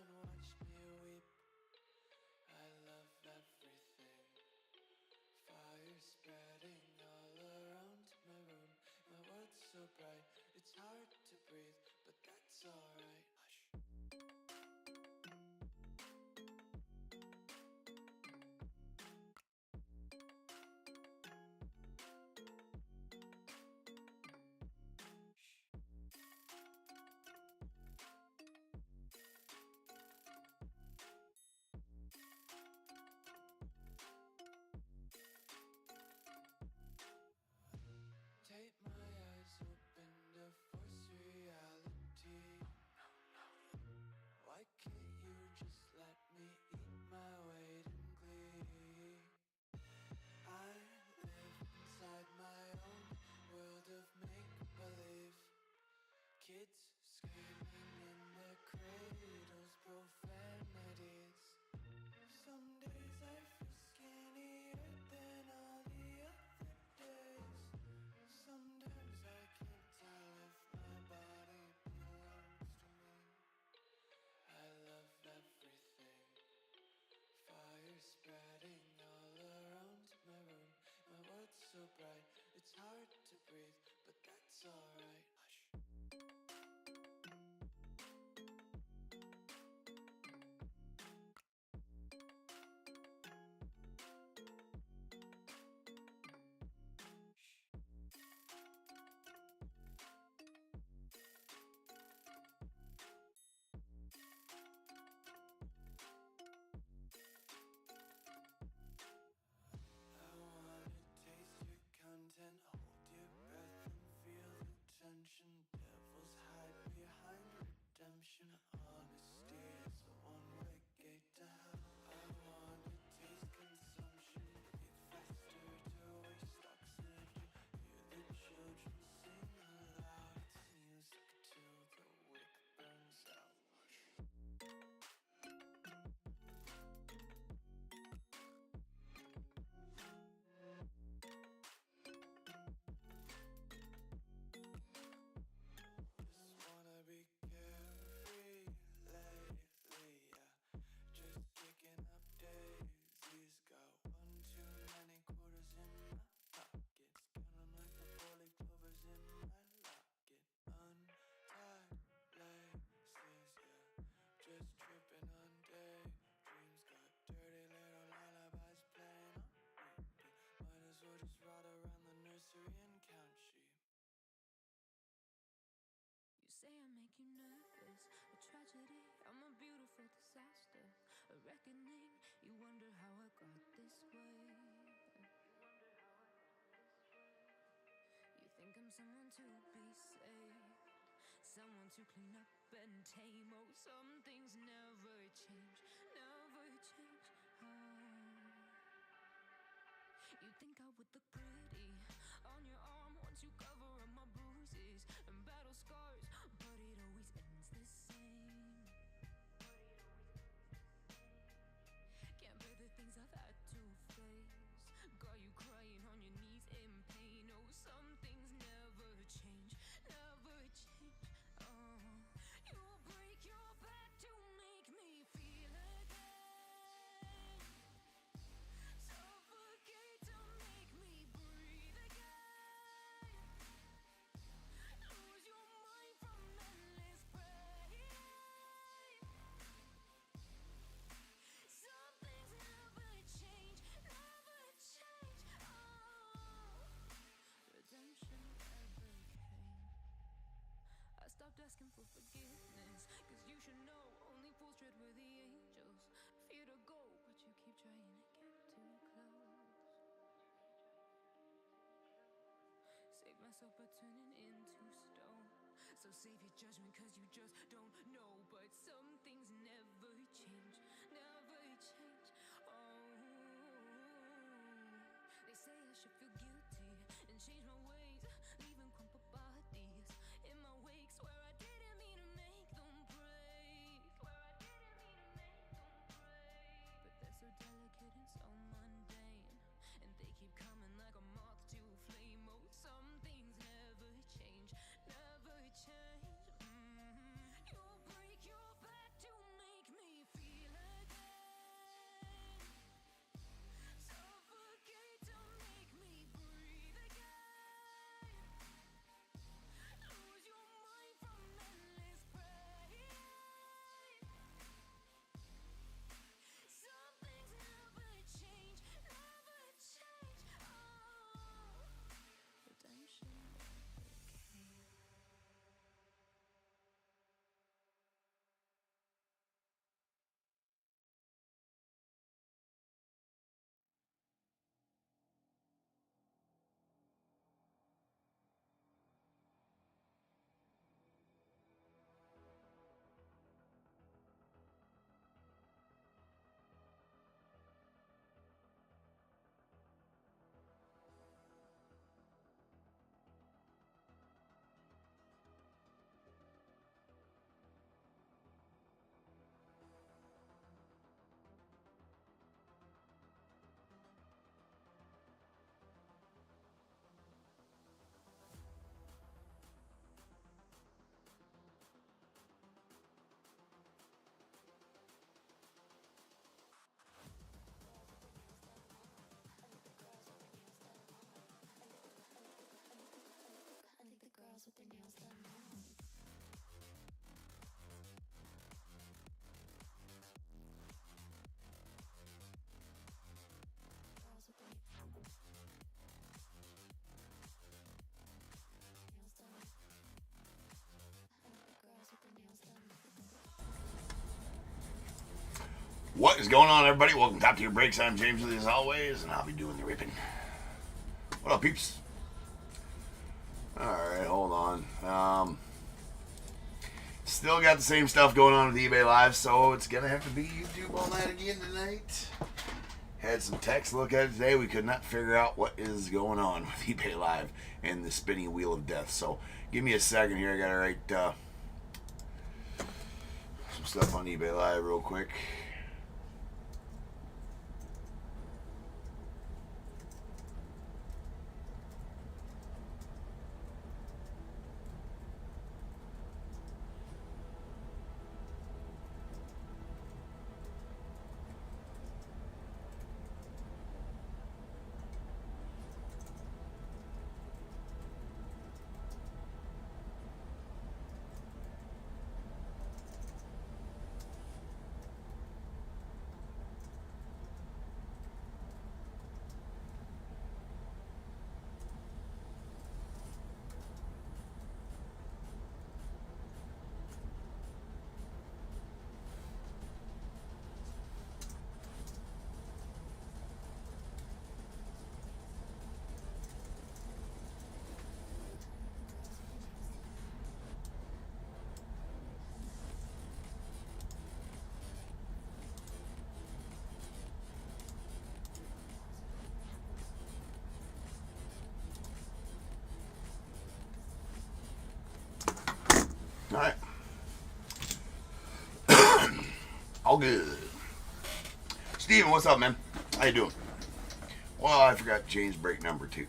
and watch me weep. I love everything. Fire spreading all around my room. My world's so bright, it's hard to breathe, but that's alright. Hush. Take my eyes open to force reality. Why can't you just let me eat my weight in glee? I live inside my own world of make-believe. Kids screaming in their cradles, profanities. Some days I feel skinnier than all the other days. Sometimes I can't tell if my body belongs to me. I love everything. Fire spreading all around my room. My world's so bright, it's hard to breathe, but that's alright. Hush. Content, hold your breath and feel the tension. Devils hide behind redemption. Honesty is a one-way gate to hell. I wanna taste consumption. Breathe faster to waste oxygen. Hear the children sing aloud. It's music till the wick burns out. Be carefree lately, yeah. Just picking up daisies. Got one too many quarters in my pockets. Count 'em like the four-leaf clovers in my locket. Untied laces, yeah. Just tripping on daydreams. Got dirty little lullabies playing on repeat. Might as well just ride around the nursery and count sheep. You say I make you nervous, a tragedy, I'm a beautiful disaster, a reckoning, you wonder how I got this way. You think I'm someone to be saved, someone to clean up and tame. Oh, some things never change, never change. Oh. You think I would look pretty on your arm once you cover up my bruises and battle scars, but it always ends the same. Can't bear the things I've had to face. Got you crying on your knees in pain. Oh, some things never change, never change. Oh, you break your back to make me feel again. Suffocate to make me breathe again. Lose your mind from endless pain. Some things never change, never change. Oh, redemption never came. I stopped asking for forgiveness, 'cause you should know only fools tread where the angels fear to go, but you keep trying to get too close. Save myself by turning into stone. So save your judgment, 'cause you just don't know. But some things never change, never change. Oh, they say I should feel guilty and change my ways, leaving crumpled bodies in my wake. Swear I didn't mean to make them break. Swear I didn't mean to make them break. But they're so delicate and so mundane, and they keep coming like a moth to a flame. Oh, some things never change, never change. You break your back to make me What is going on, everybody? Welcome to Top Tier Breaks. I'm James with you as always, and I'll be doing the ripping. What up, peeps? Alright, hold on. Still got the same stuff going on with eBay Live, so it's going to have to be YouTube all night again tonight. Had some text look at it today. We could not figure out what is going on with eBay Live and the spinning wheel of death. So give me a second here. I got to write some stuff on eBay Live real quick. All right. All good. Steven, what's up, man? How you doing? Well, I forgot to change break number 2.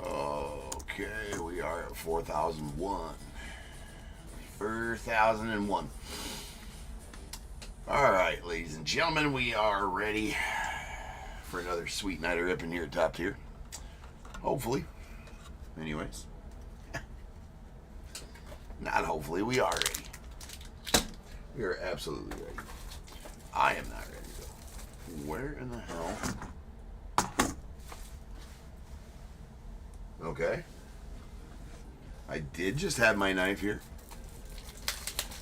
Okay, we are at 4,001. 4,001. All right, ladies and gentlemen, we are ready for another sweet night of ripping here at Top Tier. Hopefully. Anyways. Not hopefully, we are ready. We are absolutely ready. I am not ready though. Where in the hell? Okay. I did just have my knife here.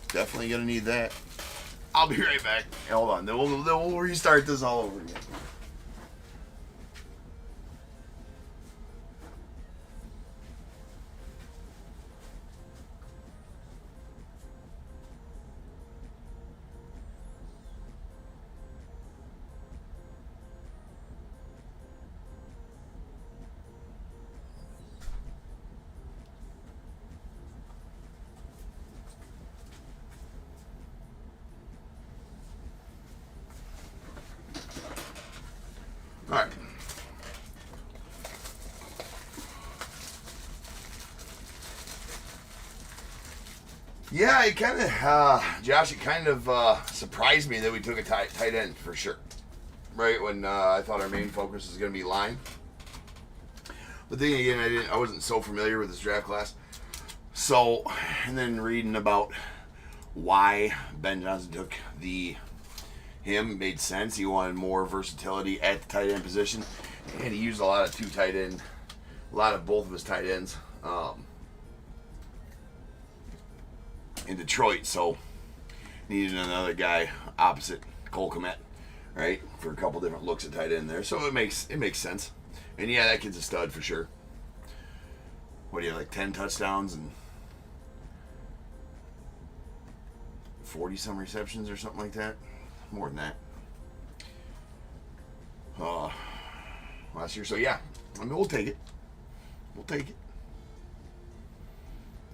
Definitely gonna need that. I'll be right back. Hold on, then we'll restart this all over again. Alright. Yeah, it kind of, Josh, it kind of surprised me that we took a tight end for sure. Right when I thought our main focus was going to be line. But then again, I wasn't so familiar with this draft class. So, and then reading about why Ben Johnson took him made sense. He wanted more versatility at the tight end position, and he used a lot of both of his tight ends in Detroit. So needed another guy opposite Cole Kmet, right, for a couple different looks at tight end there. So it makes sense. And yeah, that kid's a stud for sure. What do you have, like 10 touchdowns and 40 some receptions or something like that? More than that. Last year. So yeah, I mean, we'll take it. We'll take it.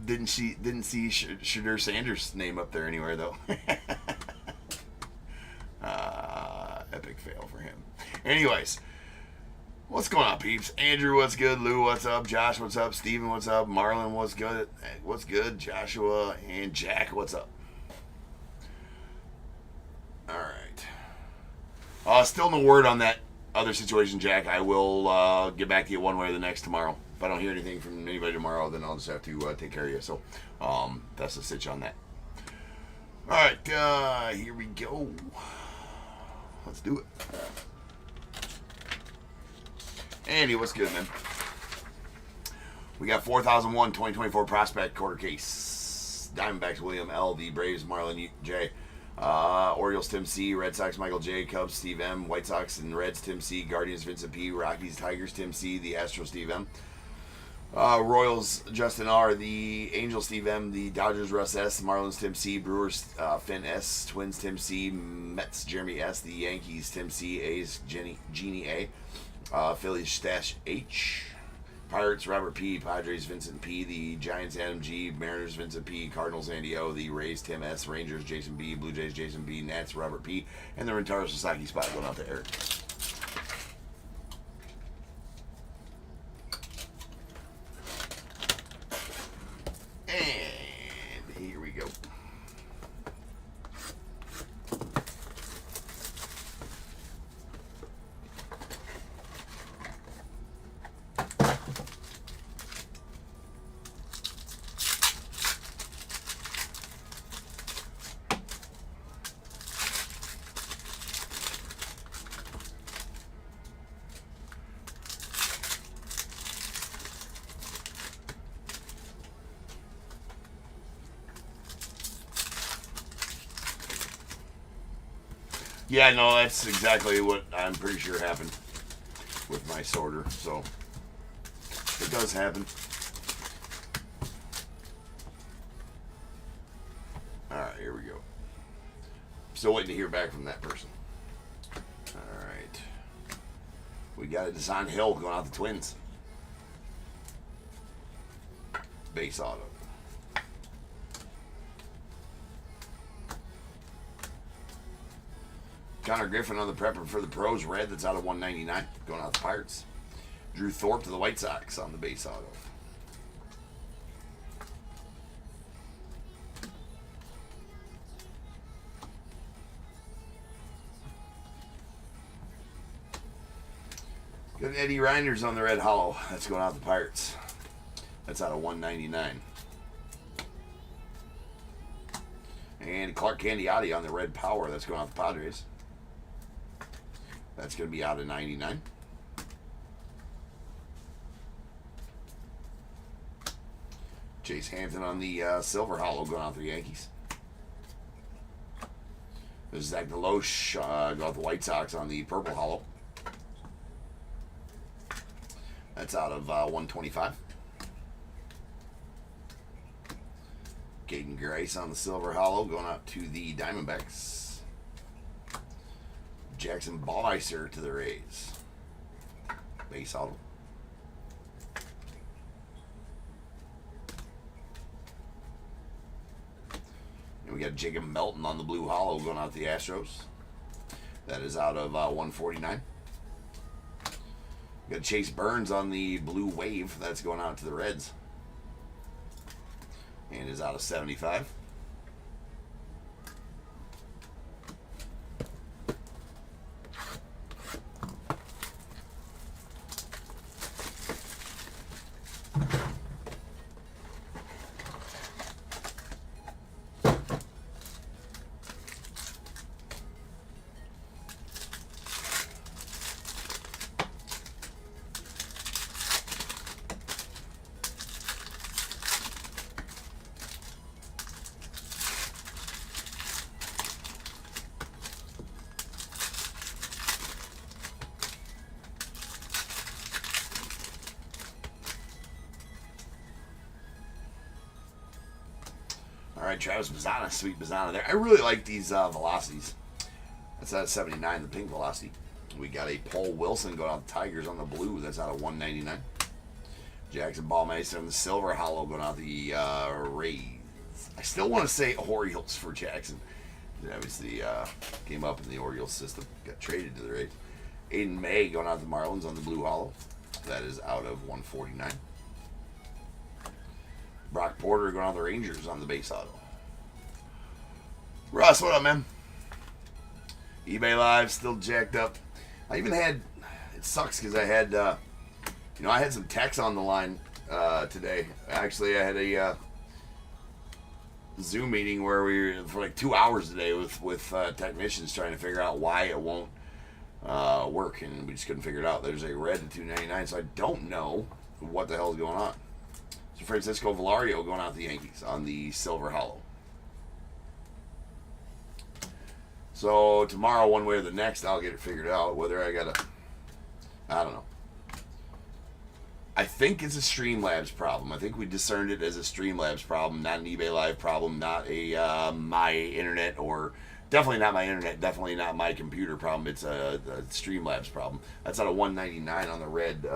Didn't see Shadur Sanders' name up there anywhere though. Epic fail for him. Anyways, what's going on, peeps? Andrew, what's good? Lou, what's up? Josh, what's up? Steven, what's up? Marlon, what's good? What's good? Joshua and Jack, what's up? All right. Still no word on that other situation, Jack, I will get back to you one way or the next tomorrow. If I don't hear anything from anybody tomorrow, then I'll just have to take care of you. So that's the stitch on that. All right, here we go. Let's do it. Andy, what's good, man? We got 4001 2024 prospect quarter case. Diamondbacks, William L. The Braves, Marlon J. Orioles, Tim C. Red Sox, Michael J. Cubs, Steve M. White Sox and Reds, Tim C. Guardians, Vincent P. Rockies, Tigers, Tim C. The Astros, Steve M. Royals, Justin R. The Angels, Steve M. The Dodgers, Russ S. Marlins, Tim C. Brewers, Finn S. Twins, Tim C. Mets, Jeremy S. The Yankees, Tim C. A's, Jeannie A. Phillies, Stash H. Pirates, Robert P. Padres, Vincent P. The Giants, Adam G. Mariners, Vincent P. Cardinals, Andy O. The Rays, Tim S. Rangers, Jason B. Blue Jays, Jason B. Nats, Robert P. And the Rentaro Sasaki spot going out to Eric. And here we go. Yeah, no, that's exactly what I'm pretty sure happened with my sorter. So it does happen. All right, here we go. Still waiting to hear back from that person. All right. We got a Desan Hill going out the Twins. Base auto. Connor Griffin on the prepper for the pros. Red, that's out of 199. Going out the Pirates. Drew Thorpe to the White Sox on the base auto. Got Eddie Reinders on the red hollow. That's going out the Pirates. That's out of 199. And Clark Candiotti on the red power. That's going out the Padres. That's going to be out of 99. Chase Hampton on the silver hollow going out to the Yankees. There's Zach Deloche going out the White Sox on the purple hollow. That's out of 125. Caden Grace on the silver hollow going out to the Diamondbacks. Jackson Ballicer to the Rays. Base auto. And we got Jacob Melton on the blue hollow going out to the Astros. That is out of 149. We got Chase Burns on the blue wave. That's going out to the Reds. And is out of 75. All right, Travis Bazzana, sweet Bazzana there. I really like these velocities. That's out of 79, the pink velocity. We got a Paul Wilson going out the Tigers on the blue. That's out of 199. Jackson Ballmeister on the silver hollow going out the Rays. I still want to say Orioles for Jackson. He obviously came up in the Orioles system. Got traded to the Rays. Aiden May going out the Marlins on the blue hollow. That is out of 149. Brock Porter going on the Rangers on the base auto. Russ, what up, man? eBay Live still jacked up. I even had it sucks because I had, I had some techs on the line today. Actually, I had a Zoom meeting where we were for like 2 hours today with technicians trying to figure out why it won't work, and we just couldn't figure it out. There's a red at $2.99, so I don't know what the hell is going on. So Francisco Valario going out the Yankees on the Silver Hollow. So tomorrow, one way or the next, I'll get it figured out. Whether I don't know. I think it's a Streamlabs problem. I think we discerned it as a Streamlabs problem, not an eBay Live problem, not a my internet, or definitely not my internet, definitely not my computer problem. It's a Streamlabs problem. That's out of $1.99 on the red.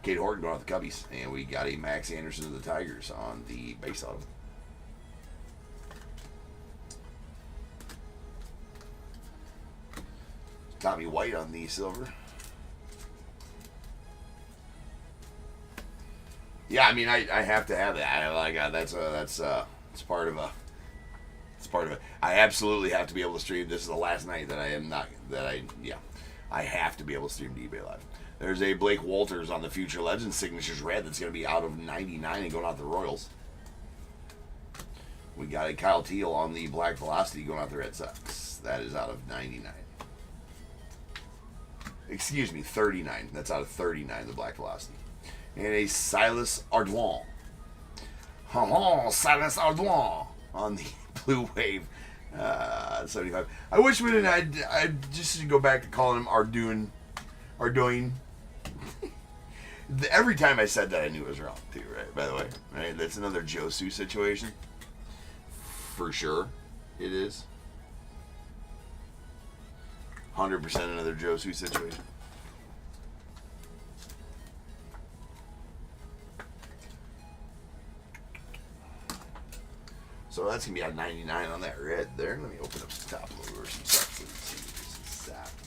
Kate Horton going off the Cubbies, and we got a Max Anderson of the Tigers on the base auto. Tommy White on the silver. Yeah, I mean, I have to have that. It's part of it. I absolutely have to be able to stream. This is the last night that I have to be able to stream to eBay Live. There's a Blake Walters on the Future Legends Signatures red that's going to be out of 99 and going out the Royals. We got a Kyle Teal on the Black Velocity going out the Red Sox. That is out of 99. Excuse me, 39. That's out of 39, the Black Velocity. And a Silas Ardouin. Silas Ardouin on the Blue Wave 75. I wish we didn't. I just should go back to calling him Ardoin. Every time I said that, I knew it was wrong too. Right? By the way, right? That's another Josu situation. For sure, it is. 100% another Josu situation. So that's going to be at 99 on that red there. Let me open up some top loader or some stuff. Let's see. Some saps.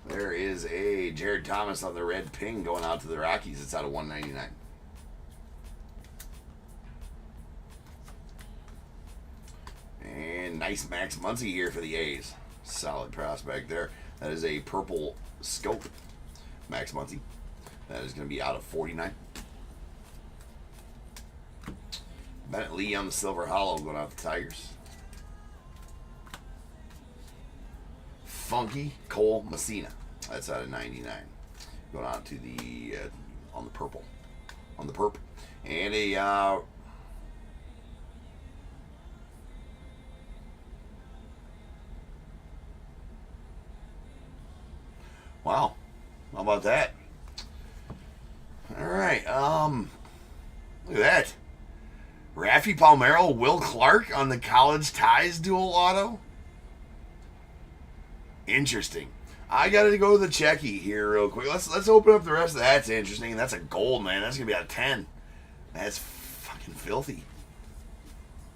There is a Jared Thomas on the red ping going out to the Rockies. It's out of 199. And nice Max Muncy here for the A's. Solid prospect there. That is a purple scope. Max Muncy. That is going to be out of 49. Bennett Lee on the Silver Hollow going out to the Tigers. Funky Cole Messina. That's out of 99. Going on to the on the purple. On the perp. And a wow. How about that? Alright, look at that. Raffy Palmeiro, Will Clark on the College Ties dual auto. Interesting. I gotta go to the Checky here real quick. Let's open up the rest of that. That's interesting. That's a gold, man. That's gonna be out of 10. That's fucking filthy.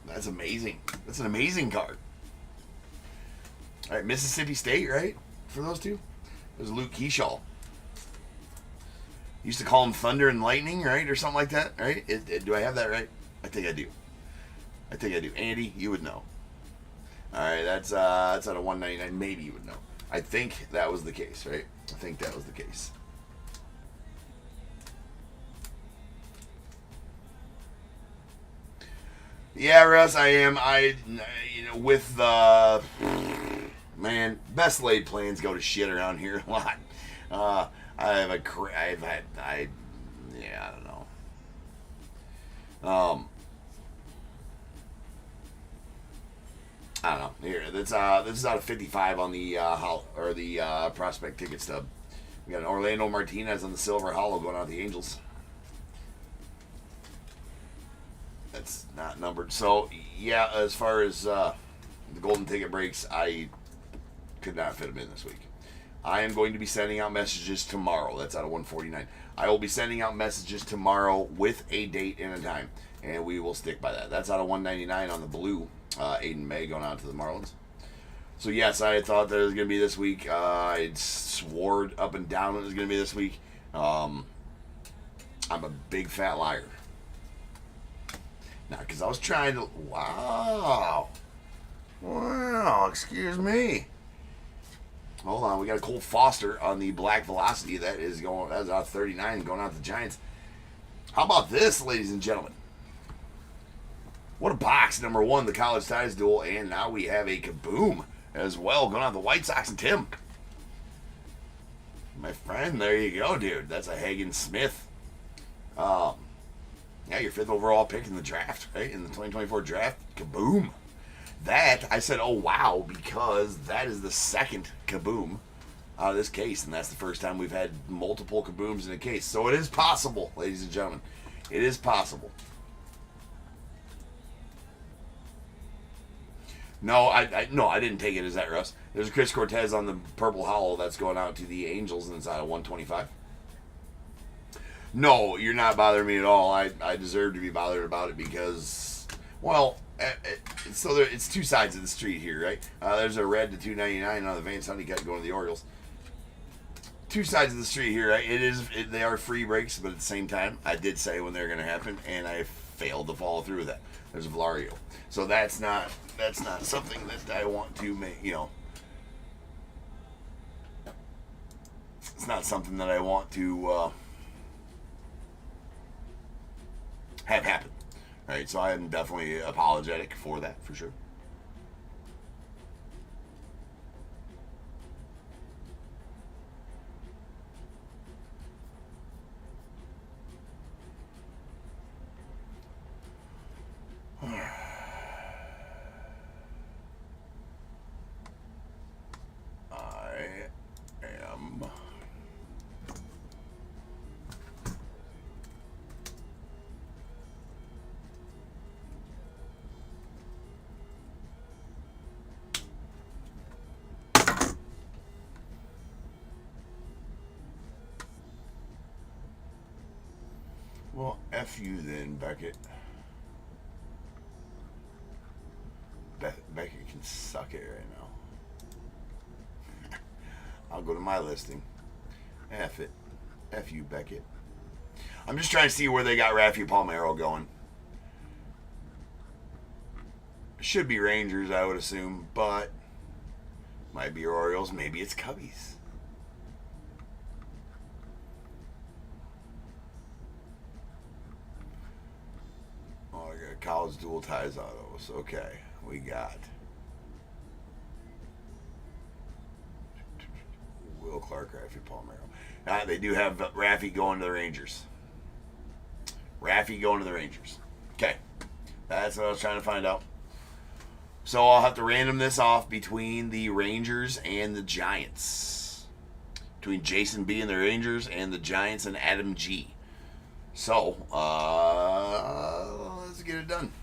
That's amazing. That's an amazing card. All right, Mississippi State, right? For those two, it was Luke Keyshaw. Used to call him Thunder and Lightning, right, or something like that, right? Do I have that right? I think I do. Andy, you would know. All right, that's out of 199. Maybe you would know. I think that was the case, right? I think that was the case. Yeah, Russ, I am. With the man, best laid plans go to shit around here a lot. I don't know. I don't know. Here, this is out of 55 on the prospect ticket stub. We got an Orlando Martinez on the silver hollow going out the Angels. That's not numbered. So yeah, as far as the golden ticket breaks, I could not fit them in this week. I am going to be sending out messages tomorrow. That's out of 149. I will be sending out messages tomorrow with a date and a time, and we will stick by that. That's out of 199 on the blue. Aiden May going out to the Marlins. So yes, I had thought that it was going to be this week. I swore up and down it was going to be this week. I'm a big fat liar. Now, because I was trying to... Wow, excuse me. Hold on, we got a Cole Foster on the Black Velocity. That's out 39 going out to the Giants. How about this, ladies and gentlemen? What a box. Number 1, the College Ties duel, and now we have a Kaboom as well going out the White Sox and Tim. My friend, there you go, dude. That's a Hagen Smith. Yeah, your 5th overall pick in the draft, right? In the 2024 draft. Kaboom. That, I said, oh, wow, because that is the second Kaboom out of this case, and that's the first time we've had multiple Kabooms in a case. So it is possible, ladies and gentlemen. It is possible. No, I didn't take it as that, Russ. There's a Chris Cortez on the purple hollow that's going out to the Angels, and it's out of 125. No, you're not bothering me at all. I deserve to be bothered about it because, well... So it's two sides of the street here, right? There's a red to 299 on the Vance Honeycutt going to the Orioles. Two sides of the street here, right? They are free breaks, but at the same time, I did say when they're going to happen, and I failed to follow through with that. There's a Valario, so that's not something that I want to make. It's not something that I want to have happen. Right, so I am definitely apologetic for that, for sure. I am... Well, F you then, Beckett. Beckett can suck it right now. I'll go to my listing. F it. F you, Beckett. I'm just trying to see where they got Rafi Palmeiro going. Should be Rangers, I would assume, but might be Orioles, maybe it's Cubbies. College dual ties autos. Okay, we got Will Clark, Rafi Palmeiro. They do have Rafi going to the Rangers. Rafi going to the Rangers. Okay, that's what I was trying to find out. So I'll have to random this off between the Rangers and the Giants. Between Jason B and the Rangers and the Giants and Adam G. So, let's get it done.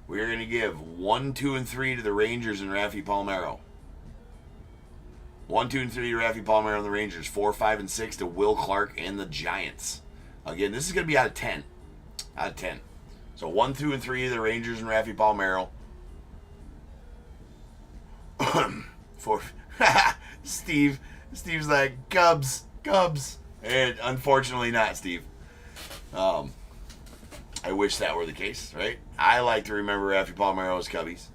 We're going to give 1, 2, and 3 to the Rangers and Rafi Palmeiro. 1, 2, and 3 to Rafi Palmeiro and the Rangers. 4, 5, and 6 to Will Clark and the Giants. Again, this is going to be out of 10. Out of 10. So 1, 2, and 3 to the Rangers and Rafi Palmeiro. 4. Steve's like, Cubs. And unfortunately not, Steve. I wish that were the case, right? I like to remember Rafi Palmeiro as Cubbies,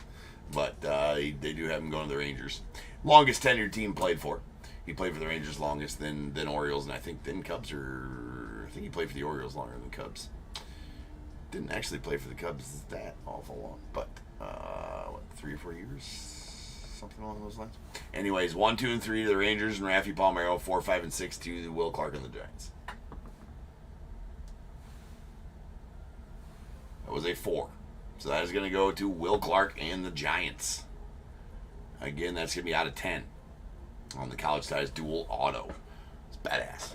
but they do have him going to the Rangers. Longest tenured team played for. He played for the Rangers longest, then Orioles, and I think then Cubs, or I think he played for the Orioles longer than Cubs. Didn't actually play for the Cubs that awful long, but 3 or 4 years? Something along those lines. Anyways, 1, 2, and 3 to the Rangers and Rafi Palmeiro. 4, 5, and 6 to Will Clark and the Giants. That was a 4. So that is going to go to Will Clark and the Giants. Again, that's going to be out of 10 on the College Ties Dual Auto. It's badass.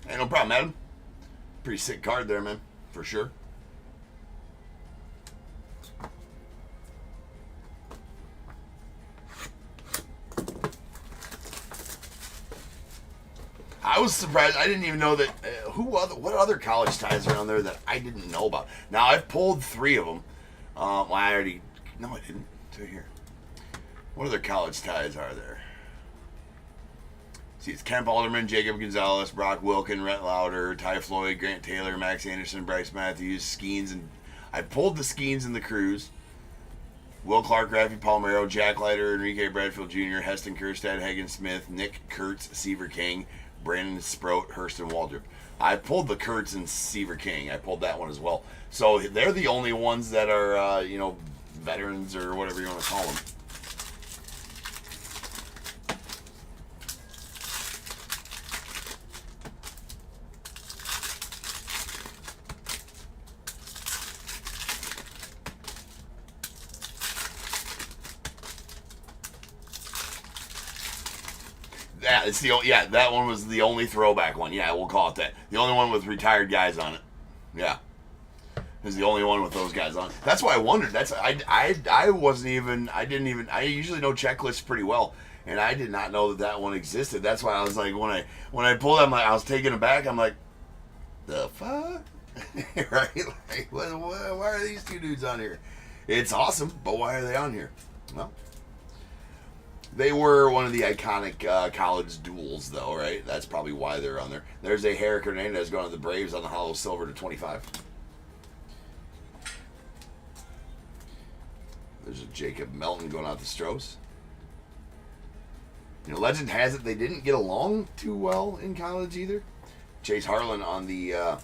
Hey, no problem, Adam. Pretty sick card there, man. For sure. I was surprised. I didn't even know that. What other college ties are on there that I didn't know about? Now, I've pulled 3 of them. Well, I already... No, I didn't. To here. What other college ties are there? See, it's Kemp Alderman, Jacob Gonzalez, Brock Wilkin, Rhett Lauder, Ty Floyd, Grant Taylor, Max Anderson, Bryce Matthews, Skeens, and I pulled the Skeens and the Crews. Will Clark, Rafi Palmero, Jack Leiter, Enrique Bradfield Jr., Heston Kjerstad, Hagen Smith, Nick Kurtz, Seaver King, Brandon Sproat, Hurston Waldrop. I pulled the Kurtz and Seaver King. I pulled that one as well. So they're the only ones that are, veterans or whatever you want to call them. Yeah, that one was the only throwback one. Yeah, we'll call it that. The only one with retired guys on it. Yeah. Is the only one with those guys on. That's why I wondered. I usually know checklists pretty well, and I did not know that one existed. That's why I was like, when I pulled them, I was taken aback. I'm like, the fuck? Right? Like, why are these 2 dudes on here? It's awesome, but why are they on here? Well, they were one of the iconic college duels, though, right? That's probably why they're on there. There's a Herrick Hernandez going to the Braves on the hollow silver to 25. There's a Jacob Melton going out to Stros. Legend has it they didn't get along too well in college either. Chase Harlan on the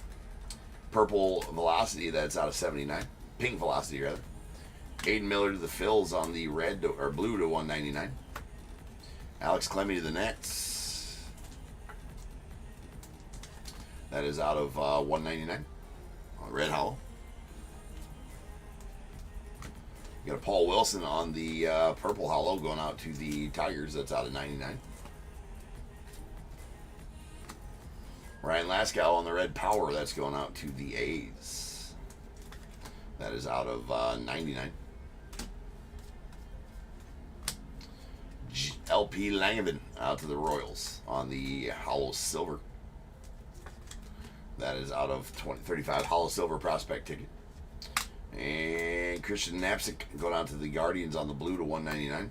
purple Velocity, that's out of 79. Pink Velocity, rather. Aiden Miller to the Phils on the red or blue to 199. Alex Clemmy to the Nets. That is out of 199. Red hollow. You got a Paul Wilson on the purple hollow going out to the Tigers. That's out of 99. Ryan Laskow on the red power. That's going out to the A's. That is out of 99. LP Langevin out to the Royals on the hollow silver. That is out of 35 hollow silver prospect ticket. And Christian Knapsick going out to the Guardians on the blue to 199.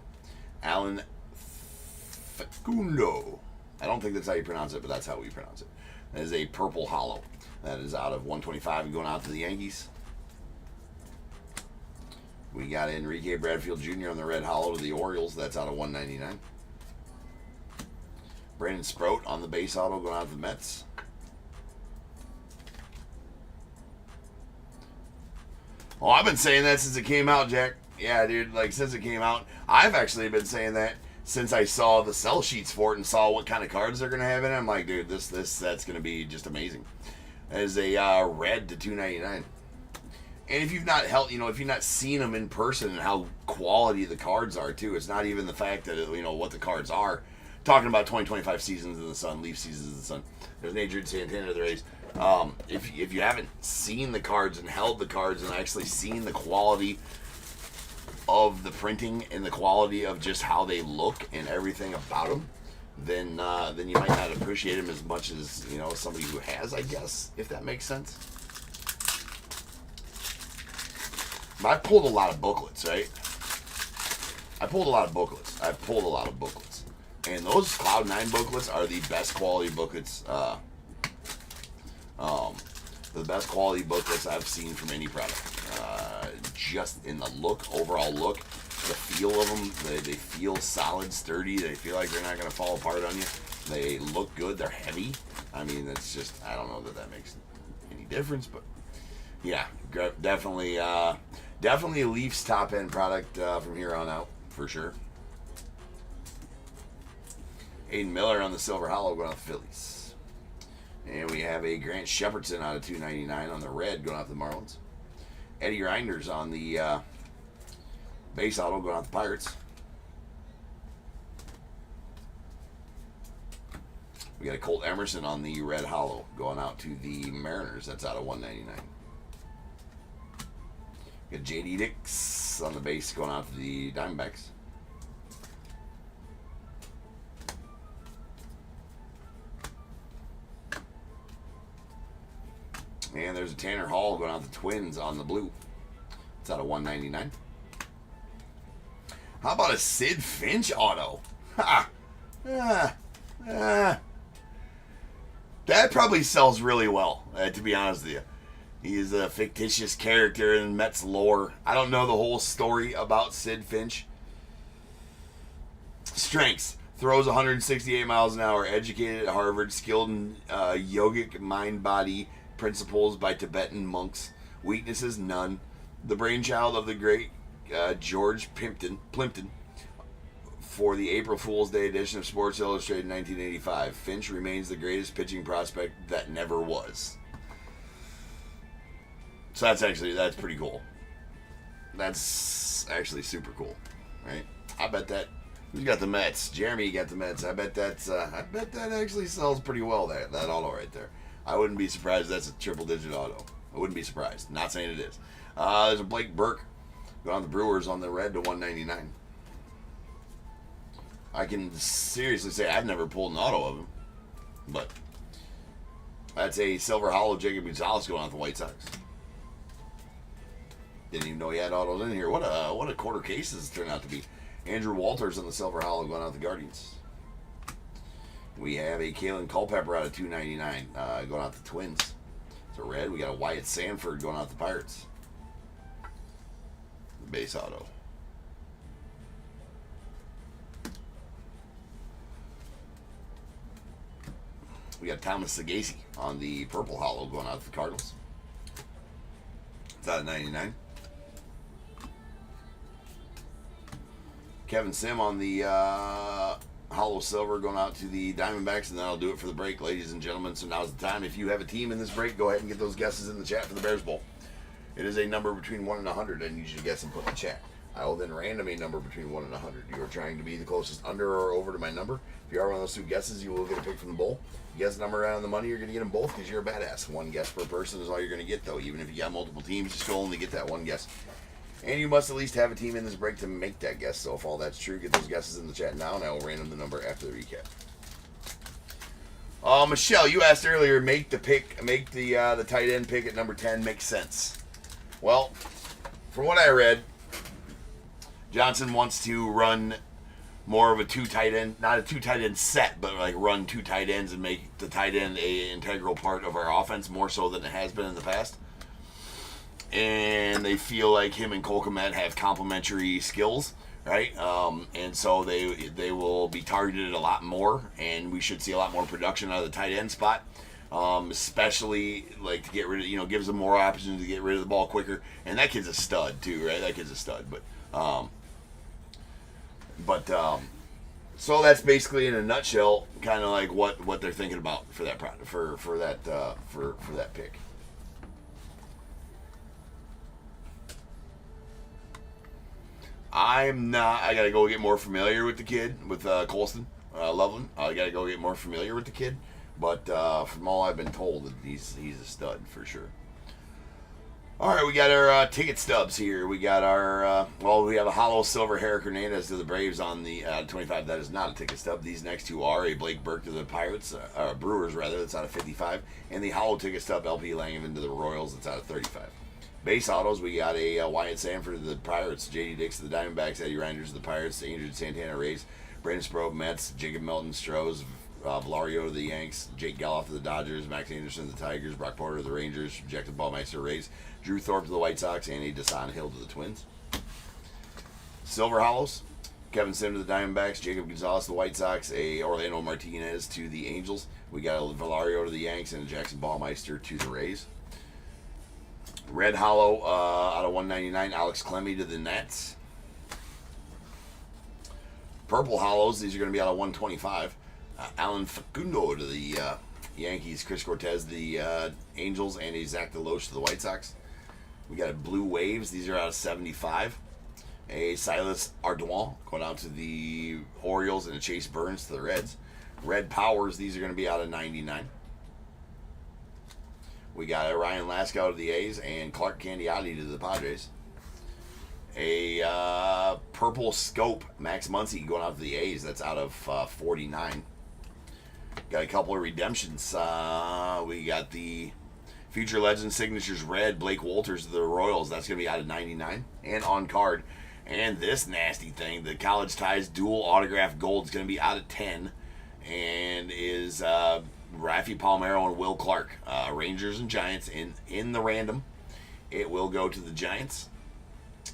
Alan Facundo. I don't think that's how you pronounce it, but that's how we pronounce it. That is a purple hollow. That is out of 125 and going out to the Yankees. We got Enrique Bradfield Jr. on the red hollow to the Orioles. That's out of 199. Brandon Sproat on the base auto going out to the Mets. Oh, I've been saying that since it came out, Jack. Yeah, dude, since it came out. I've actually been saying that since I saw the sell sheets for it and saw what kind of cards they're going to have in it. I'm like, dude, that's going to be just amazing. That is a red to 299. And if you've not if you've not seen them in person and how quality the cards are too, it's not even the fact that what the cards are. Talking about 2025 seasons in the sun, Leaf seasons in the sun. There's an Adrian Santana of the Rays. If you haven't seen the cards and held the cards and actually seen the quality of the printing and the quality of just how they look and everything about them, then you might not appreciate them as much as somebody who has, I guess, if that makes sense. But I pulled a lot of booklets, right? I've pulled a lot of booklets. And those Cloud 9 booklets are the best quality booklets. The best quality booklets I've seen from any product. Just in the overall look, the feel of them, they feel solid, sturdy. They feel like they're not going to fall apart on you. They look good. They're heavy. I mean, it's just, I don't know that that makes any difference, but yeah, definitely a Leafs top end product from here on out for sure. Aiden Miller on the Silver Hollow going off the Phillies. And we have a Grant Shepardson out of $2.99 on the red going off the Marlins. Eddie Reinders on the base auto going off the Pirates. We got a Colt Emerson on the red hollow going out to the Mariners. That's out of $1.99. Got JD Dix on the base going out to the Diamondbacks. And there's a Tanner Hall going out to the Twins on the blue. It's out of $1.99. How about a Sid Finch auto? Ha! That probably sells really well, to be honest with you. He's a fictitious character in Mets lore. I don't know the whole story about Sid Finch. Strengths. Throws 168 miles an hour. Educated at Harvard. Skilled in yogic mind-body principles by Tibetan monks. Weaknesses, none. The brainchild of the great George Plimpton for the April Fool's Day edition of Sports Illustrated in 1985. Finch remains the greatest pitching prospect that never was. So that's pretty cool. That's actually super cool, right? I bet that. Who's got the Mets? Jeremy got the Mets. I bet that actually sells pretty well. That auto right there. I wouldn't be surprised if that's a triple-digit auto. I wouldn't be surprised. Not saying it is. There's a Blake Burke going on the Brewers on the red to $1.99. I can seriously say I've never pulled an auto of him, but that's a Silver Hollow Jacob Gonzalez going on the White Sox. Didn't even know he had autos in here. What a quarter case this turned out to be. Andrew Walters on the Silver Hollow going out the Guardians. We have a Kalen Culpepper out of $2.99 going out the Twins. It's a red. We got a Wyatt Sanford going out the Pirates. The base auto. We got Thomas Sagasi on the Purple Hollow going out to the Cardinals. It's out of $99. Kevin Sim on the Hollow Silver going out to the Diamondbacks, and that'll do it for the break, ladies and gentlemen. So now's the time. If you have a team in this break, go ahead and get those guesses in the chat for the Bears Bowl. It is a number between 1 and 100. I need you to guess and put in the chat. I will then random a number between 1 and 100. You are trying to be the closest under or over to my number. If you are one of those two guesses, you will get a pick from the bowl. If you guess a number around the money, you're going to get them both because you're a badass. One guess per person is all you're going to get, though. Even if you got multiple teams, you still only get that one guess. And you must at least have a team in this break to make that guess. So if all that's true, get those guesses in the chat now, and I will random the number after the recap. Michelle, you asked earlier, make the tight end pick at number 10 make sense. Well, from what I read, Johnson wants to run more of a two tight end, not a two tight end set, but like run two tight ends and make the tight end a integral part of our offense more so than it has been in the past. And they feel like him and Cole Kmet have complementary skills, right? And so they will be targeted a lot more, and we should see a lot more production out of the tight end spot. Especially like to get rid of, gives them more opportunity to get rid of the ball quicker. And that kid's a stud too, right? That kid's a stud. So that's basically in a nutshell, kind of like what they're thinking about for that product, for that pick. I gotta go get more familiar with the kid, with Colston Loveland. I gotta go get more familiar with the kid. But from all I've been told, he's a stud for sure. All right, we got our ticket stubs here. We got our, we have a hollow silver Herrick Hernandez to the Braves on the 25. That is not a ticket stub. These next two are a Blake Burke to the Brewers, that's out of 55. And the hollow ticket stub, LP Langevin to the Royals, that's out of 35. Base autos, we got a Wyatt Sanford to the Pirates, JD Dix to the Diamondbacks, Eddie Reinders to the Pirates, Andrew Santana Rays, Brandon Sproat Mets, Jacob Melton Strohs, Valario to the Yanks, Jake Geloff to the Dodgers, Max Anderson to the Tigers, Brock Porter to the Rangers, projected Ballmeister Rays, Drew Thorpe to the White Sox, and a Desan Hill to the Twins. Silver Hollows, Kevin Sim to the Diamondbacks, Jacob Gonzalez to the White Sox, a Orlando Martinez to the Angels. We got a Valario to the Yanks and a Jackson Ballmeister to the Rays. Red Hollow out of 199, Alex Clemmy to the Nets. Purple Hollows, these are going to be out of 125. Alan Facundo to the Yankees, Chris Cortez to the Angels, and a Zach DeLoach to the White Sox. We got a Blue Waves, these are out of 75. A Silas Ardouin going out to the Orioles, and a Chase Burns to the Reds. Red Powers, these are going to be out of 99. We got a Ryan Laskow to the A's and Clark Candiotti to the Padres. A Purple Scope, Max Muncy going out to the A's. That's out of 49. Got a couple of redemptions. We got the Future Legend Signatures Red, Blake Walters to the Royals. That's going to be out of 99 and on card. And this nasty thing, the College Ties Dual Autograph Gold is going to be out of 10 and is Rafi Palmeiro and Will Clark. Rangers and Giants in the random. It will go to the Giants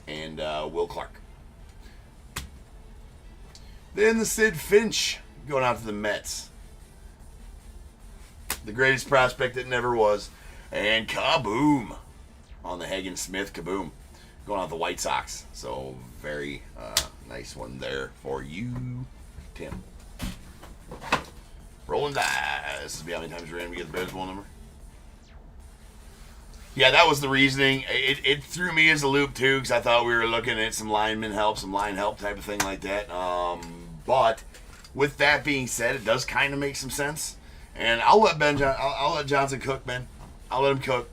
and Will Clark. Then the Sid Finch going out to the Mets. The greatest prospect that never was. And kaboom on the Hagen Smith kaboom. Going out to the White Sox. So very nice one there for you, Tim. Rolling dice. This will be how many times we're going to get the Bears bowl number. Yeah, that was the reasoning. It threw me as a loop too, because I thought we were looking at some lineman help, some line help type of thing like that. But with that being said, it does kind of make some sense. And I'll let I'll let Johnson cook, man. I'll let him cook,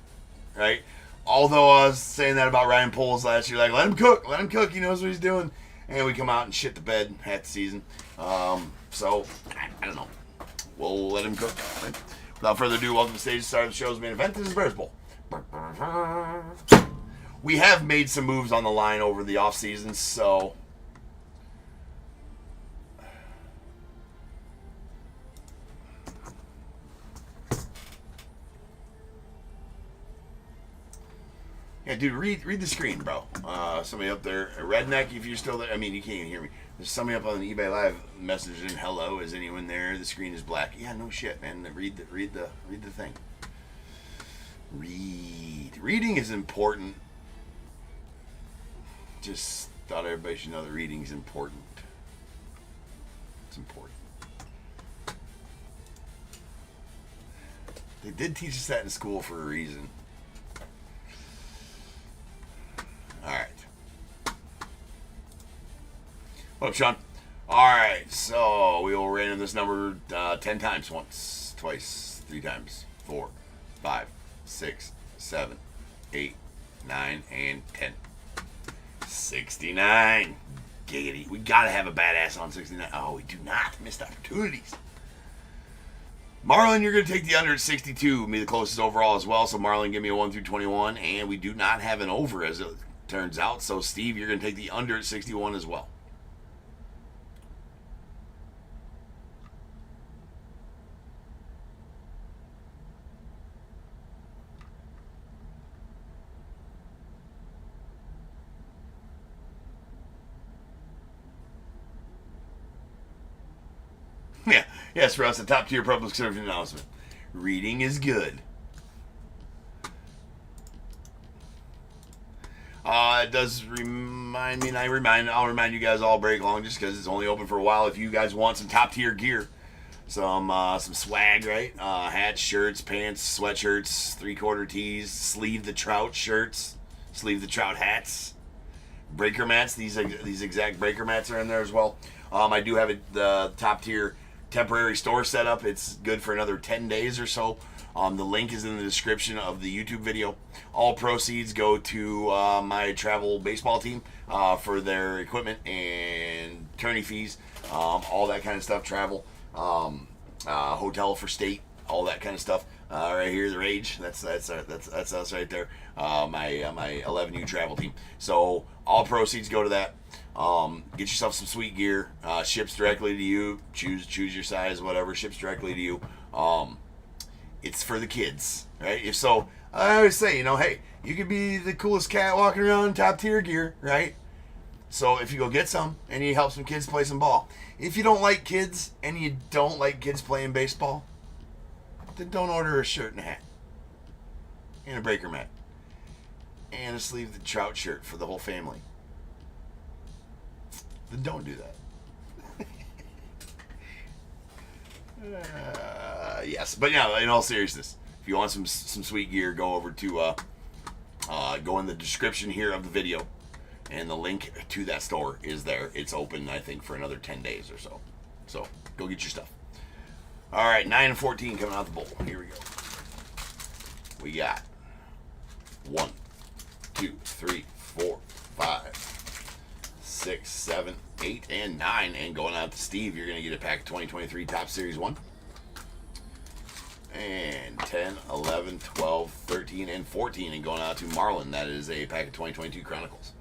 right? Although I was saying that about Ryan Poles last year, like let him cook. He knows what he's doing. And we come out and shit the bed half the season. So I don't know. We'll let him cook. Right? Without further ado, welcome to the stage. Start of the show's main event. This is Bears Bowl. We have made some moves on the line over the off season, so yeah, dude, read the screen, bro. Somebody up there, Redneck, if you're still there. I mean, you can't even hear me. There's somebody up on the eBay Live messaging, "Hello, is anyone there? The screen is black." Yeah, no shit, man. Read the thing. Reading is important. Just thought everybody should know that reading is important. It's important. They did teach us that in school for a reason. Alright. What up, Sean? Alright, so we will random this number 10 times. Once, twice, 3 times, 4, 5, 6, 7, 8, 9, and 10. 69. Giggity. We gotta have a badass on 69. Oh, we do not. Missed opportunities. Marlon, you're going to take the under at 62. Me the closest overall as well. So Marlon, give me a 1 through 21. And we do not have an over as it turns out. So Steve, you're going to take the under at 61 as well. Yeah, yes, Russ, a top-tier public service announcement. Reading is good. It does remind me, and I'll remind you guys all break long just because it's only open for a while. If you guys want some top-tier gear, some swag, right? Hats, shirts, pants, sweatshirts, three-quarter tees, Sleeve the Trout shirts, Sleeve the Trout hats, breaker mats. These exact breaker mats are in there as well. I do have the top-tier temporary store setup. It's good for another 10 days or so. The link is in the description of the YouTube video. All proceeds go to my travel baseball team for their equipment and attorney fees, all that kind of stuff. Travel, hotel for state, all that kind of stuff. Right here, the Rage. That's us right there. My 11U travel team. So all proceeds go to that. Get yourself some sweet gear. Ships directly to you. Choose your size, whatever. Ships directly to you. It's for the kids, right? If so, I always say, hey, you could be the coolest cat walking around in top tier gear, right? So if you go get some and you help some kids play some ball. If you don't like kids and you don't like kids playing baseball, then don't order a shirt and a hat. And a breaker mat. And a sleeve of the trout shirt for the whole family. Then don't do that. Yes, but yeah, in all seriousness, if you want some sweet gear, go over to go in the description here of the video, and the link to that store is there. It's open, I think, for another 10 days or so. So go get your stuff. All right, 9 and 14 coming out the bowl. Here we go. We got 1, 2, 3, 4, 5, 6, 7, 8, and 9. And going out to Steve, you're going to get a pack of 2023 Topps Series 1. And 10, 11, 12, 13, and 14. And going out to Marlon, that is a pack of 2022 Chronicles.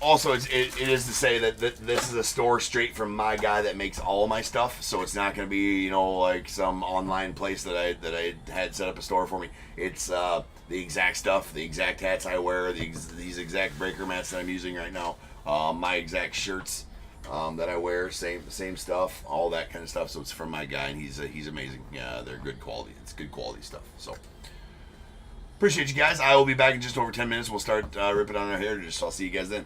Also, it is to say that this is a store straight from my guy that makes all my stuff, so it's not going to be, like some online place that I had set up a store for me. It's the exact stuff, the exact hats I wear, these exact breaker mats that I'm using right now, my exact shirts that I wear, same stuff, all that kind of stuff. So it's from my guy, and he's amazing. Yeah, they're good quality. It's good quality stuff. So. Appreciate you guys. I will be back in just over 10 minutes. We'll start ripping on our heritage. I'll see you guys then.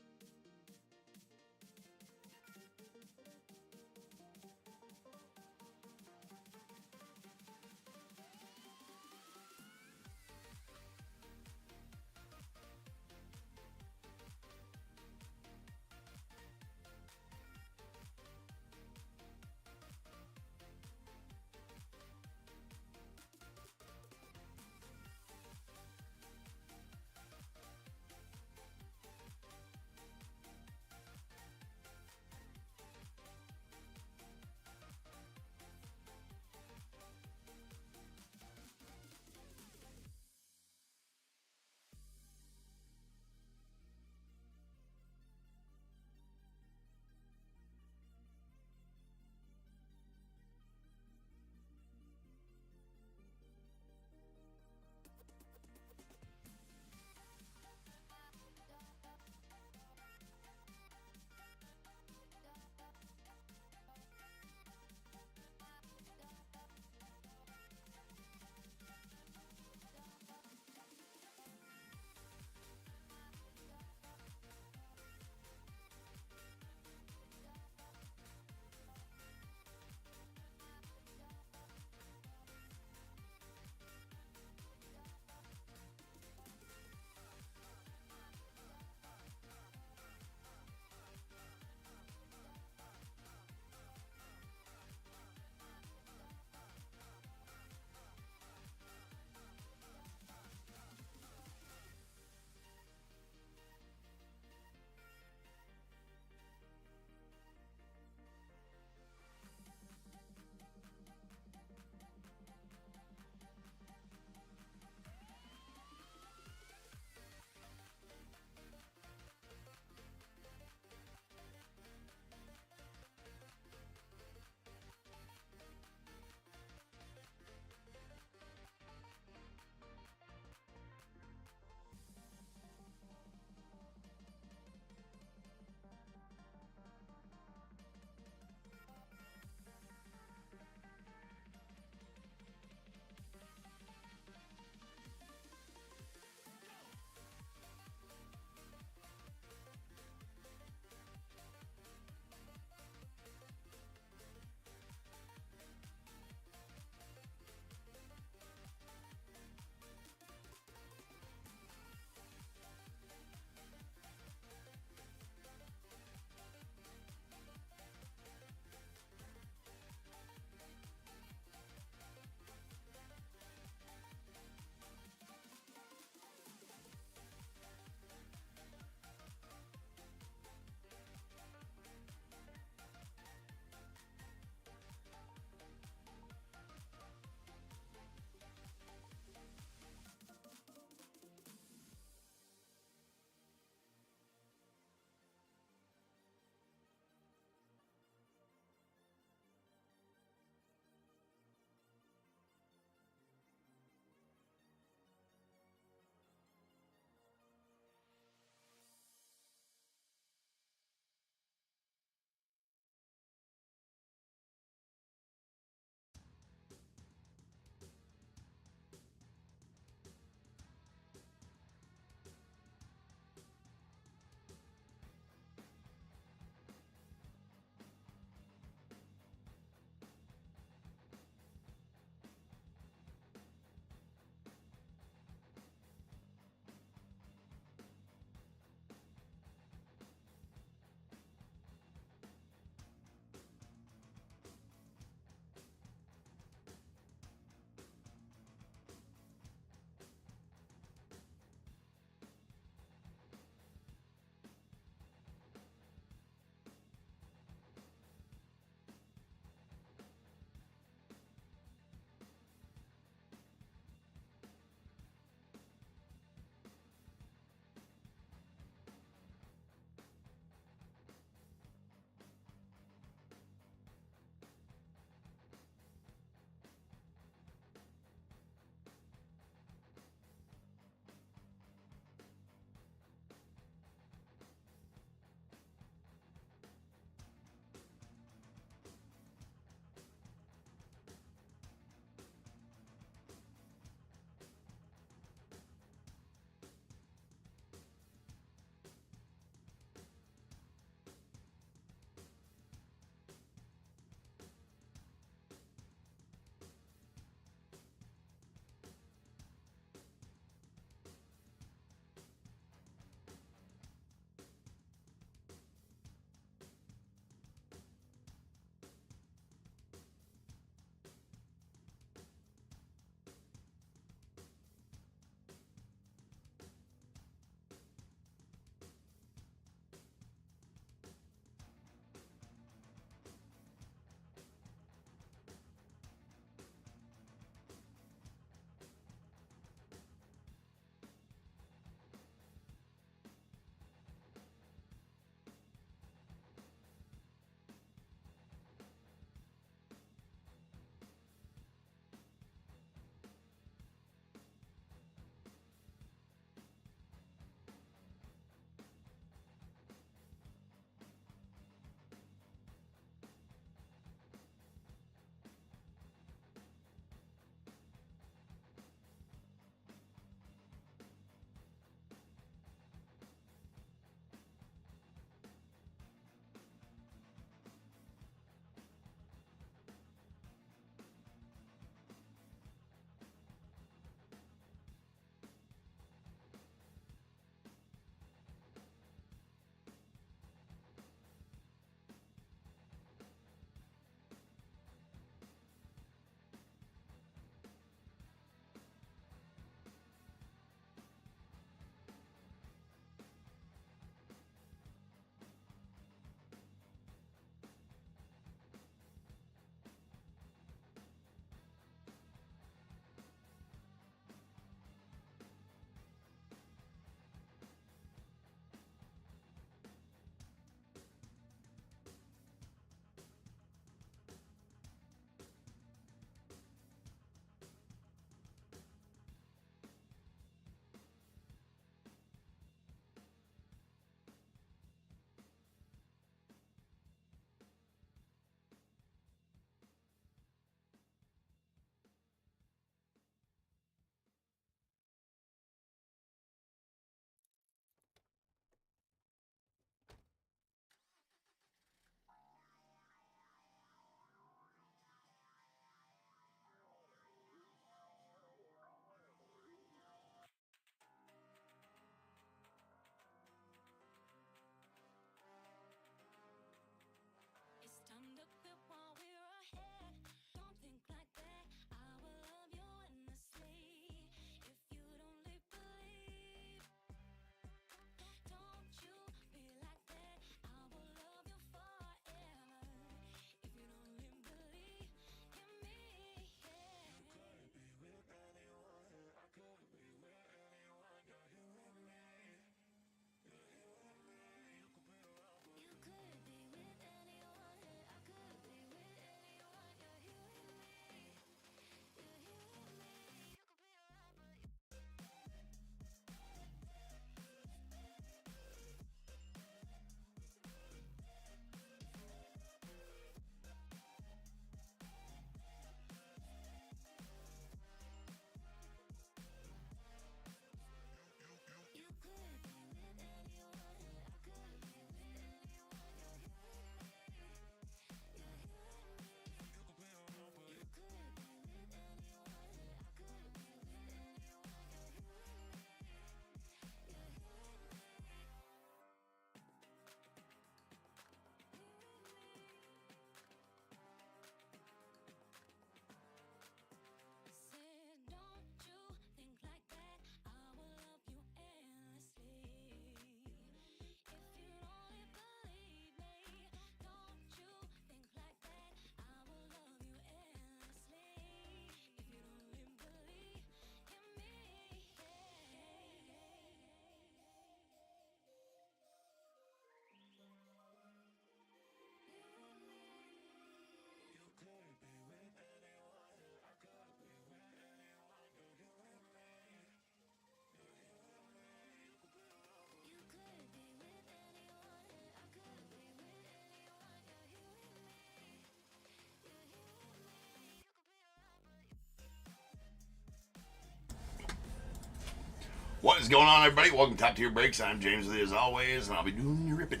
What is going on, everybody? Welcome to Top Tier Breaks. I'm James with you as always, and I'll be doing your ripping.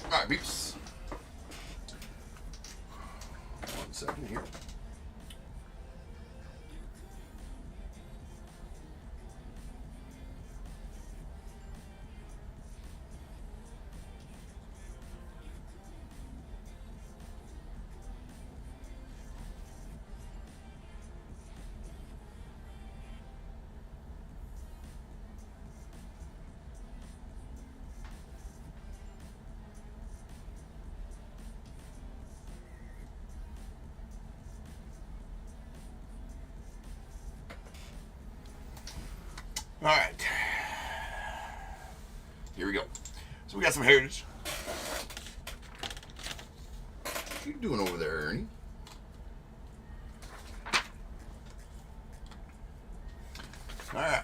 Alright, peeps. 1 second here. All right, here we go. So we got some heritage. What you doing over there, Ernie? All right,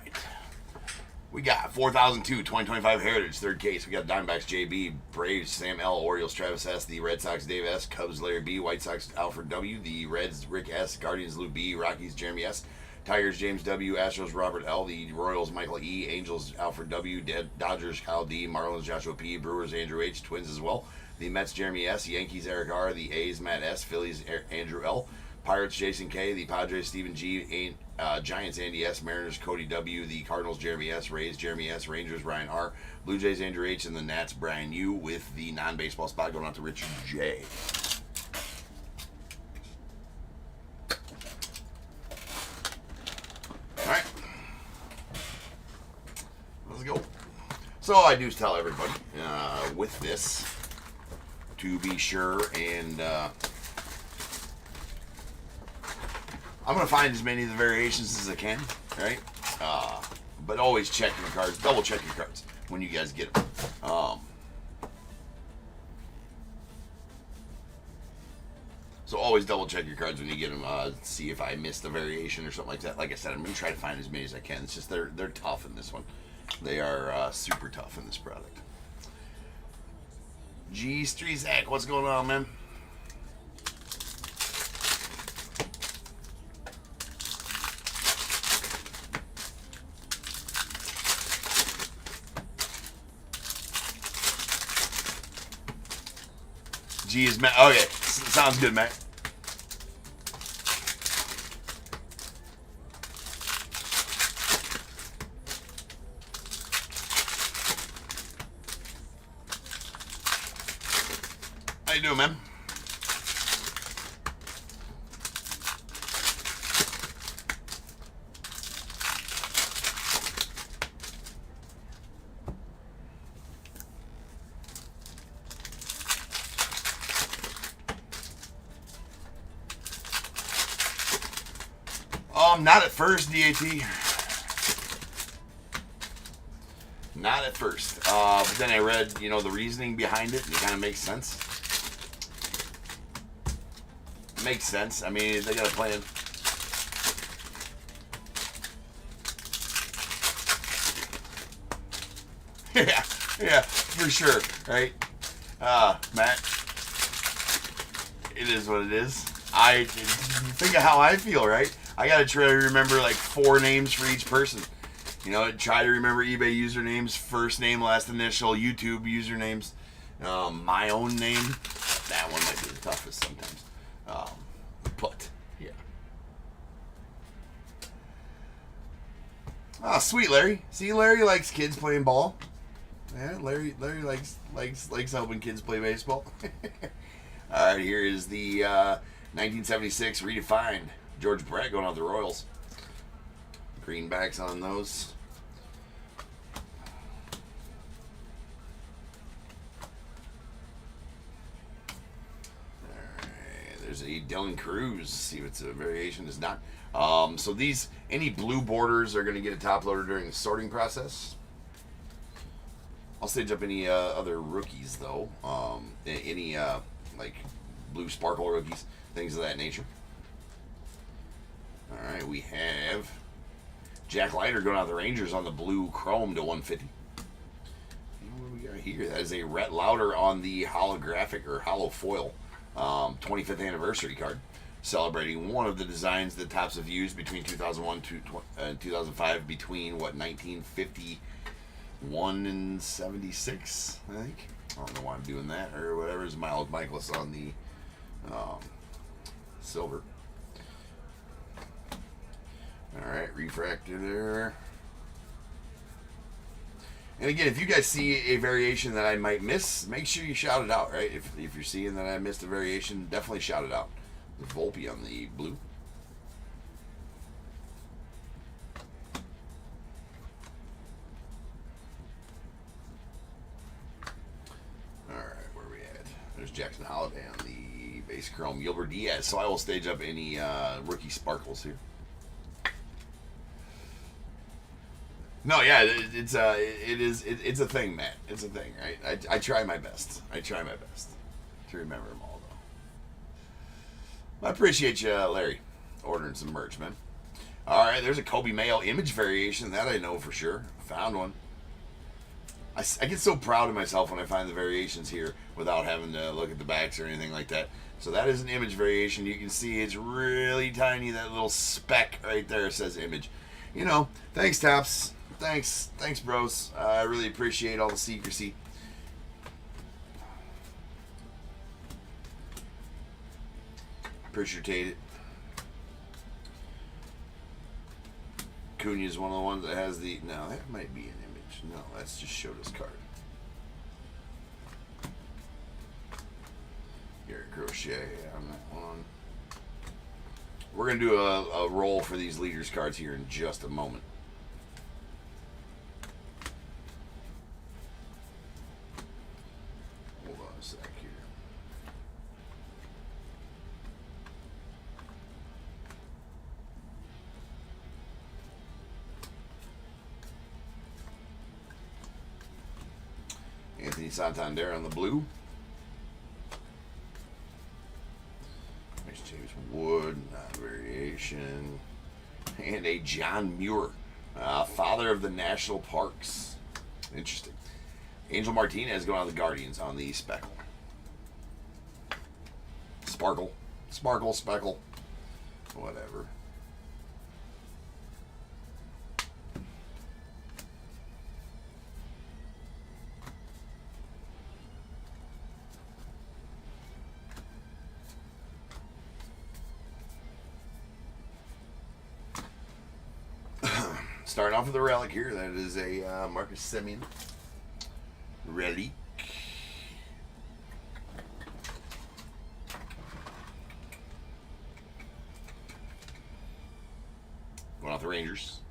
we got 4002 2025 heritage, third case. We got Diamondbacks JB, Braves Sam L, Orioles Travis S, the Red Sox Dave S, Cubs Larry B, White Sox Alfred W, the Reds Rick S, Guardians Lou B, Rockies Jeremy S, Tigers James W, Astros Robert L, the Royals Michael E, Angels Alfred W, Dodgers Kyle D, Marlins Joshua P, Brewers Andrew H, Twins as well, the Mets Jeremy S, Yankees Eric R, the A's Matt S, Phillies Andrew L, Pirates Jason K, the Padres Stephen G, Giants Andy S, Mariners Cody W, the Cardinals Jeremy S, Rays Jeremy S, Rangers Ryan R, Blue Jays Andrew H, and the Nats Brian U, with the non-baseball spot going out to Richard J. Alright, let's go. So I do tell everybody with this to be sure and I'm going to find as many of the variations as I can, right? But always check your cards, double check your cards when you guys get them. So always double check your cards when you get them. See if I missed a variation or something like that. Like I said, I'm going to try to find as many as I can. It's just they're tough in this one. They are super tough in this product. G Streezak, what's going on, man? G is Matt. Okay, sounds good, Matt. How you doing, man? Not at first, DAT. Not at first. But then I read, the reasoning behind it, and it kind of makes sense. Makes sense. I mean, they got a plan. yeah, for sure, right? Matt, it is what it is. I think of how I feel, right? I gotta try to remember like 4 names for each person. Try to remember eBay usernames, first name, last initial, YouTube usernames. My own name, that one might be the toughest sometimes. But yeah. Oh, sweet Larry. See, Larry likes kids playing ball. Yeah, Larry likes helping kids play baseball. All right, here is the 1976 redefined George Brett going out the Royals. Greenbacks on those. Alright, there's a Dylan Cruz. See if it's a variation. It's not. So these, any blue borders are going to get a top loader during the sorting process. I'll stage up any other rookies though. Any like blue sparkle rookies, things of that nature. Alright, we have Jack Leiter going out the Rangers on the blue chrome to 150. What do we got here? That is a Rhett Lauder on the holographic or hollow foil 25th anniversary card. celebrating one of the designs that Topps have used between 2001 and 2005, between, what, 1951 and 76, I think. I don't know why I'm doing that, or whatever. Is Miles Michaelis on the silver. Alright, refractor there. And again, if you guys see a variation that I might miss, make sure you shout it out, right? If you're seeing that I missed a variation, definitely shout it out. The Volpe on the blue. Alright, where are we at? There's Jackson Holiday on the base chrome. Gilbert Diaz. So I will stage up any rookie sparkles here. No, yeah, it's a thing, Matt. It's a thing, right? I try my best. I try my best to remember them all, though. I appreciate you, Larry, ordering some merch, man. All right, there's a Kobe Mayo image variation. That I know for sure. Found one. I get so proud of myself when I find the variations here without having to look at the backs or anything like that. So that is an image variation. You can see it's really tiny. That little speck right there says image. You know, thanks, Topps. Thanks, bros. I really appreciate all the secrecy. Appreciate it. Cunha is one of the ones that has the... No, that might be an image. No, that's just showed us card. Garrett Crochet on that one. We're going to do a roll for these leaders cards here in just a moment. Hold on a sec here. Anthony Santander on the blue. There's James Wood, variation. And a John Muir, father of the national parks. Interesting. Angel Martinez going on the Guardians on the speckle. Sparkle, speckle. Whatever. Starting off with a relic here. That is a Marcus Semien relic. Going off the Rangers.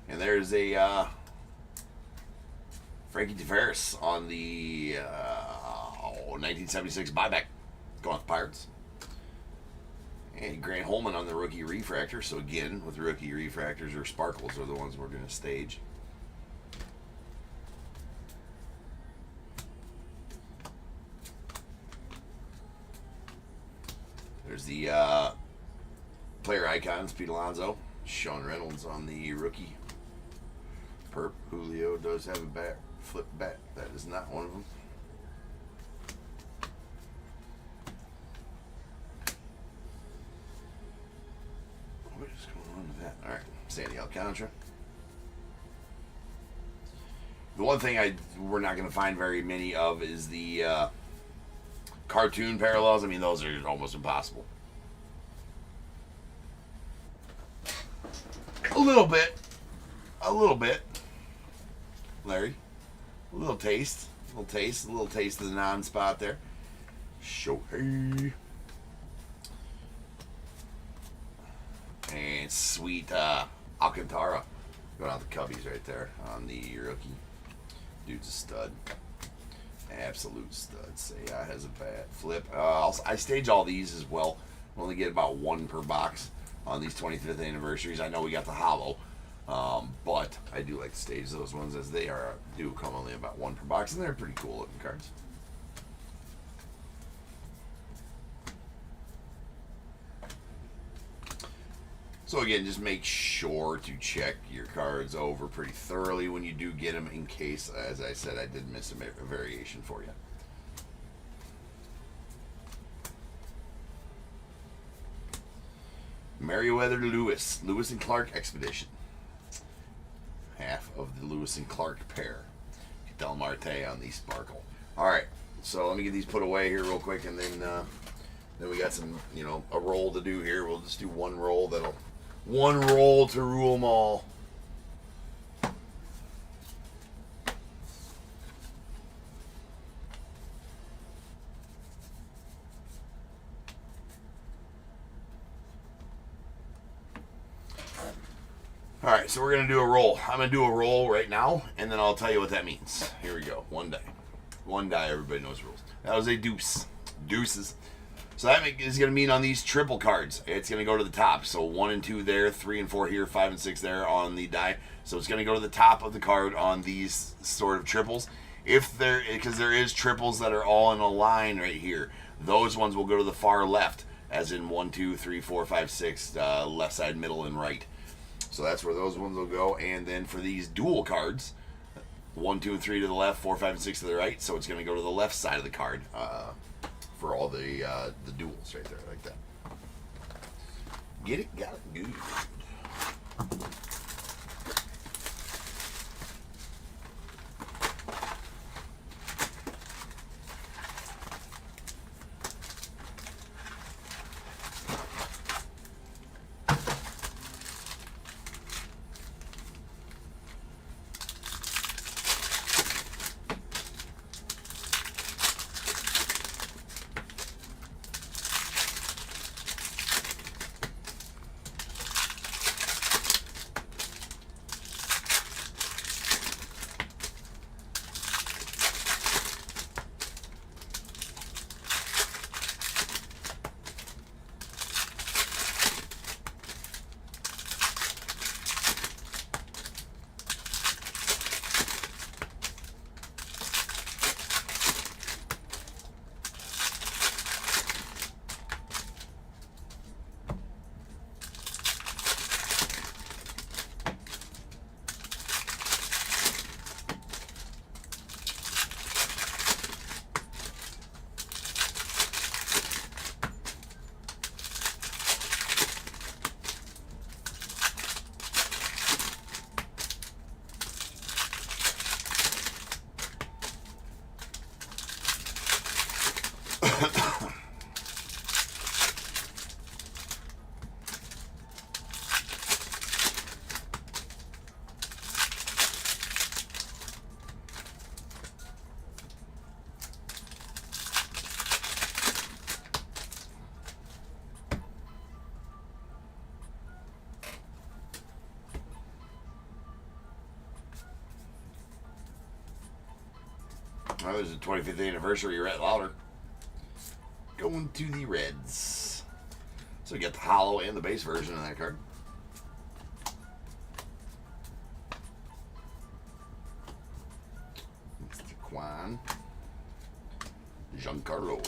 And there's a Frankie Tavares on the 1976 buyback. Going off the Pirates. And Grant Holman on the rookie refractor. So again, with rookie refractors or sparkles are the ones we're going to stage. There's the player icons, Pete Alonso. Sean Reynolds on the rookie. Perp. Julio does have a bat, flip bat. That is not one of them. What is going on with that? All right, Sandy Alcantara. The one thing we're not going to find very many of is the cartoon parallels. I mean, those are almost impossible. A little bit, Larry. A little taste of the non-spot there. Shohei. And sweet Alcantara. Going out the Cubbies right there on the rookie. Dude's a stud. Absolute stud. Seiya has a bat. Flip. I stage all these as well. We only get about one per box on these 25th anniversaries. I know we got the hollow. But I do like to stage those ones as they do come only about one per box. And they're pretty cool looking cards. So again, just make sure to check your cards over pretty thoroughly when you do get them, in case, as I said, I did miss a variation for you. Meriwether Lewis and Clark Expedition. Half of the Lewis and Clark pair. Del Marte on the Sparkle. Alright, so let me get these put away here real quick, and then we got some, a roll to do here. We'll just do one roll to rule them all. Alright, so we're going to do a roll. I'm going to do a roll right now, and then I'll tell you what that means. Here we go. One die. One die, everybody knows rules. That was a deuce. Deuces. So that is going to mean on these triple cards, it's going to go to the top. So 1 and 2 there, 3 and 4 here, 5 and 6 there on the die. So it's going to go to the top of the card on these sort of triples. Because there is triples that are all in a line right here. Those ones will go to the far left, as in 1, 2, 3, 4, 5, 6, left side, middle, and right. So that's where those ones will go. And then for these dual cards, 1, 2, and 3 to the left, 4, 5, and 6 to the right. So it's going to go to the left side of the card for all the duals right there, like that. Get it? Got it? Good. Well, there's a 25th anniversary Rhett Lauder. Going to the Reds. So we got the hollow and the base version of that card. Mr. Juan. Giancarlo.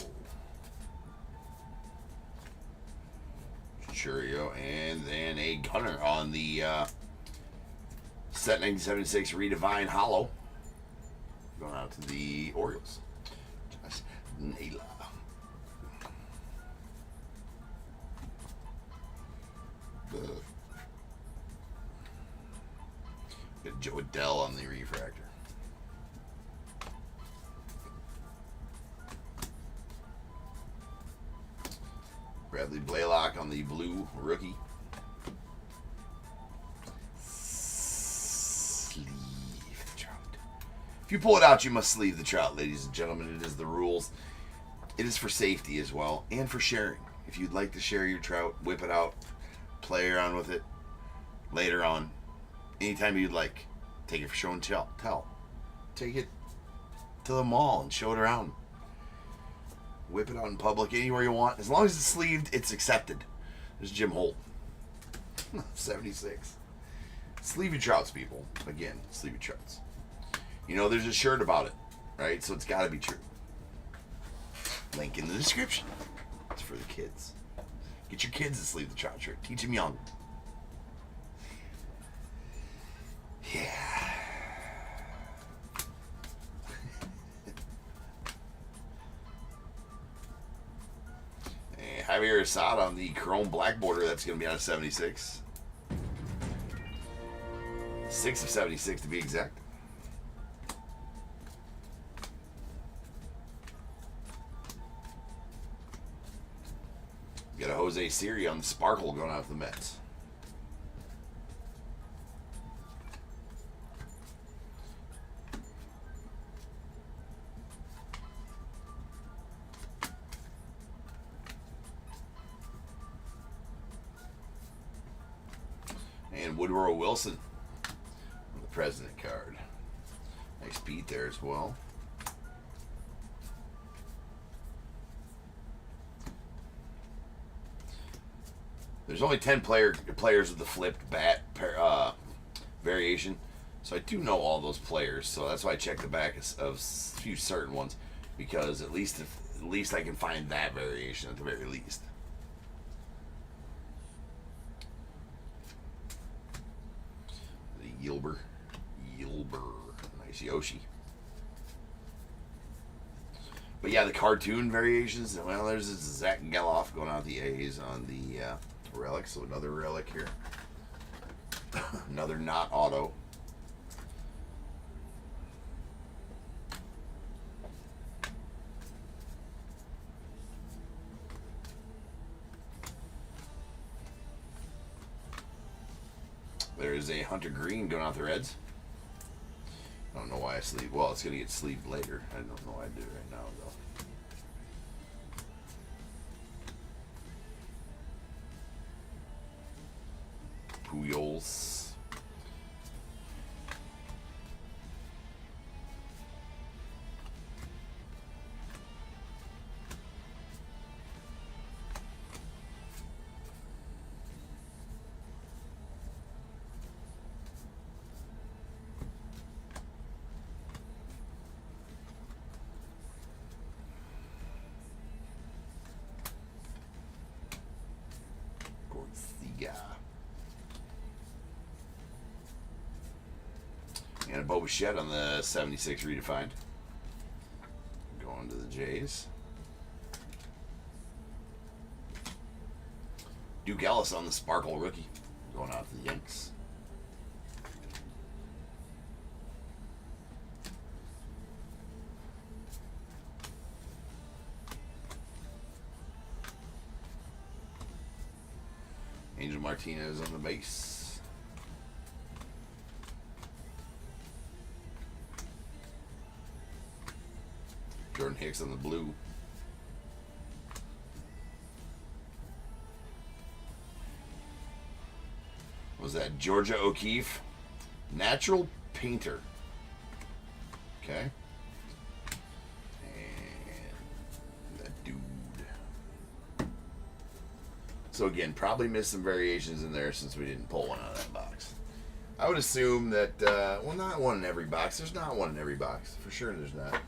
Churio. And then a Gunner on the set 1976 Redivine Hollow. Going out to the Orioles. Josh Naylor. Got Joe Adell on the refractor. Bradley Blaylock on the blue rookie. If you pull it out, you must sleeve the trout, ladies and gentlemen. It is the rules. It is for safety as well, and for sharing. If you'd like to share your trout, whip it out, play around with it later on, anytime you'd like. Take it for show and tell. Take it to the mall and show it around. Whip it out in public, anywhere you want. As long as it's sleeved, it's accepted. There's Jim Holt. 76. Sleeve your trouts, people. Again, sleeve your trouts. You know, there's a shirt about it, right? So it's got to be true. Link in the description. It's for the kids. Get your kids to sleeve the trout shirt. Teach them young. Yeah. Javier Assad on the chrome black border. That's going to be out of 76. 6 of 76 to be exact. Got a Jose Siri on the sparkle going out to the Mets. And Woodrow Wilson on the President card. Nice beat there as well. There's only 10 players with the flipped bat variation, so I do know all those players. So that's why I check the back of a few certain ones, because at least I can find that variation at the very least. The Yilber, nice Yoshi. But yeah, the cartoon variations. Well, there's Zach Geloff going out the A's on the relic. So another relic here. Another not auto. There's a Hunter Green going out the Reds. I don't know why I sleeve. Well, it's going to get sleeved later. I don't know why I do it right now, though. Pujols. And a Bo Bichette on the 76 redefined. Going to the Jays. Duke Ellis on the Sparkle rookie. Going out to the Yanks. Angel Martinez on the base. Jordan Hicks on the blue. What was that? Georgia O'Keeffe. Natural painter. Okay. And that dude. So again, probably missed some variations in there since we didn't pull one out of that box. I would assume that, well, not one in every box. There's not one in every box. For sure there's not.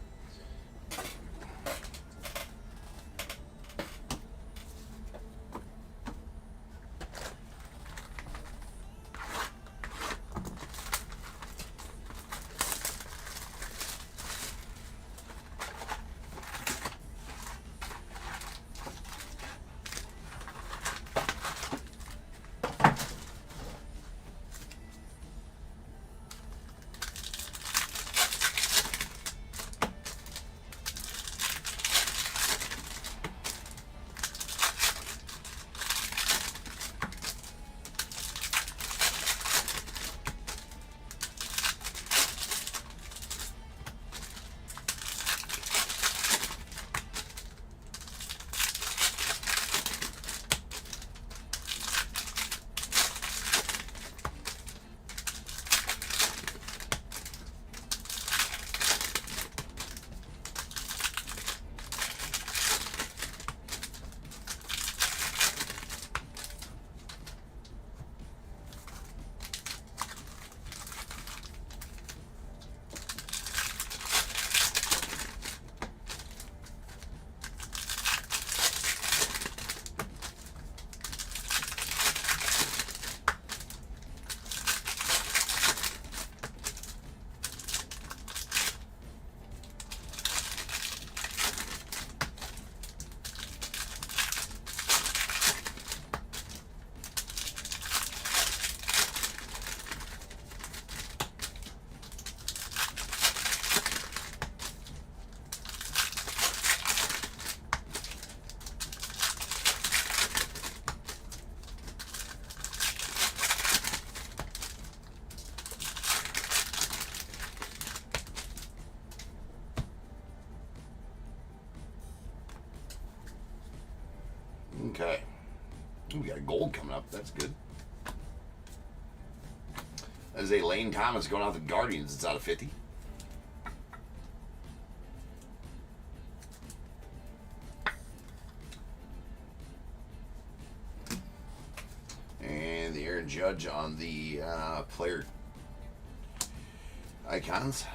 Okay. Ooh, we got a gold coming up. That's good. That is a Lane Thomas going out the Guardians. It's out of 50. And the Aaron Judge on the player icons.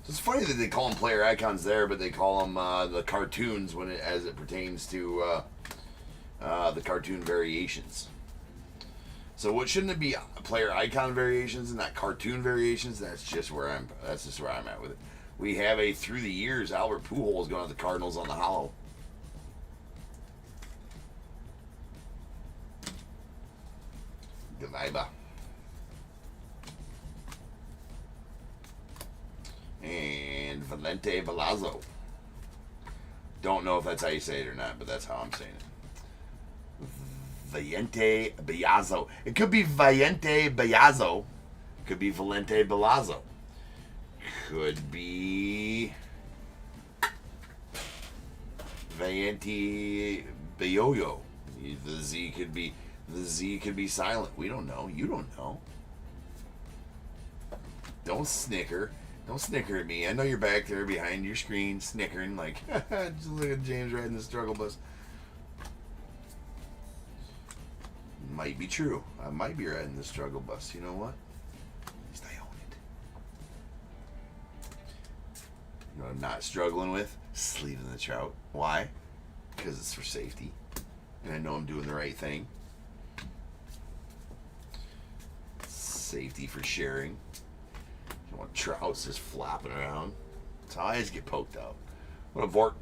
So it's funny that they call them player icons there, but they call them the cartoons when as it pertains to the cartoon variations. So what shouldn't it be player icon variations and not cartoon variations? That's just where I'm at with it. We have a through the years Albert Pujols going to the Cardinals on the hollow. Gavaiba. And Valente Velazzo. Don't know if that's how you say it or not, but that's how I'm saying it. Valente Belazzo. It could be Valente Belazzo. Could be Valente Belazzo. Could be Valente Beyoyo. The Z could be silent. We don't know. You don't know. Don't snicker. Don't snicker at me. I know you're back there behind your screen snickering like, just look at James riding the struggle bus. Might be true. I might be riding the struggle bus. You know what? At least I own it. You know what I'm not struggling with? Sleeving the trout. Why? Because it's for safety. And I know I'm doing the right thing. Safety for sharing. You want trouts just flopping around. That's how eyes get poked out. What a Vort.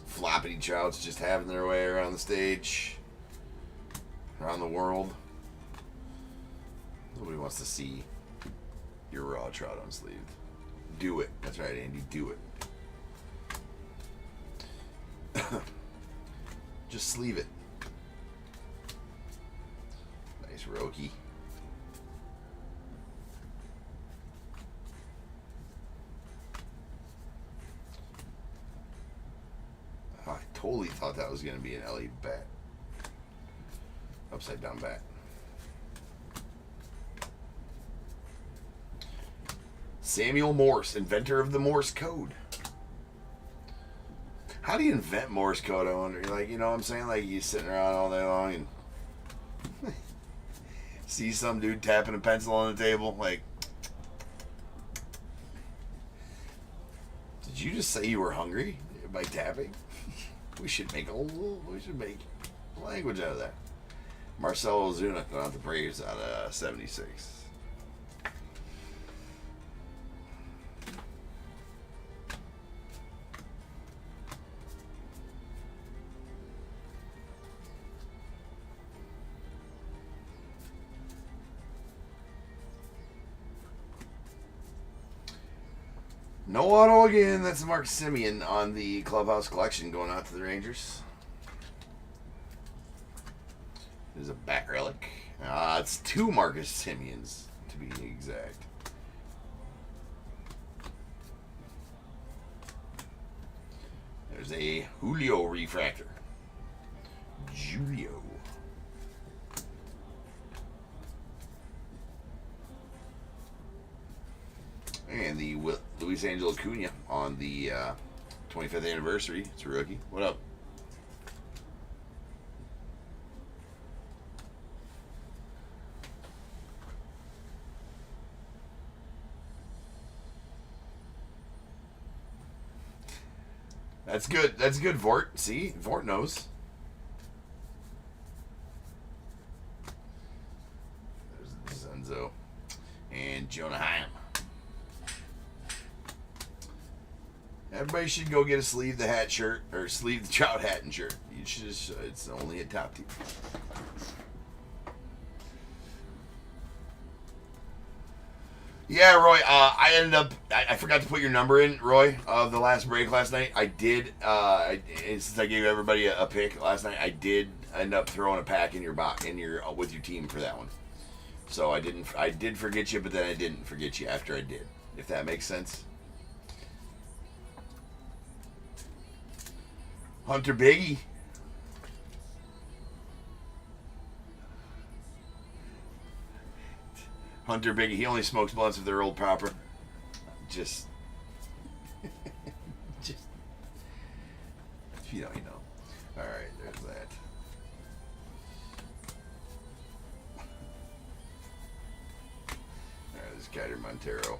Floppity trouts just having their way around the stage. Around the world. Nobody wants to see your raw trout unsleeved. Do it. That's right, Andy. Do it. Just sleeve it. Nice Roki. Oh, I totally thought that was going to be an LE bat. Upside down bat. Samuel Morse, inventor of the Morse code. How do you invent Morse code, I wonder? Like, you know what I'm saying? Like, you sitting around all day long and see some dude tapping a pencil on the table. Like, did you just say you were hungry by tapping? We should make a language out of that. Marcelo Ozuna going out the Braves out of 76. No auto again. That's Mark Semien on the Clubhouse Collection going out to the Rangers. There's a bat relic. It's two Marcus Semiens, to be exact. There's a Julio refractor. Julio. And the Luis Angel Acuna on the 25th anniversary. It's a rookie. What up? That's good. That's good, Vort. See? Vort knows. There's Zenzo. And Jonah Heim. Everybody should go get a sleeve the hat shirt, or sleeve the trout hat and shirt. You should just, it's only a top tier. Yeah, Roy, I ended up, I forgot to put your number in, Roy, of the last break last night. I did, since I gave everybody a pick last night, I did end up throwing a pack in your box, with your team for that one. So I did forget you, but then I didn't forget you after I did, if that makes sense. Hunter Biggie. Hunter Biggie. He only smokes blunts if they're old proper. Just. Just. If you know, you know. Alright, there's that. Alright, this Kyder Montero.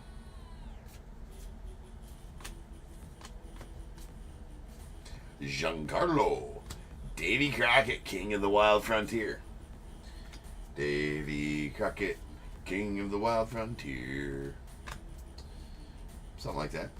Giancarlo. Davy Crockett, King of the Wild Frontier. Davy Crockett, King of the Wild Frontier. Something like that.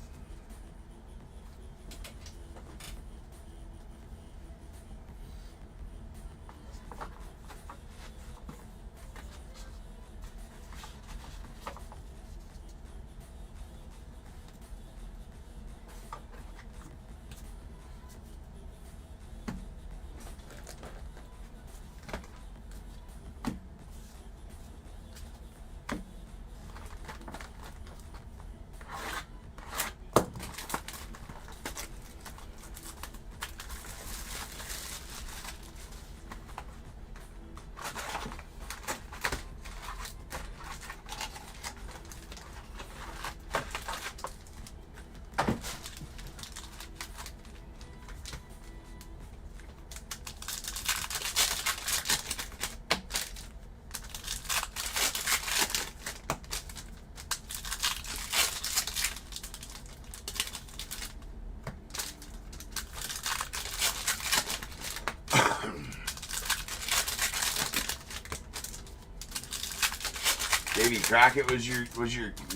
Davy Crockett was your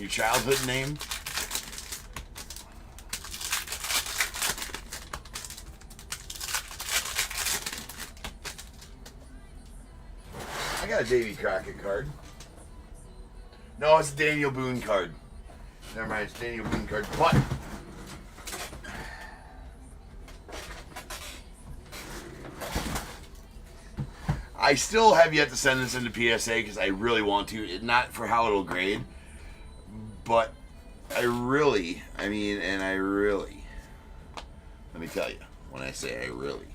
childhood name? I got a Davy Crockett card. No, it's a Daniel Boone card. Never mind, it's a Daniel Boone card. But I still have yet to send this into PSA because I really want to. Not for how it'll grade, but let me tell you, when I say I really.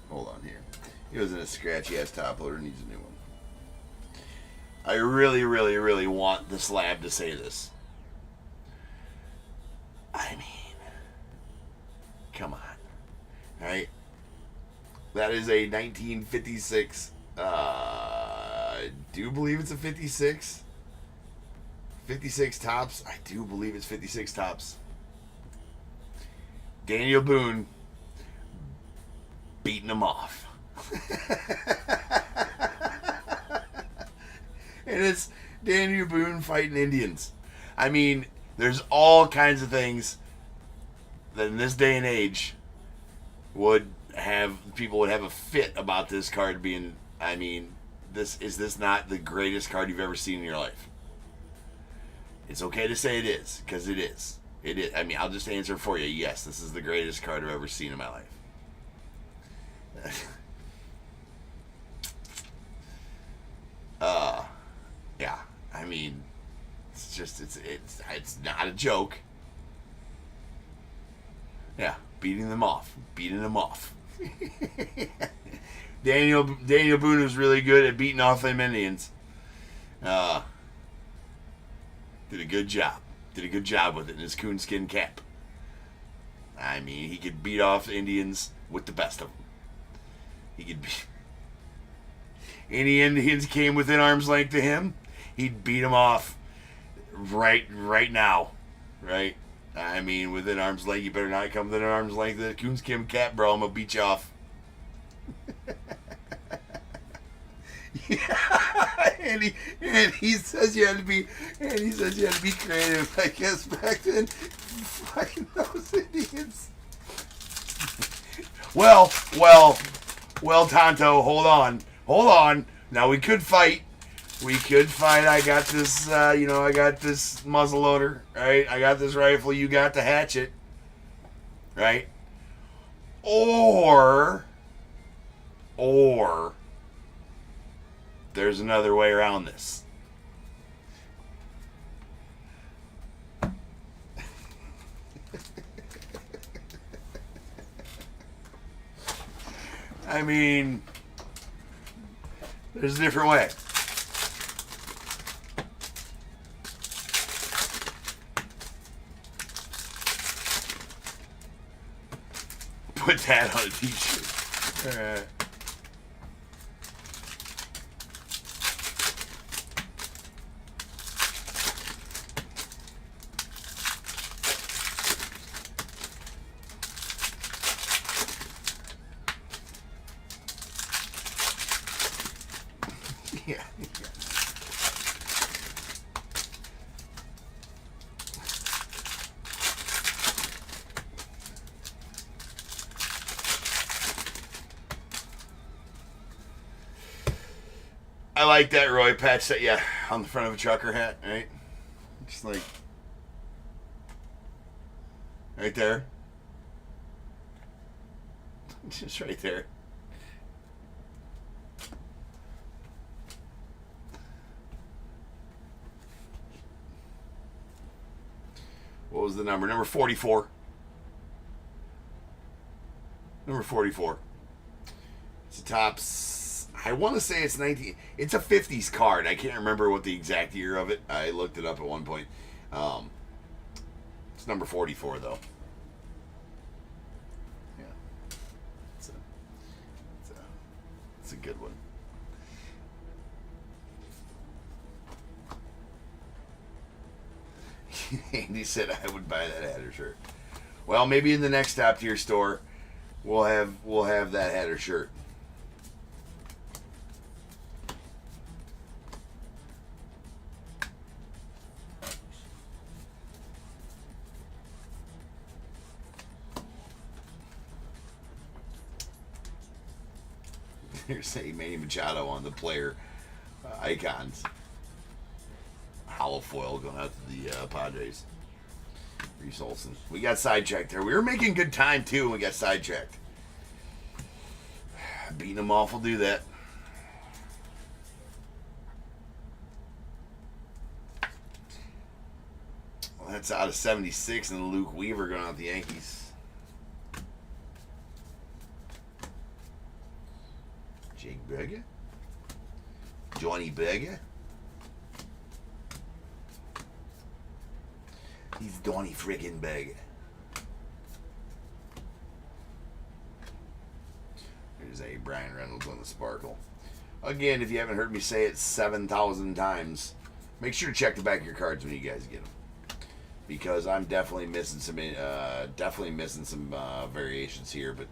Hold on here. He was in a scratchy ass top loader, needs a new one. I really, really, really want the slab to say this. I mean, come on. Alright? That is a 1956. I do believe it's a 56. 56 tops. I do believe it's 56 tops. Daniel Boone beating him off. And it's Daniel Boone fighting Indians. I mean, there's all kinds of things that in this day and age people would have a fit about this card being, I mean, is this not the greatest card you've ever seen in your life? It's okay to say it is, because it is. It is. I mean, I'll just answer for you. Yes, this is the greatest card I've ever seen in my life. Yeah. I mean, it's just it's not a joke. Yeah, beating them off. Daniel Boone was really good at beating off them Indians. Did a good job. Did a good job with it in his coonskin cap. I mean, he could beat off Indians with the best of them. He could beat... Any Indians came within arm's length to him, he'd beat them off right now. Right? I mean, within arm's length, you better not come within arm's length of the coonskin cap, bro. I'm going to beat you off. Yeah, and he says you had to be creative. I guess back then, fucking those Indians. Well, Tonto, hold on. Now we could fight. I got this, I got this muzzleloader, right? I got this rifle. You got the hatchet, right? Or there's another way around this. I mean, there's a different way. Put that on a t-shirt. All right. Yeah. I like that, Roy. Patch that, yeah, on the front of a trucker hat, right? Just like right there. Just right there. What was the number? Number 44. Number 44. It's a Topps. I want to say it's 19. It's a 50s card. I can't remember what the exact year of it. I looked it up at one point. It's number 44, though. Yeah. It's a good one. Andy said I would buy that hat or shirt. Well, maybe in the next top tier store, we'll have that hat or shirt. Here's saying Manny Machado on the player icons. Hollow foil going out to the Padres. Reese Olson. We got sidetracked there. We were making good time too when we got sidetracked. Beating them off will do that. Well, that's out of 76 and Luke Weaver going out the Yankees. Jake Berger. Johnny Berger. He's Donnie friggin' Berger. There's a Brian Reynolds on the Sparkle. Again, if you haven't heard me say it 7,000 times, make sure to check the back of your cards when you guys get them, because I'm definitely missing some variations here, but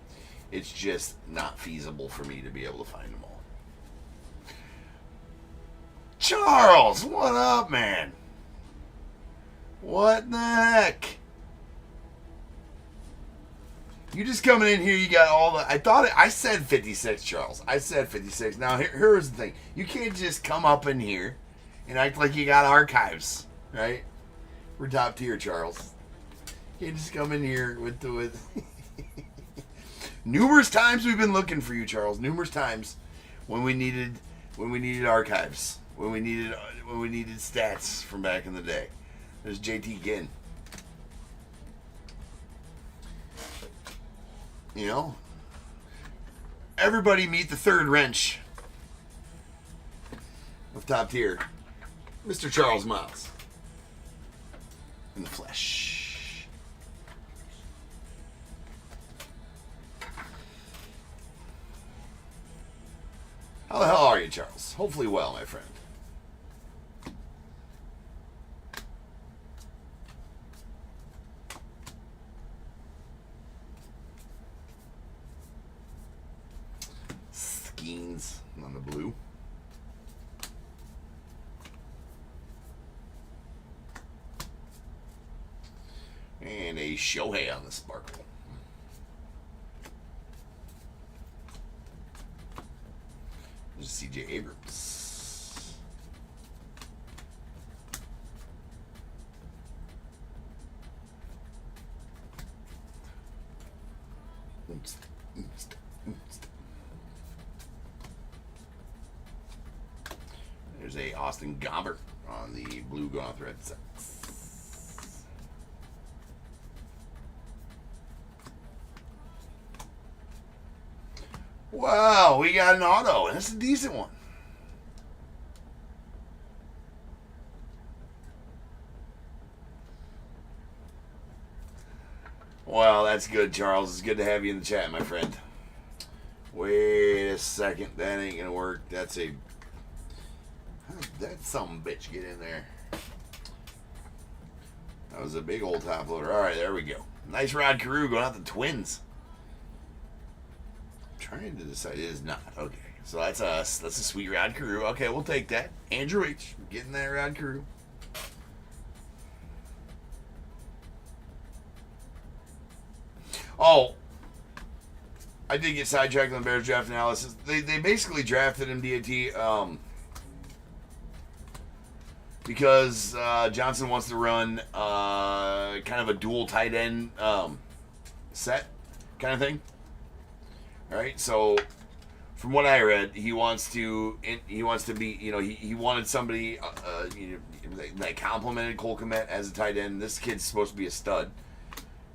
it's just not feasible for me to be able to find them all. Charles, what up, man? What the heck? You just coming in here, you got all the... I said 56, Charles. I said 56. Now, here's the thing. You can't just come up in here and act like you got archives, right? We're top tier, Charles. You can't just come in here with... Numerous times we've been looking for you, Charles. Numerous times when we needed archives. When we needed stats from back in the day. There's JT Ginn. You know? Everybody meet the third wrench of top tier. Mr. Charles Miles. In the flesh. How the hell are you, Charles? Hopefully well, my friend. Skeens on the blue. And a Shohei on the Sparkle. There's C.J. Abrams. There's a Austin Gomber on the blue going off the Red Sox. Wow, we got an auto, and it's a decent one. Well, that's good, Charles. It's good to have you in the chat, my friend. Wait a second. That ain't going to work. That's a... That some bitch get in there. That was a big old top loader. All right, there we go. Nice Rod Carew going out the Twins. I'm trying to decide. It is not. Okay, so that's us. That's a sweet Rod Carew. Okay, we'll take that. Andrew H. Getting that Rod Carew. Oh, I did get sidetracked on the Bears draft analysis. They basically drafted him DAT because Johnson wants to run kind of a dual tight end set kind of thing. All right, so from what I read, he wants to be, he wanted somebody that complimented Cole Kmet as a tight end. This kid's supposed to be a stud.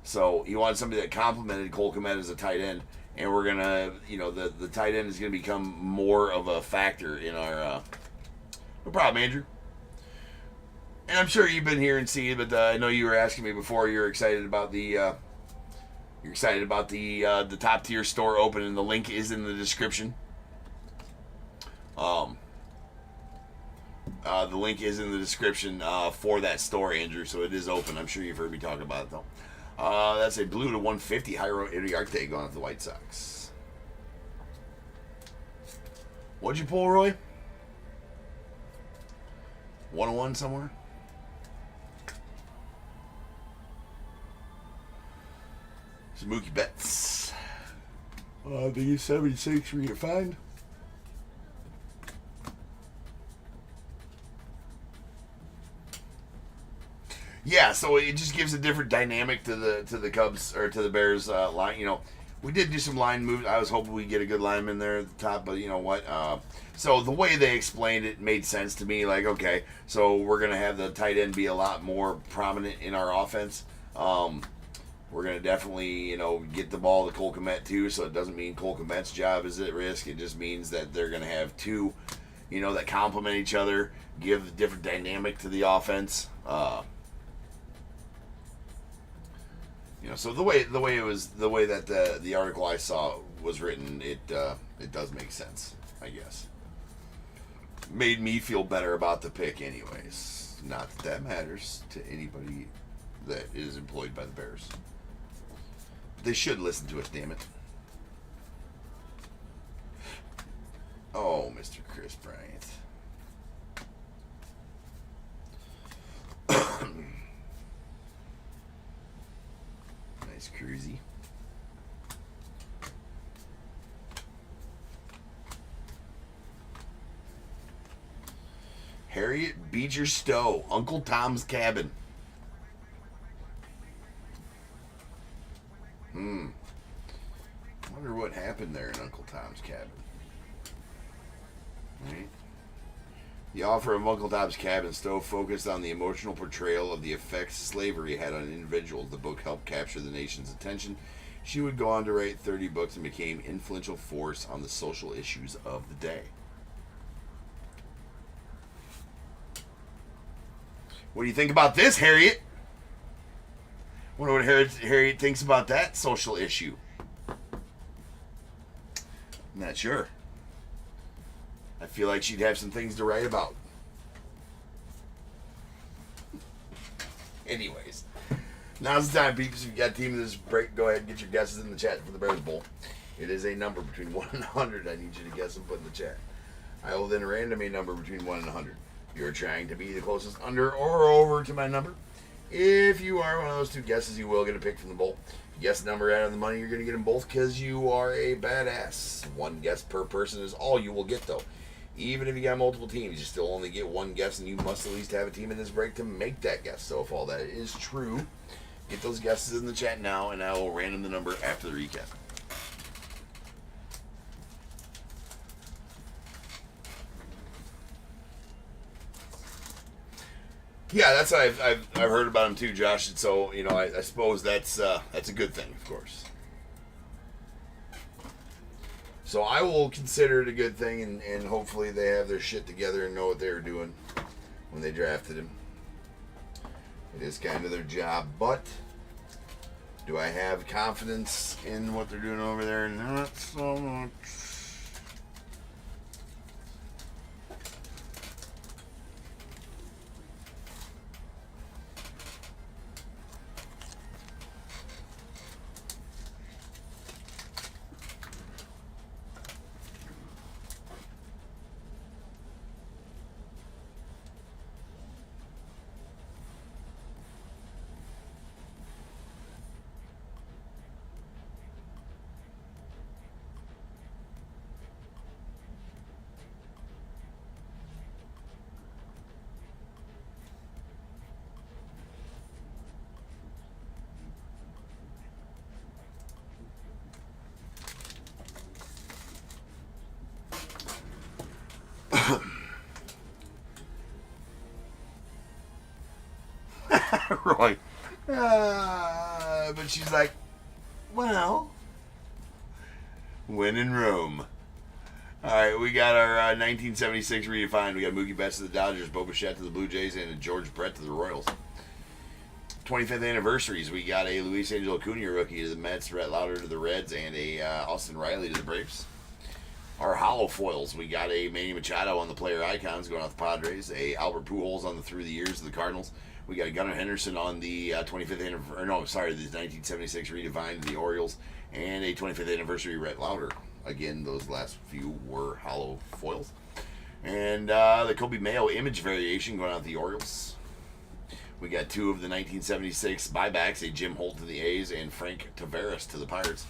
So he wanted somebody that complimented Cole Kmet as a tight end, and we're gonna, the tight end is gonna become more of a factor in our. No problem, Andrew. And I'm sure you've been here and seen it, but I know you were asking me before. You're excited about the top tier store opening. The link is in the description. The link is in the description for that store, Andrew. So it is open. I'm sure you've heard me talk about it though. That's a blue to 150 Jairo Iriarte going with the White Sox. What'd you pull, Roy? 101 somewhere? Some Mookie Betts. I think it's 76 for you to find. Yeah, so it just gives a different dynamic to the Cubs or to the Bears line. We did do some line moves. I was hoping we'd get a good lineman there at the top, but you know what? So the way they explained it made sense to me. Like, okay, so we're gonna have the tight end be a lot more prominent in our offense. We're gonna definitely, get the ball to Cole Kmet too. So it doesn't mean Cole Kmet's job is at risk. It just means that they're gonna have two, that complement each other, give a different dynamic to the offense. So the way that the article I saw was written, it does make sense, I guess. Made me feel better about the pick, anyways. Not that matters to anybody that is employed by the Bears. They should listen to us, damn it. Oh, Mr. Chris Bryant. Nice cruisy. Harriet Beecher Stowe, Uncle Tom's Cabin. Wonder what happened there in Uncle Tom's Cabin. Right. The offer of Uncle Tom's Cabin, Stowe focused on the emotional portrayal of the effects slavery had on individuals. The book helped capture the nation's attention. She would go on to write 30 books and became an influential force on the social issues of the day. What do you think about this, Harriet? Wonder what Harriet thinks about that social issue. I'm not sure. I feel like she'd have some things to write about. Anyways, now's the time, peeps. If you got a team of this break, go ahead and get your guesses in the chat for the Bears Bowl. It is a number between 1 and 100. I need you to guess and put in the chat. I will then random a number between 1 and 100. You're trying to be the closest under or over to my number. If you are one of those two guesses, you will get a pick from the bowl. If you guess the number out of the money, you're going to get them both because you are a badass. One guess per person is all you will get, though. Even if you got multiple teams, you still only get one guess, and you must at least have a team in this break to make that guess. So if all that is true, get those guesses in the chat now, and I will random the number after the recap. Yeah, that's what I've heard about him too, Josh. And so I suppose that's a good thing, of course. So I will consider it a good thing, and hopefully they have their shit together and know what they were doing when they drafted him. It is kind of their job, but do I have confidence in what they're doing over there? Not so much. Right. But she's like, well, when in Rome. All right, we got our 1976 redefined. We got Mookie Betts to the Dodgers, Bo Bichette to the Blue Jays, and a George Brett to the Royals. 25th anniversaries. We got a Luis Angel Acuna rookie to the Mets, Rhett Lauder to the Reds, and a Austin Riley to the Braves. Our hollow foils. We got a Manny Machado on the player icons going off the Padres, a Albert Pujols on the through the years of the Cardinals. We got a Gunnar Henderson on the 25th anniversary. No, sorry, the 1976 redefined the Orioles, and a 25th anniversary Rhett Lauder. Again, those last few were hollow foils. And the Kobe Mayo image variation going out the Orioles. We got two of the 1976 buybacks, a Jim Holt to the A's and Frank Taveras to the Pirates.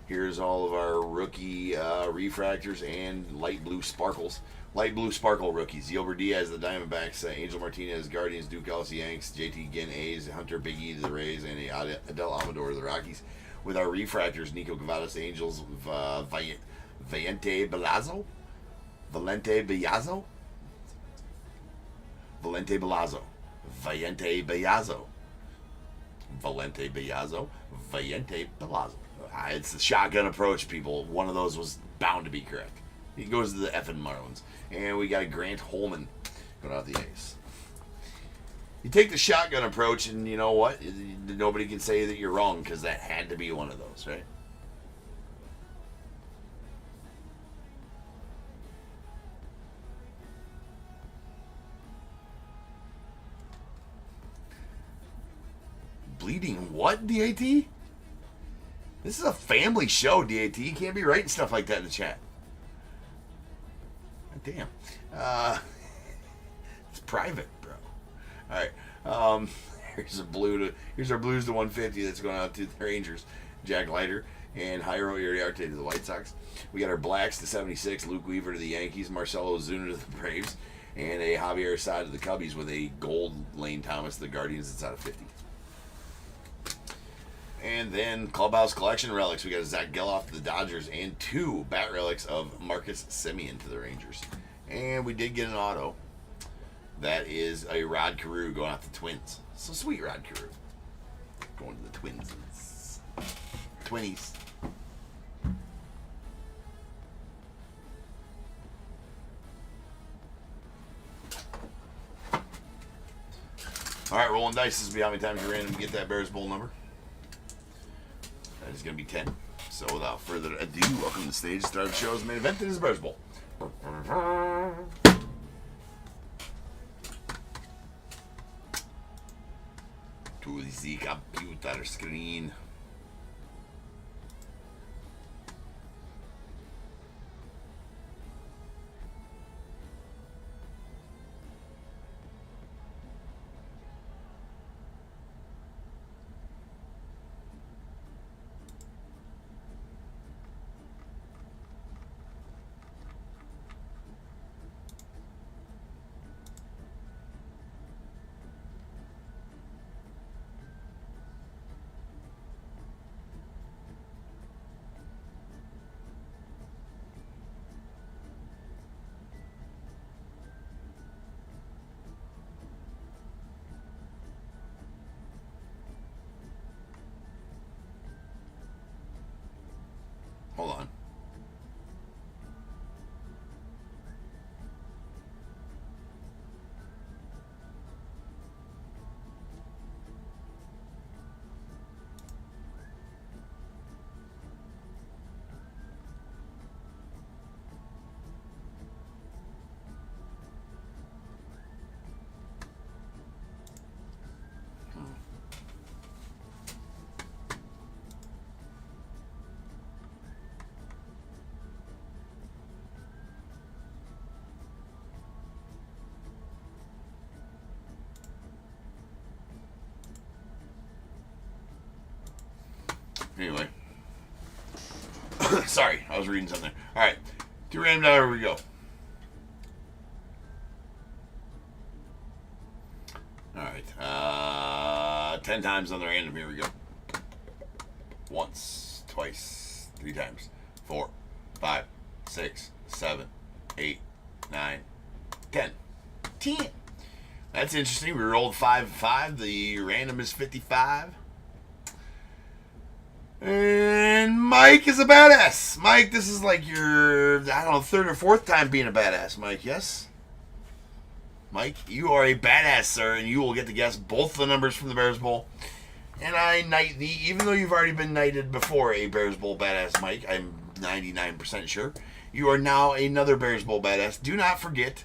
Here's all of our rookie refractors and light blue sparkles. Light blue sparkle rookies. Gilbert Diaz, the Diamondbacks. Angel Martinez, Guardians. Duke Ellis, Yanks. JT Ginn, A's. Hunter Big E to the Rays. And a Adel Amador to the Rockies. With our refractors, Nico Cavadas, Angels. Valente Belazzo. Valente Belazzo. Valente Belazzo. Valente Belazzo. Valente Belazzo. Valente Belazzo. It's the shotgun approach, people. One of those was bound to be correct. He goes to the effing Marlins. And we got a Grant Holman going out the A's. You take the shotgun approach, and you know what? Nobody can say that you're wrong, because that had to be one of those, right? Bleeding what, DAT? This is a family show, DAT. You can't be writing stuff like that in the chat. Damn. It's private, bro. All right. Here's our Blues to 150 that's going out to the Rangers. Jack Leiter and Jairo Uriarte to the White Sox. We got our Blacks to 76. Luke Weaver to the Yankees. Marcelo Ozuna to the Braves. And a Javier Assad to the Cubbies with a gold Lane Thomas to the Guardians that's out of 50. And then Clubhouse Collection Relics. We got a Zach Geloff to the Dodgers and two bat relics of Marcus Semien to the Rangers. And we did get an auto. That is a Rod Carew going out to the Twins. So sweet, Rod Carew. Going to the Twins. Twinnies. All right, rolling dice. This will be how many times you randomly get that Bears Bowl number. That is going to be 10. So without further ado, welcome to the stage. Start the show's main event. It is Bears Bowl. To the computer screen. Hold on. Anyway. Sorry, I was reading something. Alright. 2 random dollar, here we go. Alright. 10 times on the random, here we go. Once, twice, 3 times. 4, 5, 6, 7, 8, 9, 10. 10. That's interesting. We rolled 5, 5. The random is 55. And Mike is a badass. Mike, this is like your, I don't know, 3rd or 4th time being a badass, Mike, yes? Mike, you are a badass, sir, and you will get to guess both the numbers from the Bears Bowl. And I knight thee, even though you've already been knighted before a Bears Bowl badass, Mike, I'm 99% sure. You are now another Bears Bowl badass. Do not forget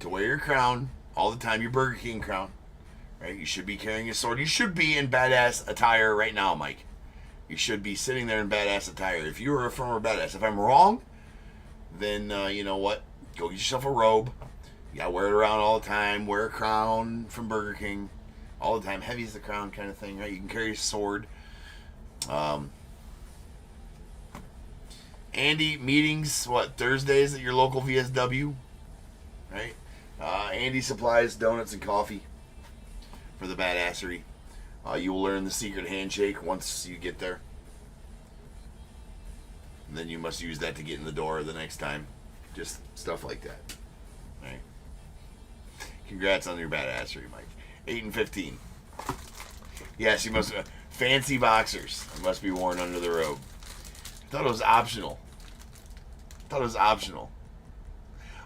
to wear your crown all the time, your Burger King crown. Right? You should be carrying a sword. You should be in badass attire right now, Mike. You should be sitting there in badass attire. If you are a former badass. If I'm wrong, then you know what? Go get yourself a robe. You gotta wear it around all the time. Wear a crown from Burger King all the time. Heavy as the crown kind of thing, right? You can carry a sword. Andy, meetings, what, Thursdays at your local VSW? Right? Andy supplies donuts and coffee for the badassery. You will learn the secret handshake once you get there. And then you must use that to get in the door the next time. Just stuff like that. Right? Congrats on your badassery, Mike. 8 and 15. Yes, you must. Fancy boxers must be worn under the robe. I thought it was optional.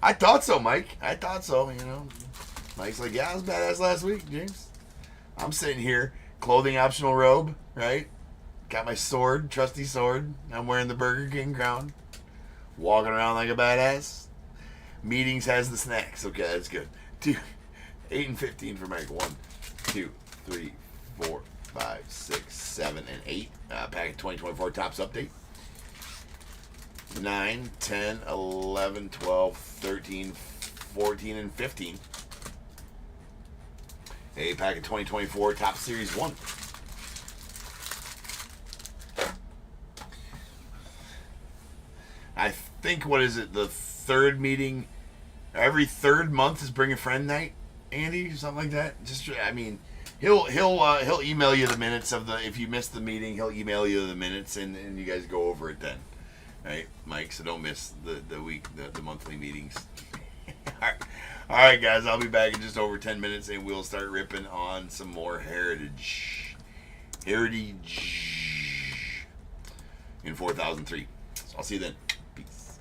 I thought so, Mike. I thought so, you know. Mike's like, yeah, I was badass last week, James. I'm sitting here, clothing optional robe, right? Got my sword, trusty sword. I'm wearing the Burger King crown. Walking around like a badass. Meetings has the snacks. Okay, that's good. 8 and 15 for Mike. 1, 2, 3, 4, 5, 6, 7, and 8. Packet 2024 Tops update. 9, 10, 11, 12, 13, 14, and 15. A packet 2024 Top Series 1. I think, what is it, the 3rd meeting, every 3rd month is Bring a Friend night, Andy, something like that. Just, I mean, he'll email you the minutes of the, if you missed the meeting, he'll email you the minutes, and you guys go over it then, right, Mike? So don't miss the monthly meetings. All right, guys, I'll be back in just over 10 minutes, and we'll start ripping on some more heritage in 4003. So I'll see you then. Peace.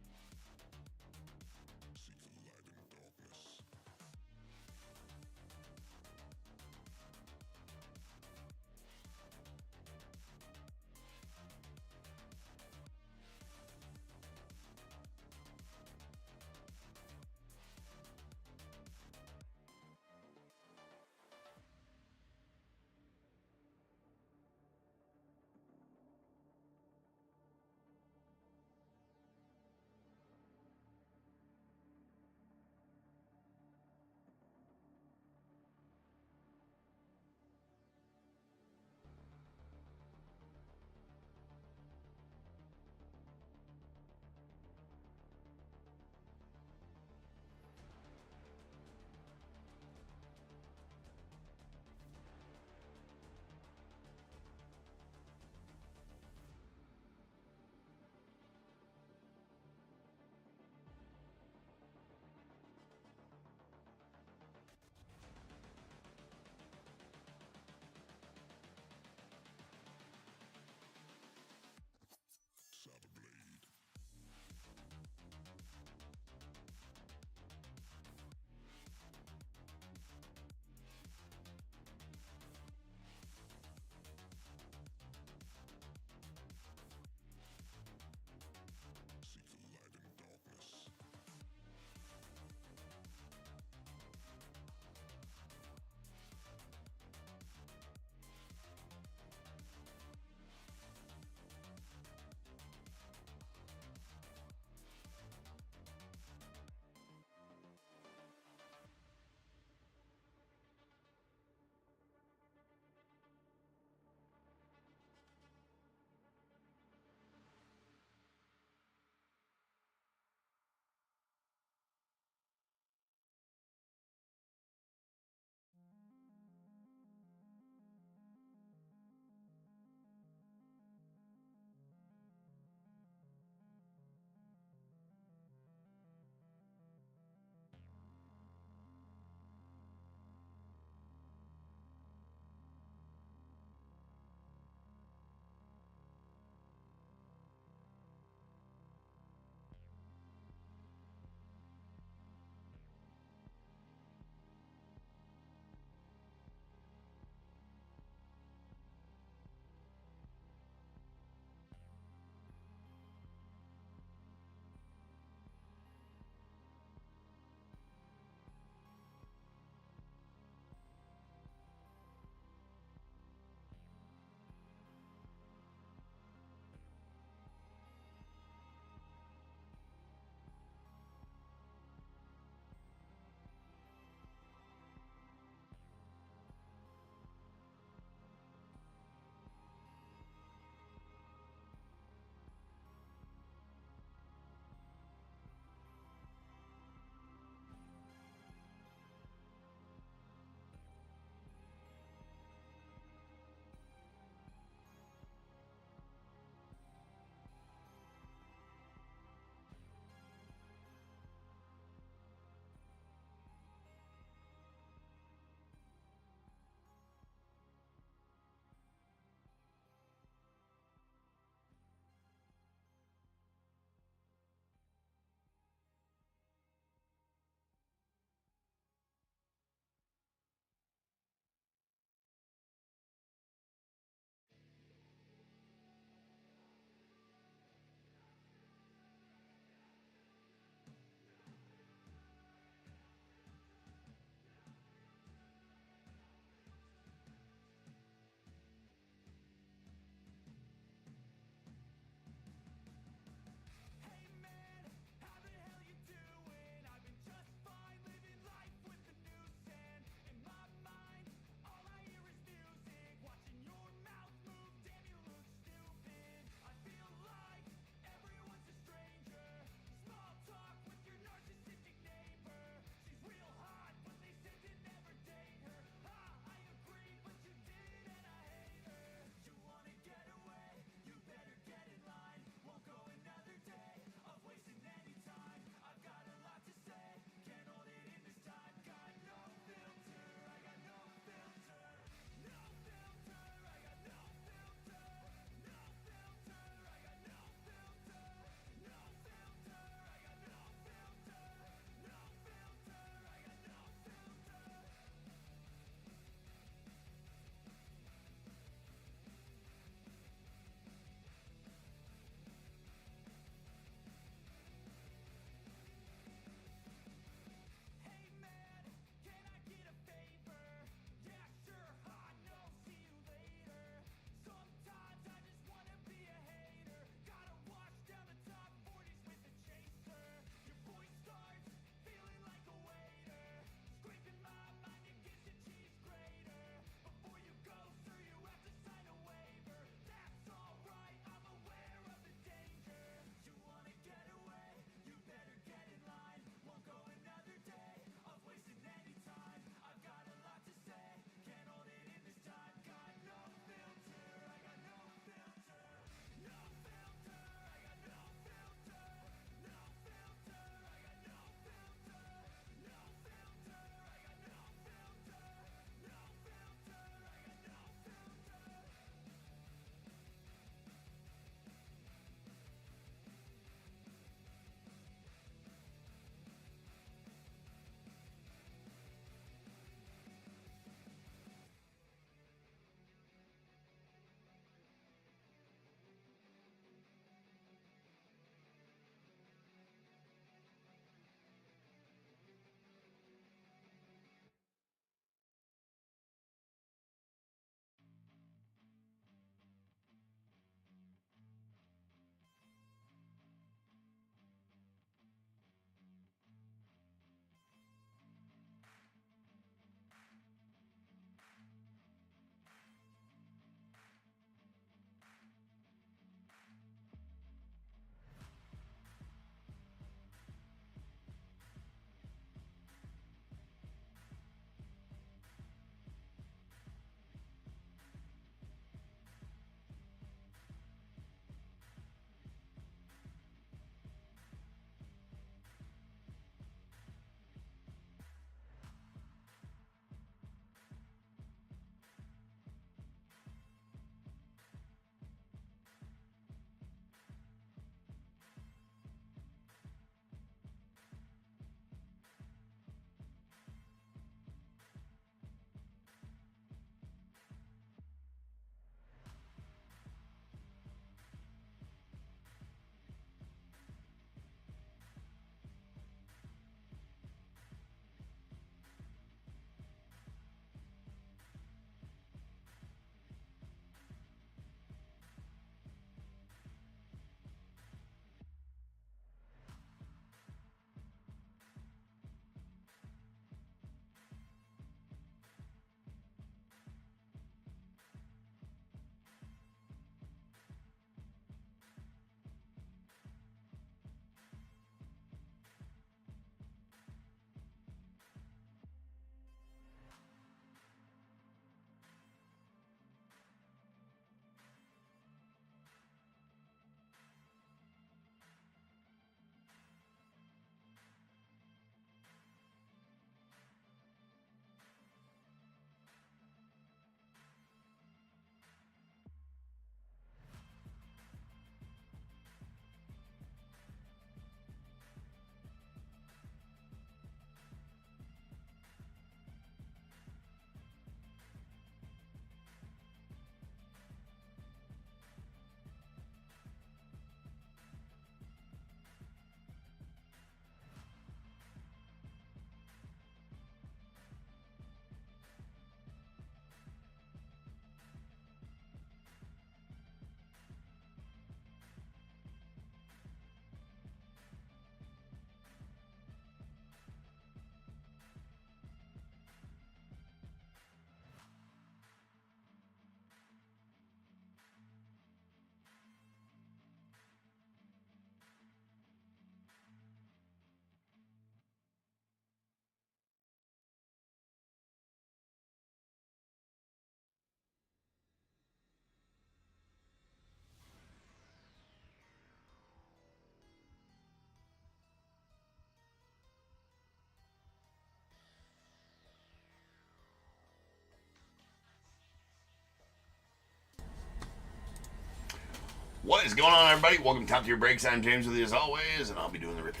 What is going on, everybody? Welcome to Top Tier Breaks. I'm James with you as always, and I'll be doing the ripping.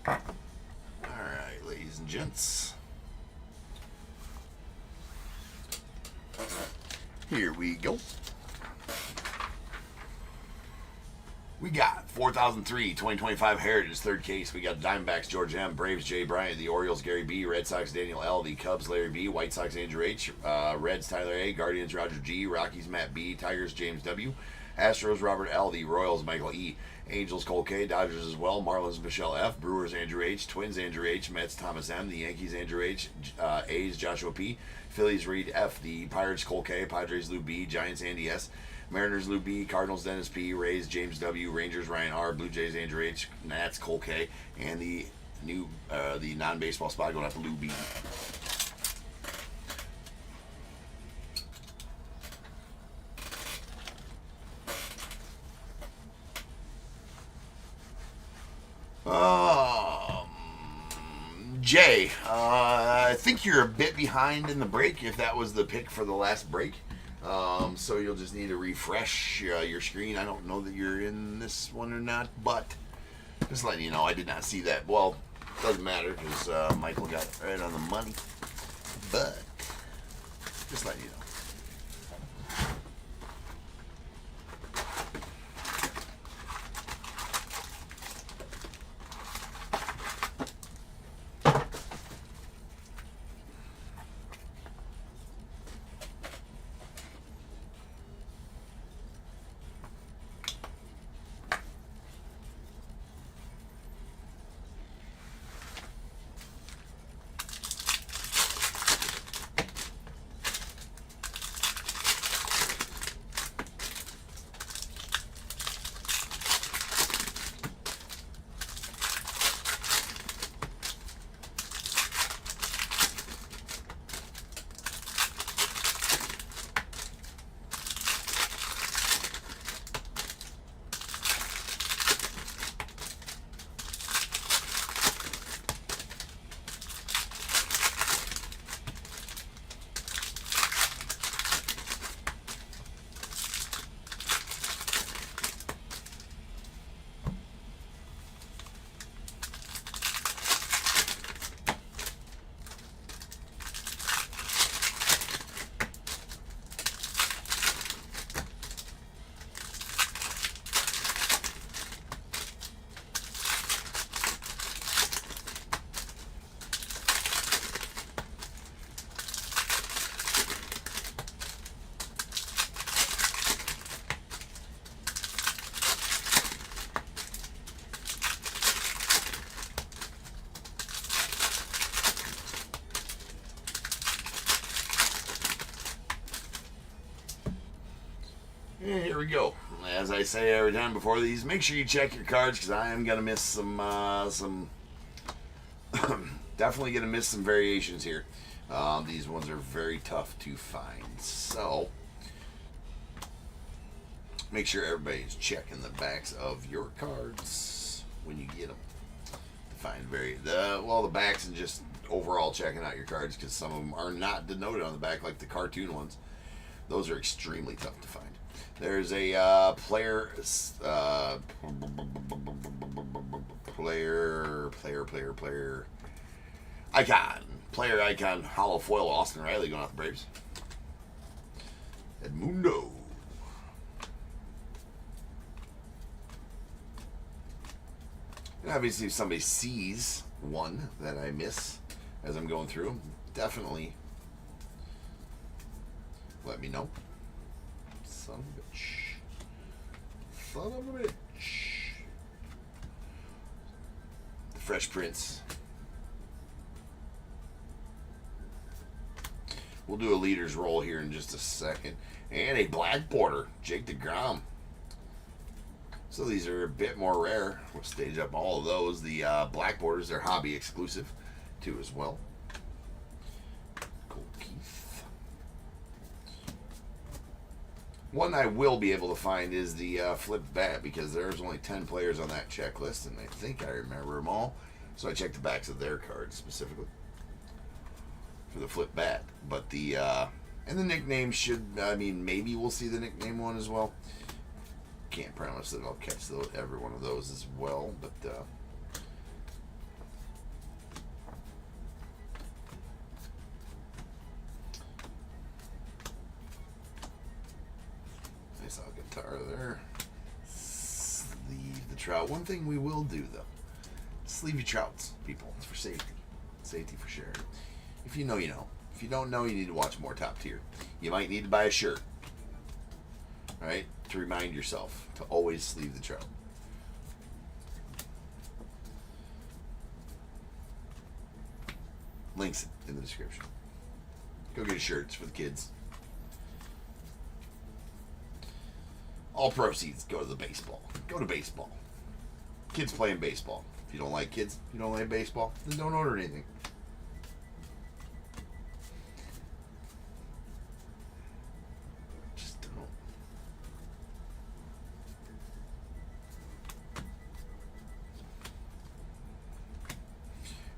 Alright, ladies and gents. Here we go. We got 4003 2025 Heritage, third case. We got Diamondbacks, George M., Braves, Jay Bryant, the Orioles, Gary B., Red Sox, Daniel L., the Cubs, Larry B., White Sox, Andrew H., Reds, Tyler A., Guardians, Roger G., Rockies, Matt B., Tigers, James W., Astros, Robert L., the Royals, Michael E., Angels, Cole K., Dodgers as well, Marlins, Michelle F., Brewers, Andrew H., Twins, Andrew H., Mets, Thomas M., the Yankees, Andrew H., A's, Joshua P., Phillies, Reed F., the Pirates, Cole K., Padres, Lou B., Giants, Andy S., Mariners, Lou B., Cardinals, Dennis P., Rays, James W., Rangers, Ryan R., Blue Jays, Andrew H., Nats, Cole K., and the non-baseball spot going out to Lou B. Jay, I think you're a bit behind in the break if that was the pick for the last break. So you'll just need to refresh your screen. I don't know that you're in this one or not, but just letting you know, I did not see that. Well, doesn't matter because Michael got it right on the money, but just letting you know. And here we go. As I say every time before these, make sure you check your cards because I am gonna miss some definitely gonna miss some variations here. These ones are very tough to find, so make sure everybody's checking the backs of your cards when you get them to find the backs and just overall checking out your cards because some of them are not denoted on the back like the cartoon ones. Those are extremely tough to find. There's a player icon hollow foil Austin Riley going out the Braves. Edmundo. And obviously if somebody sees one that I miss as I'm going through, definitely let me know. Son of a bitch. Son of a bitch. The Fresh Prince. We'll do a leader's roll here in just a second. And a Black Border, Jake DeGrom. So these are a bit more rare. We'll stage up all of those. The Black Borders, they're hobby exclusive too as well. Cool Keith. One I will be able to find is the Flip Bat because there's only 10 players on that checklist, and I think I remember them all. So I checked the backs of their cards specifically for the Flip Bat. But the And the nickname should, I mean, maybe we'll see the nickname one as well. Can't promise that I'll catch every one of those as well, but nice little guitar there. Sleeve the trout. One thing we will do though, sleeve your trouts, people. It's for safety. Safety for sure. If you know, you know. If you don't know, you need to watch more Top Tier. You might need to buy a shirt, right, to remind yourself to always sleeve the trout. Links in the description. Go get a shirt. It's for the kids. All proceeds go to the baseball. Go to baseball. Kids playing baseball. If you don't like kids, you don't like baseball, then don't order anything. Just don't.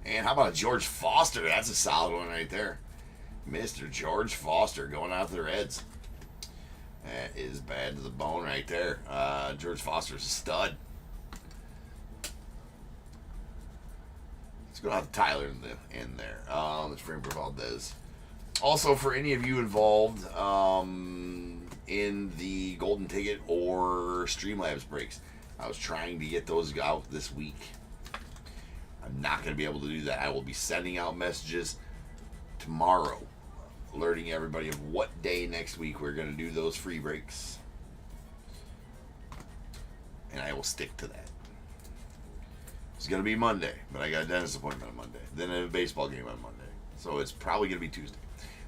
And how about a George Foster? That's a solid one right there. Mr. George Foster going out to the Reds. That is bad to the bone right there. George Foster's a stud. Let's go out to Tyler in the end there. Let's bring Valdez. Also, for any of you involved in the Golden Ticket or Streamlabs breaks, I was trying to get those out this week. I'm not going to be able to do that. I will be sending out messages tomorrow, alerting everybody of what day next week we're going to do those free breaks. And I will stick to that. It's going to be Monday, but I got a dentist appointment on Monday. Then I have a baseball game on Monday. So it's probably going to be Tuesday.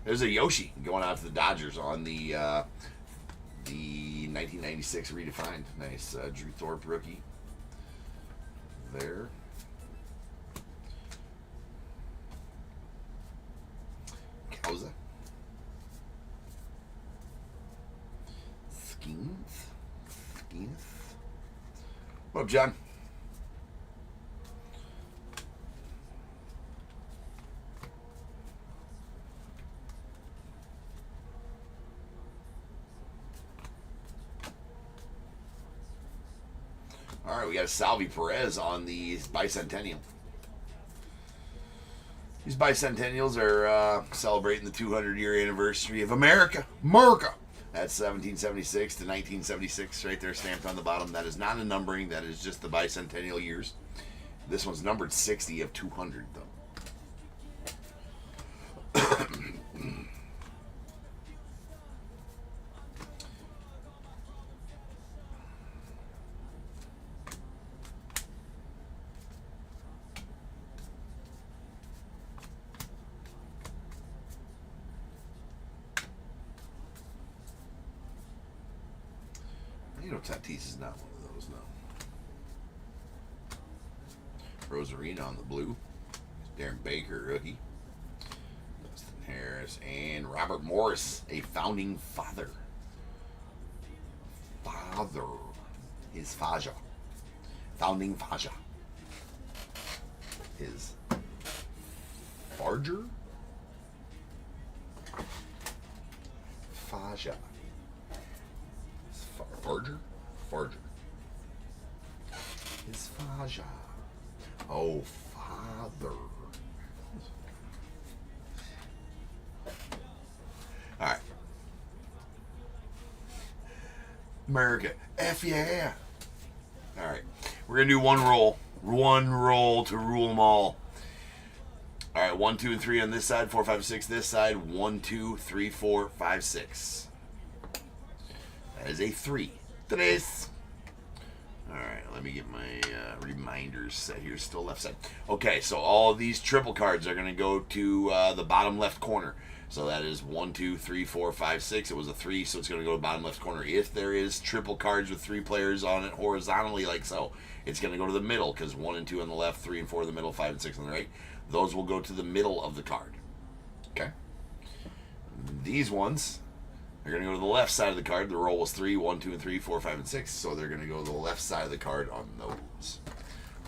There's a Yoshi going out to the Dodgers on the 1996 redefined. Nice Drew Thorpe rookie there. Kauza. Skeens. What up, John? All right, we got a Salvi Perez on the Bicentennial. These bicentennials are celebrating the 200-year anniversary of America. That's 1776 to 1976 right there stamped on the bottom. That is not a numbering. That is just the bicentennial years. This one's numbered 60 of 200, though. You know, Tatis is not one of those, no. Rosarina on the blue. Darren Baker, rookie. Dustin Harris. And Robert Morris, a founding father. His Faja. Founding Faja. His Farger? Faja. Farger. His Faja. Oh, father. All right. America. F yeah. All right. We're going to do one roll. One roll to rule them all. All right. 1, 2, and 3 on this side. 4, 5, 6 this side. 1, 2, 3, 4, 5, 6. That is a 3. Tres. Alright, let me get my reminders set here. Still left side. Okay, so all of these triple cards are going to go to the bottom left corner. So that is 1, 2, 3, 4, 5, 6. It was a 3, so it's going to go to the bottom left corner. If there is triple cards with 3 players on it horizontally like so, it's going to go to the middle because 1 and 2 on the left, 3 and 4 in the middle, 5 and 6 on the right. Those will go to the middle of the card. Okay? These ones are going to go to the left side of the card. The roll was 3, 1, 2, and 3, 4, 5, and 6. So they're going to go to the left side of the card on those.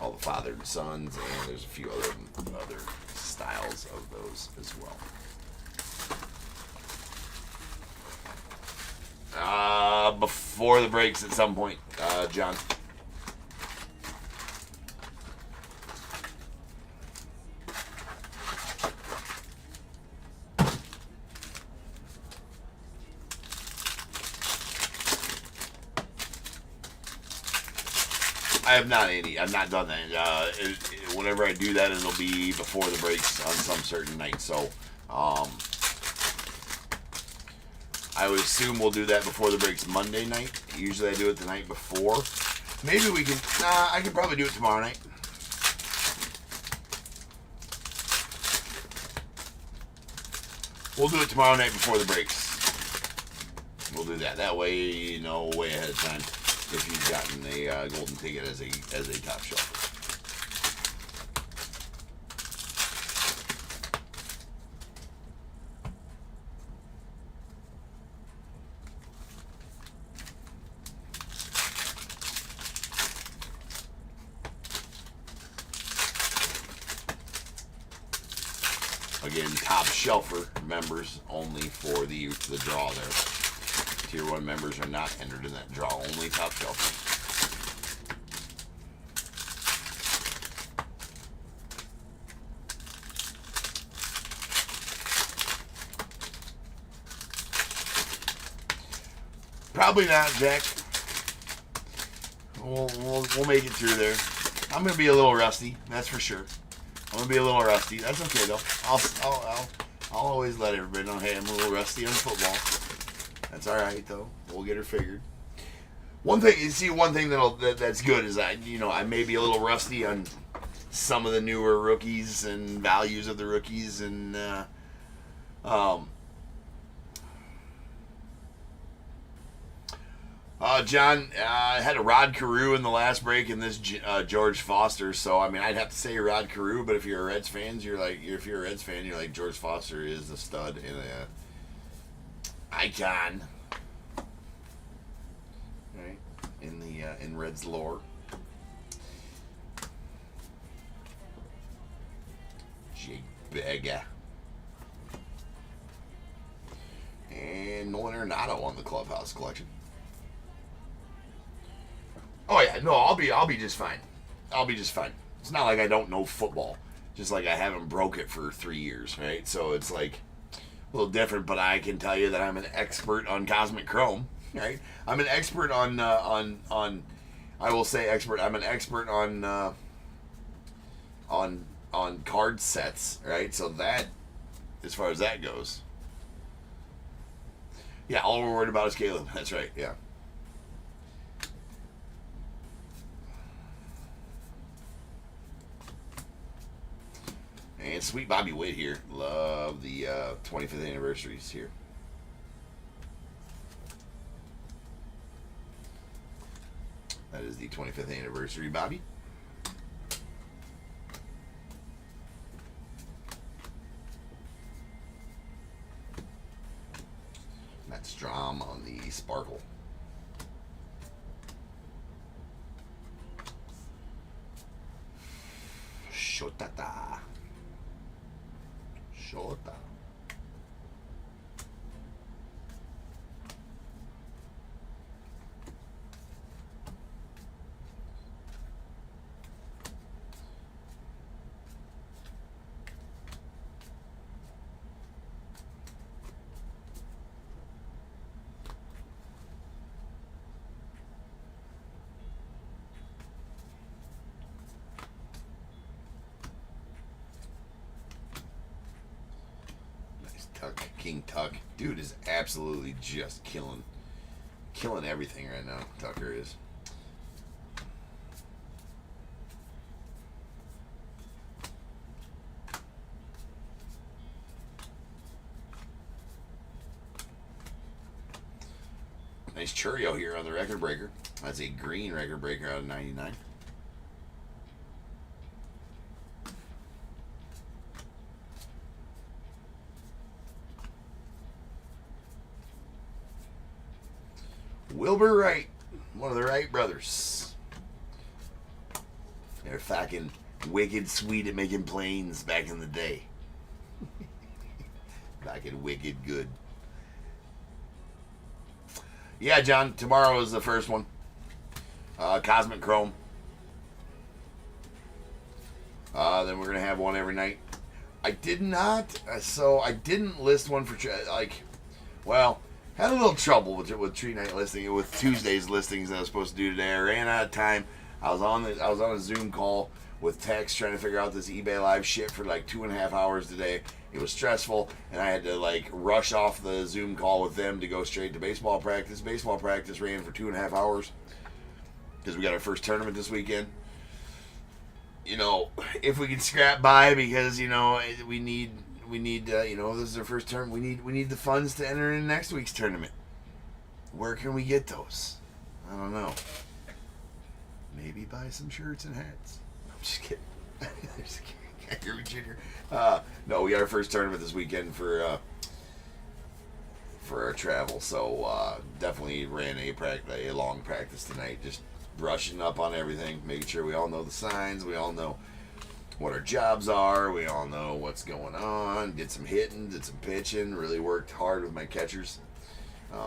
All the father and sons, and there's a few other styles of those as well. Before the breaks at some point, John. I have not, Andy. I've not done that. Whenever I do that, it'll be before the breaks on some certain night. So, I would assume we'll do that before the breaks Monday night. Usually I do it the night before. Maybe we can... Nah, I can probably do it tomorrow night. We'll do it tomorrow night before the breaks. We'll do that. That way, you know, way ahead of time if you've gotten a golden ticket as a top shelf. Again, top shelfer members only for the draw there. Tier 1 members are not entered in that draw. Only top shelfers. Probably not, Jack. We'll make it through there. I'm gonna be a little rusty, that's for sure. I'm gonna be a little rusty. That's okay though. I'll always let everybody know, hey, I'm a little rusty on football. That's all right though. We'll get her figured. One thing that's good is I may be a little rusty on some of the newer rookies and values of the rookies and John, I had a Rod Carew in the last break and this George Foster. So I mean, I'd have to say Rod Carew, but if you're a Reds fan, you're like George Foster is a stud and a icon, right? In Reds lore. Jake Bega and Nolan Arenado on the Clubhouse collection. Oh yeah, no, I'll be just fine. I'll be just fine. It's not like I don't know football. Just like I haven't broke it for 3 years, right? So it's like a little different, but I can tell you that I'm an expert on Cosmic Chrome, right? I'm an expert on I will say expert. I'm an expert on card sets, right? So that, as far as that goes, yeah, all we're worried about is Caleb. That's right, yeah. And sweet Bobby Witt here. Love the 25th anniversaries here. That is the 25th anniversary, Bobby. Matt Strom on the Sparkle. Shotata. Shota. Tuck, King Tuck. Dude is absolutely just killing everything right now. Tucker is. Nice Churio here on the record breaker. That's a green record breaker out of 99. Wilbur Wright, one of the Wright brothers. They're fucking wicked sweet at making planes back in the day. Fucking wicked good. Yeah, John. Tomorrow is the first one. Cosmic Chrome. Then we're gonna have one every night. I did not. So I didn't list one for well, had a little trouble with Tree Night listing, with Tuesday's listings that I was supposed to do today. I ran out of time. I was on a Zoom call with Tex trying to figure out this eBay Live shit for like 2.5 hours today. It was stressful, and I had to like rush off the Zoom call with them to go straight to baseball practice. Baseball practice ran for 2.5 hours because we got our first tournament this weekend. You know, if we can scrap by, because you know we need you know, this is our first term. We need the funds to enter in next week's tournament. Where can we get those? I don't know. Maybe buy some shirts and hats. I'm just kidding. Junior. No, we got our first tournament this weekend for our travel, so definitely ran a long practice tonight. Just brushing up on everything, making sure we all know the signs, we all know what our jobs are, we all know what's going on. Did some hitting, did some pitching, really worked hard with my catchers. You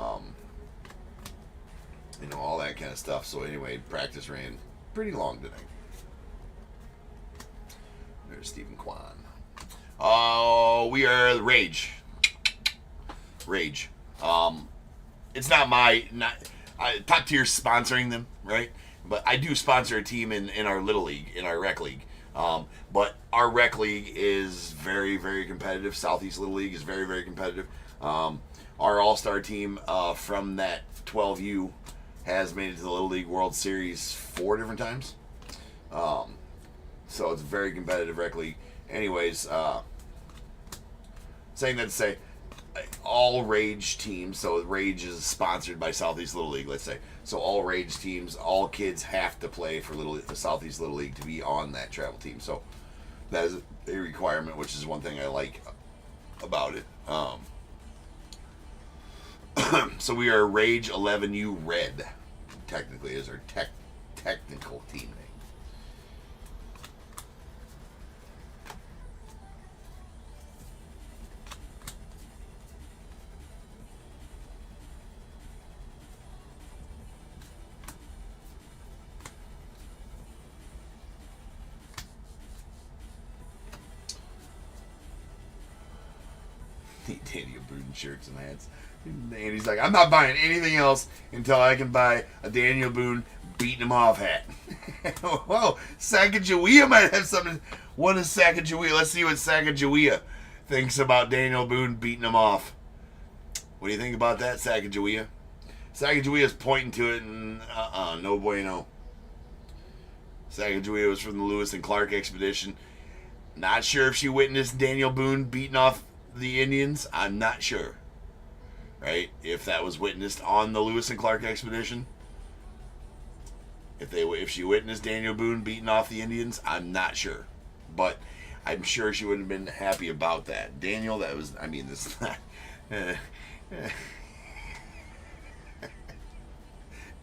know, all that kind of stuff. So anyway, practice ran pretty long tonight. There's Stephen Kwan. Oh, we are the Rage. It's not top tier sponsoring them, right? But I do sponsor a team in our little league, in our rec league. But our rec league is very, very competitive. Southeast Little League is very, very competitive. Our all-star team from that 12U has made it to the Little League World Series 4 different times. So it's a very competitive rec league. Anyways, saying that to say, all Rage teams, so Rage is sponsored by Southeast Little League, let's say. So all Rage teams, all kids have to play for the Southeast Little League to be on that travel team. So that is a requirement, which is one thing I like about it. So we are Rage 11U Red, technically, is our technical team name. Daniel Boone shirts and hats. And he's like, I'm not buying anything else until I can buy a Daniel Boone beating him off hat. Well, Sacagawea might have something. What is Sacagawea? Let's see what Sacagawea thinks about Daniel Boone beating him off. What do you think about that, Sacagawea? Sacagawea's pointing to it and no bueno. Sacagawea was from the Lewis and Clark expedition. Not sure if she witnessed Daniel Boone beating off the Indians. I'm not sure, right? If that was witnessed on the Lewis and Clark expedition, if she witnessed Daniel Boone beating off the Indians, I'm not sure, but I'm sure she wouldn't have been happy about that. Daniel, this is not.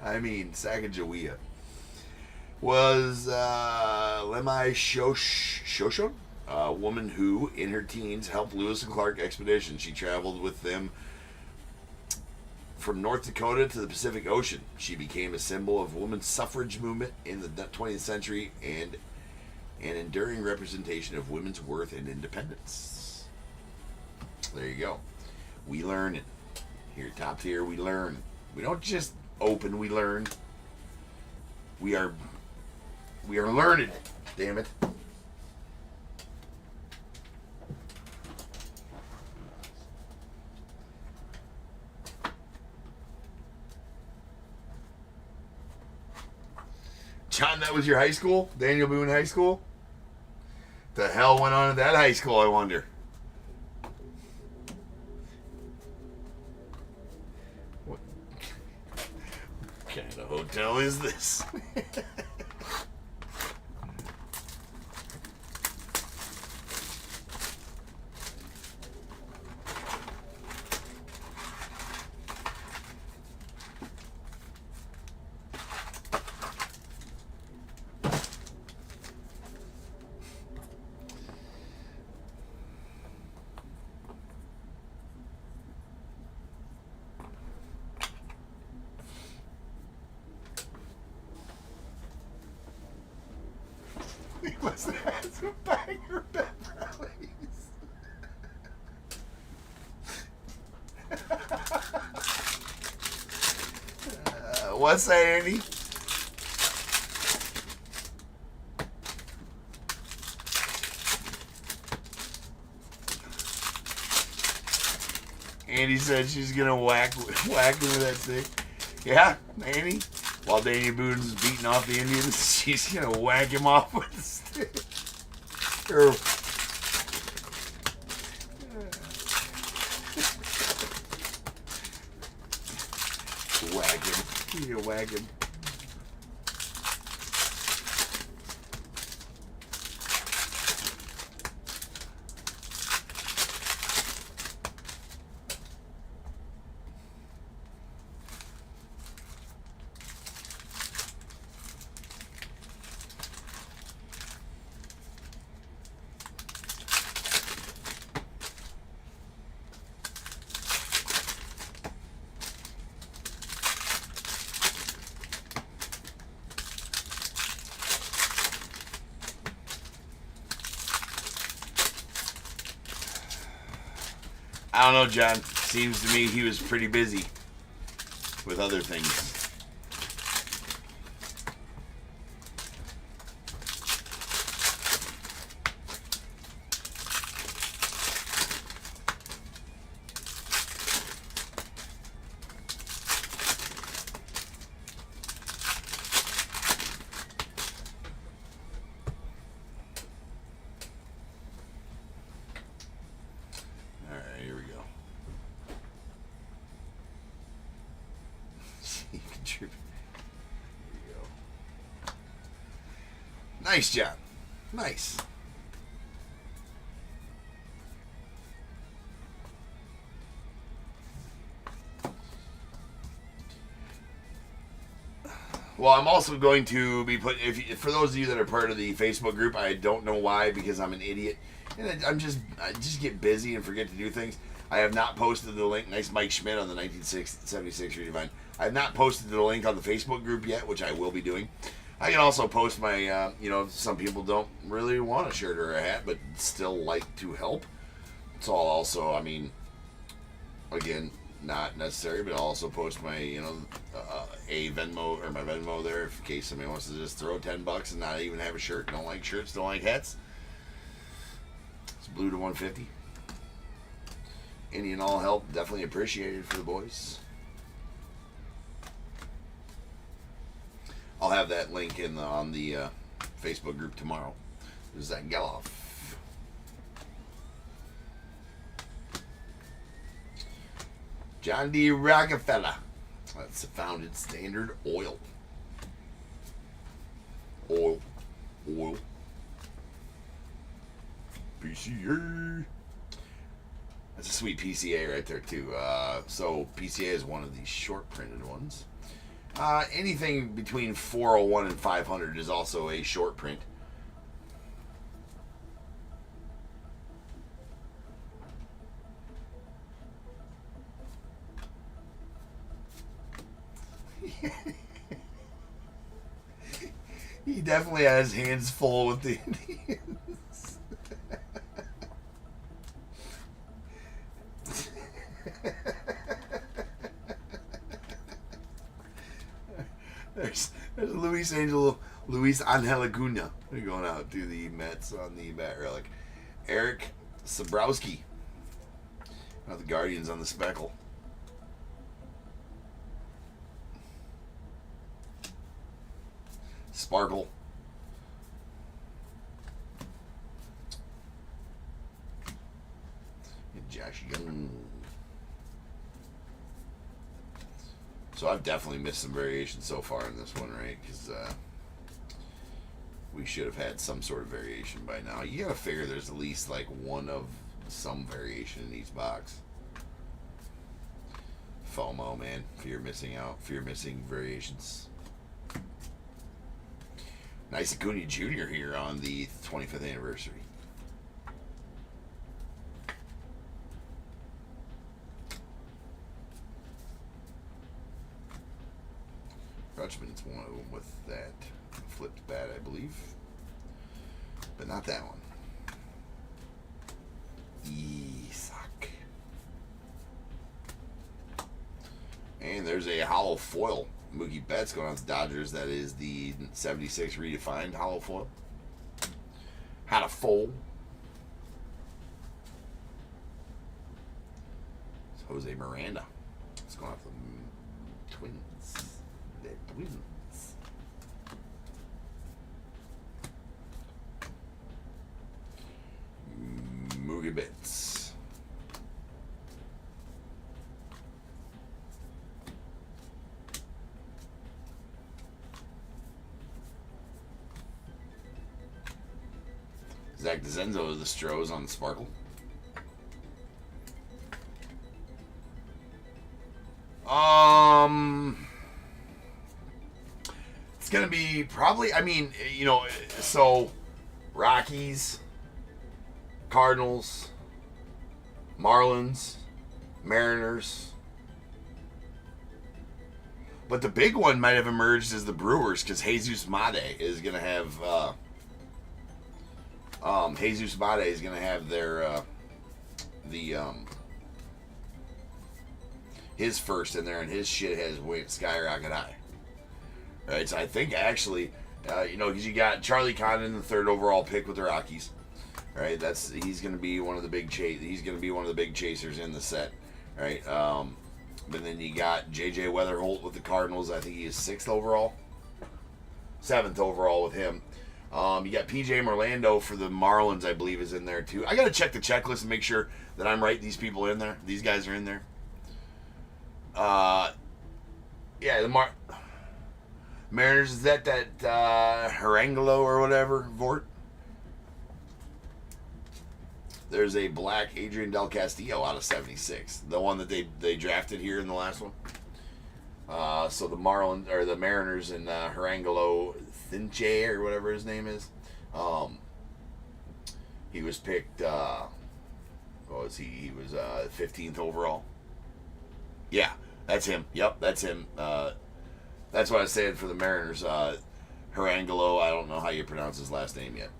Sacagawea was Lemai Shoshone, a woman who, in her teens, helped Lewis and Clark expedition. She traveled with them from North Dakota to the Pacific Ocean. She became a symbol of women's suffrage movement in the 20th century and an enduring representation of women's worth and independence. There you go. We learn it. Here at Top Tier, we learn. We don't just open, we learn. We are learned. Damn it. John, that was your high school? Daniel Boone High School? The hell went on at that high school, I wonder? What kind of hotel is this? He must have had some banger bellies. What's that, Andy? Andy said she's gonna whack him with that stick. Yeah, Andy. While Danny Boone's beating off the Indians, she's gonna whack him off with the stick. Whack him. You whack him. I don't know, John. Seems to me he was pretty busy with other things. Here we go. You contribute. Here we go. Nice job. Nice. Well, I'm also going to be put. For those of you that are part of the Facebook group, I don't know why, because I'm an idiot, and I just get busy and forget to do things. I have not posted the link. Nice Mike Schmidt on the 1976 Redefine. I have not posted the link on the Facebook group yet, which I will be doing. I can also post my. Some people don't really want a shirt or a hat, but still like to help. So I'll also, again, not necessary, but I'll also post my, a Venmo or my Venmo there in case somebody wants to just throw $10 and not even have a shirt. Don't like shirts, don't like hats. It's blue to 150. Any and all help definitely appreciated for the boys. I'll have that link on the Facebook group tomorrow. There's Zach Geloff. John D. Rockefeller. That's the founded Standard Oil. Oil. PCA. That's a sweet PCA right there, too. So PCA is one of the short printed ones. Anything between 401 and 500 is also a short print. He definitely has hands full with the Indians. There's Luis Angel Acuna. They're going out to the Mets on the bat relic. Eric Sabrowski. The Guardians on the speckle. Sparkle. And Josh Young. So I've definitely missed some variation so far in this one, right? Because we should have had some sort of variation by now. You gotta figure there's at least like one of some variation in each box. FOMO, man. Fear missing out. Fear missing variations. Nice Acuna Jr. here on the 25th anniversary. Rutschman's one of them with that flipped bat, I believe. but not that one. Isak. And there's a hollow foil. Mookie Betts going on to the Dodgers. That is the 76 redefined hollow foil. Had a fold. It's Jose Miranda. It's going off the Twins. The Twins. Mookie Betts. Zach DeZenzo of the Stros on the Sparkle. It's gonna be probably. I mean, you know, so Rockies, Cardinals, Marlins, Mariners. But the big one might have emerged as the Brewers because Jesus Mate is gonna have. Jesus Mate is gonna have their his first in there, and his shit has went skyrocket high. Right, so I think actually, you know, because you got Charlie Condon, the 3rd overall pick with the Rockies. Right, he's going to be one of the big chasers in the set. Right, but then you got J.J. Weatherholt with the Cardinals. I think he is 6th overall, 7th overall with him. You got P.J. Merlando for the Marlins, I believe, is in there too. I got to check the checklist and make sure that I'm right. These people are in there. These guys are in there. Yeah, the Mariners, is that Harangelo or whatever, Vort? There's a black Adrian Del Castillo out of 76. The one that they drafted here in the last one. So the Marlins, or the Mariners, and Harangelo Thinche, or whatever his name is. He was picked, what was he? He was 15th overall. Yeah, that's him. Yep, that's him. That's what I was saying for the Mariners. Harangelo, I don't know how you pronounce his last name yet.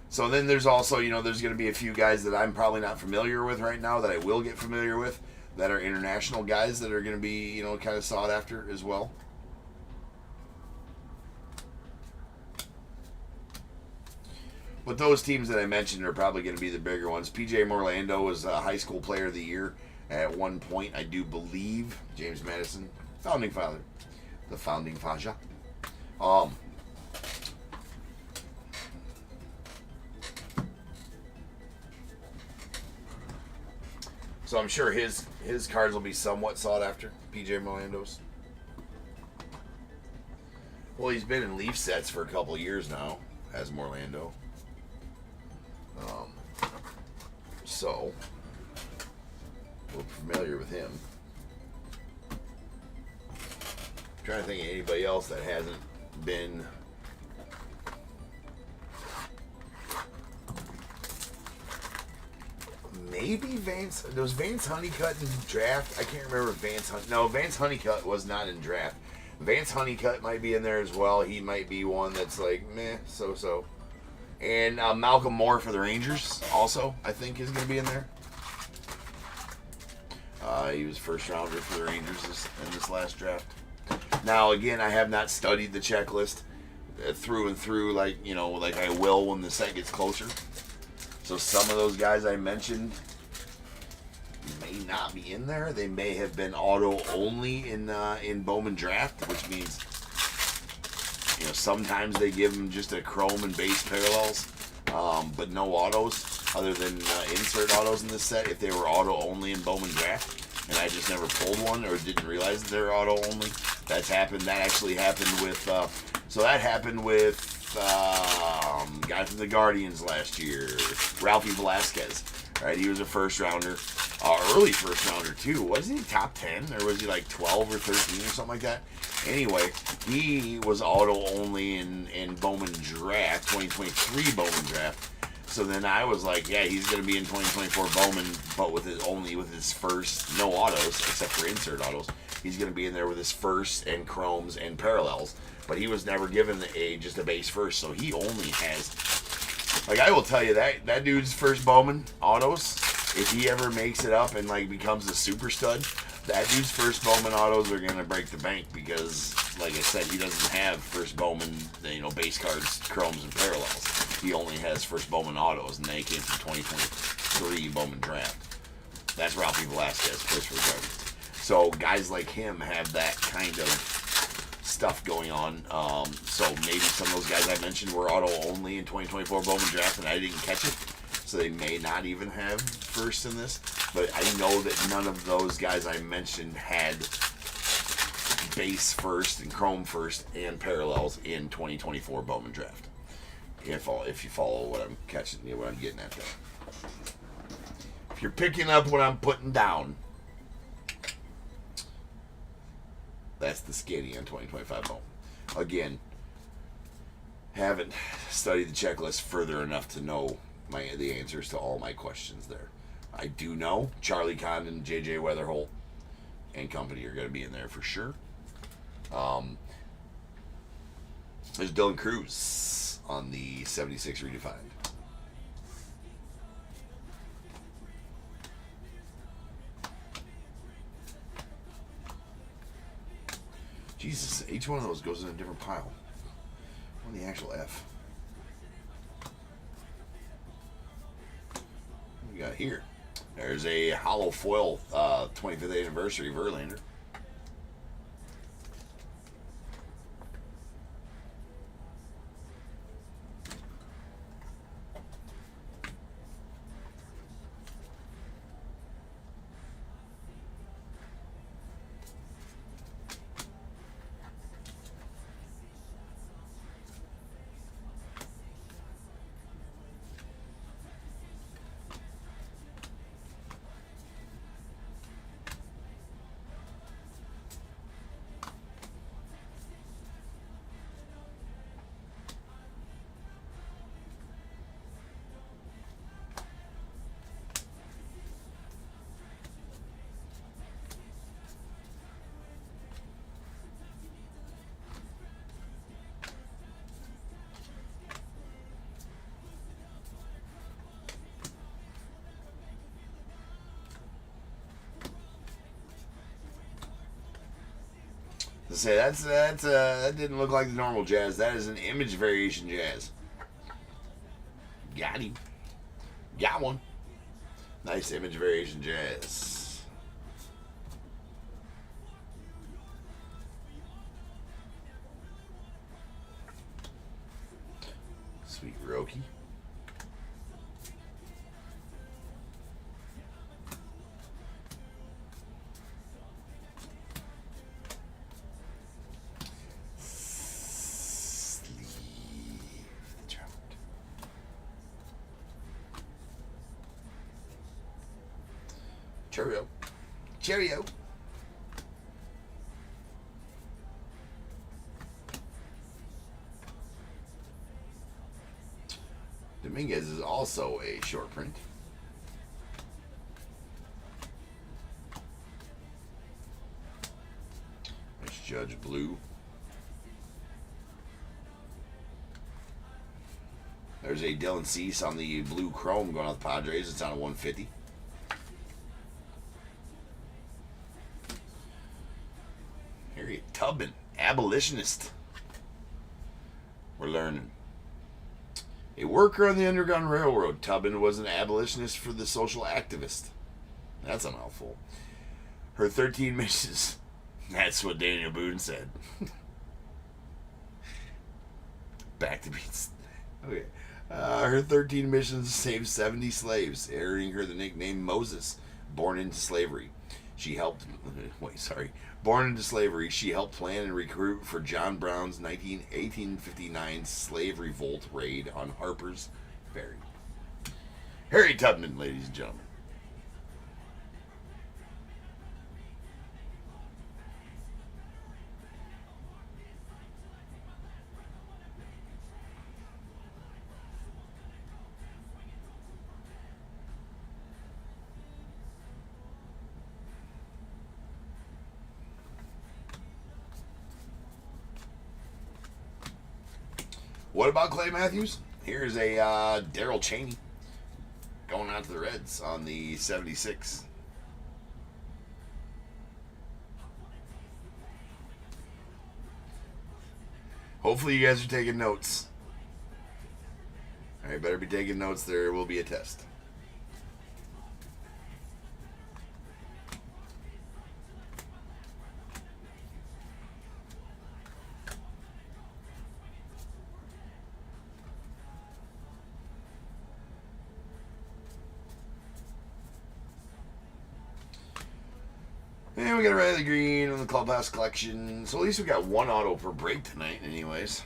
So then there's also, you know, there's going to be a few guys that I'm probably not familiar with right now that I will get familiar with that are international guys that are going to be, you know, kind of sought after as well. But those teams that I mentioned are probably going to be the bigger ones. P.J. Merlando was a high school player of the year at one point, I do believe. James Madison, founding father. The founding Faja. So I'm sure his cards will be somewhat sought after, P.J. Merlando's. Well, he's been in Leaf sets for a couple of years now, as Merlando. So we're familiar with him. I'm trying to think of anybody else that hasn't been. Maybe Vance. There was Vance Honeycutt in draft. I can't remember Vance Honeycutt. No, Vance Honeycutt was not in draft. Vance Honeycutt might be in there as well. He might be one that's like, meh, so. And Malcolm Moore for the Rangers also, I think, is going to be in there. He was first rounder for the Rangers in this last draft. Now, again, I have not studied the checklist through and through, like I will when the set gets closer. So some of those guys I mentioned may not be in there. They may have been auto only in Bowman draft, which means, you know, sometimes they give them just a chrome and base parallels, but no autos other than insert autos in this set if they were auto only in Bowman draft. And I just never pulled one or didn't realize that they're auto only. That's happened. That actually happened with. That happened with guy from the Guardians last year, Ralphie Velasquez. Right, he was a first rounder, early first rounder too. Wasn't he top 10 or was he like 12 or 13 or something like that? Anyway, he was auto only in Bowman draft, 2023 Bowman draft. So then I was like, yeah, he's going to be in 2024 Bowman, but with his first, no autos, except for insert autos. He's going to be in there with his first and chromes and parallels. But he was never given just a base first, so he only has... Like, I will tell you, that dude's first Bowman autos, if he ever makes it up and, like, becomes a super stud, that dude's first Bowman autos are going to break the bank because, like I said, he doesn't have first Bowman, base cards, chromes, and parallels. He only has first Bowman autos, and they came from 2023 Bowman draft. That's Ralphie Velasquez, first for the Guardians. So guys like him have that kind of stuff going on. So maybe some of those guys I mentioned were auto only in 2024 Bowman draft, and I didn't catch it. So they may not even have first in this. But I know that none of those guys I mentioned had base first and chrome first and parallels in 2024 Bowman draft. If you follow what I'm catching, what I'm getting at there. If you're picking up what I'm putting down, that's the skinny on 2025 Bowman. Again, haven't studied the checklist further enough to know the answers to all my questions there. I do know Charlie Condon, JJ Weatherholt, and company are going to be in there for sure. There's Dylan Cruz on the 76 redefined. Jesus, each one of those goes in a different pile. On the actual F. What we got here? There's a hollow foil 25th anniversary Verlander. To say that didn't look like the normal Jazz. That is an image variation Jazz. Got him. Got one. Nice image variation Jazz. Sweet Roki. Cheerio. Cheerio. Dominguez is also a short print. There's Judge Blue. There's a Dylan Cease on the blue chrome going out the Padres. It's on a 150. Harriet Tubman, abolitionist. We're learning. A worker on the Underground Railroad, Tubman was an abolitionist for the social activist. That's a mouthful. Her 13 missions. That's what Daniel Boone said. Back to beats. Okay. Her 13 missions saved 70 slaves, earning her the nickname Moses, born into slavery. Born into slavery, she helped plan and recruit for John Brown's 1859 slave revolt raid on Harper's Ferry. Harry Tubman, ladies and gentlemen. What about Clay Matthews? Here's a Daryl Chaney going out to the Reds on the 76. Hopefully you guys are taking notes. All right, better be taking notes. There will be a test. And we got a Riley Green on the Clubhouse collection. So at least we got one auto per break tonight, anyways.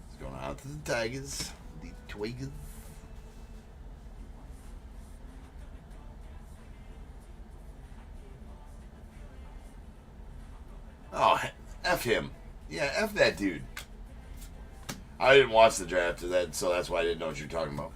It's going out to the Tigers. The Twigers. Oh, F him. Yeah, F that dude. I didn't watch the draft, so that's why I didn't know what you're talking about.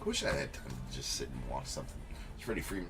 I wish I had time to just sit and watch something. It's Freddie Freeman.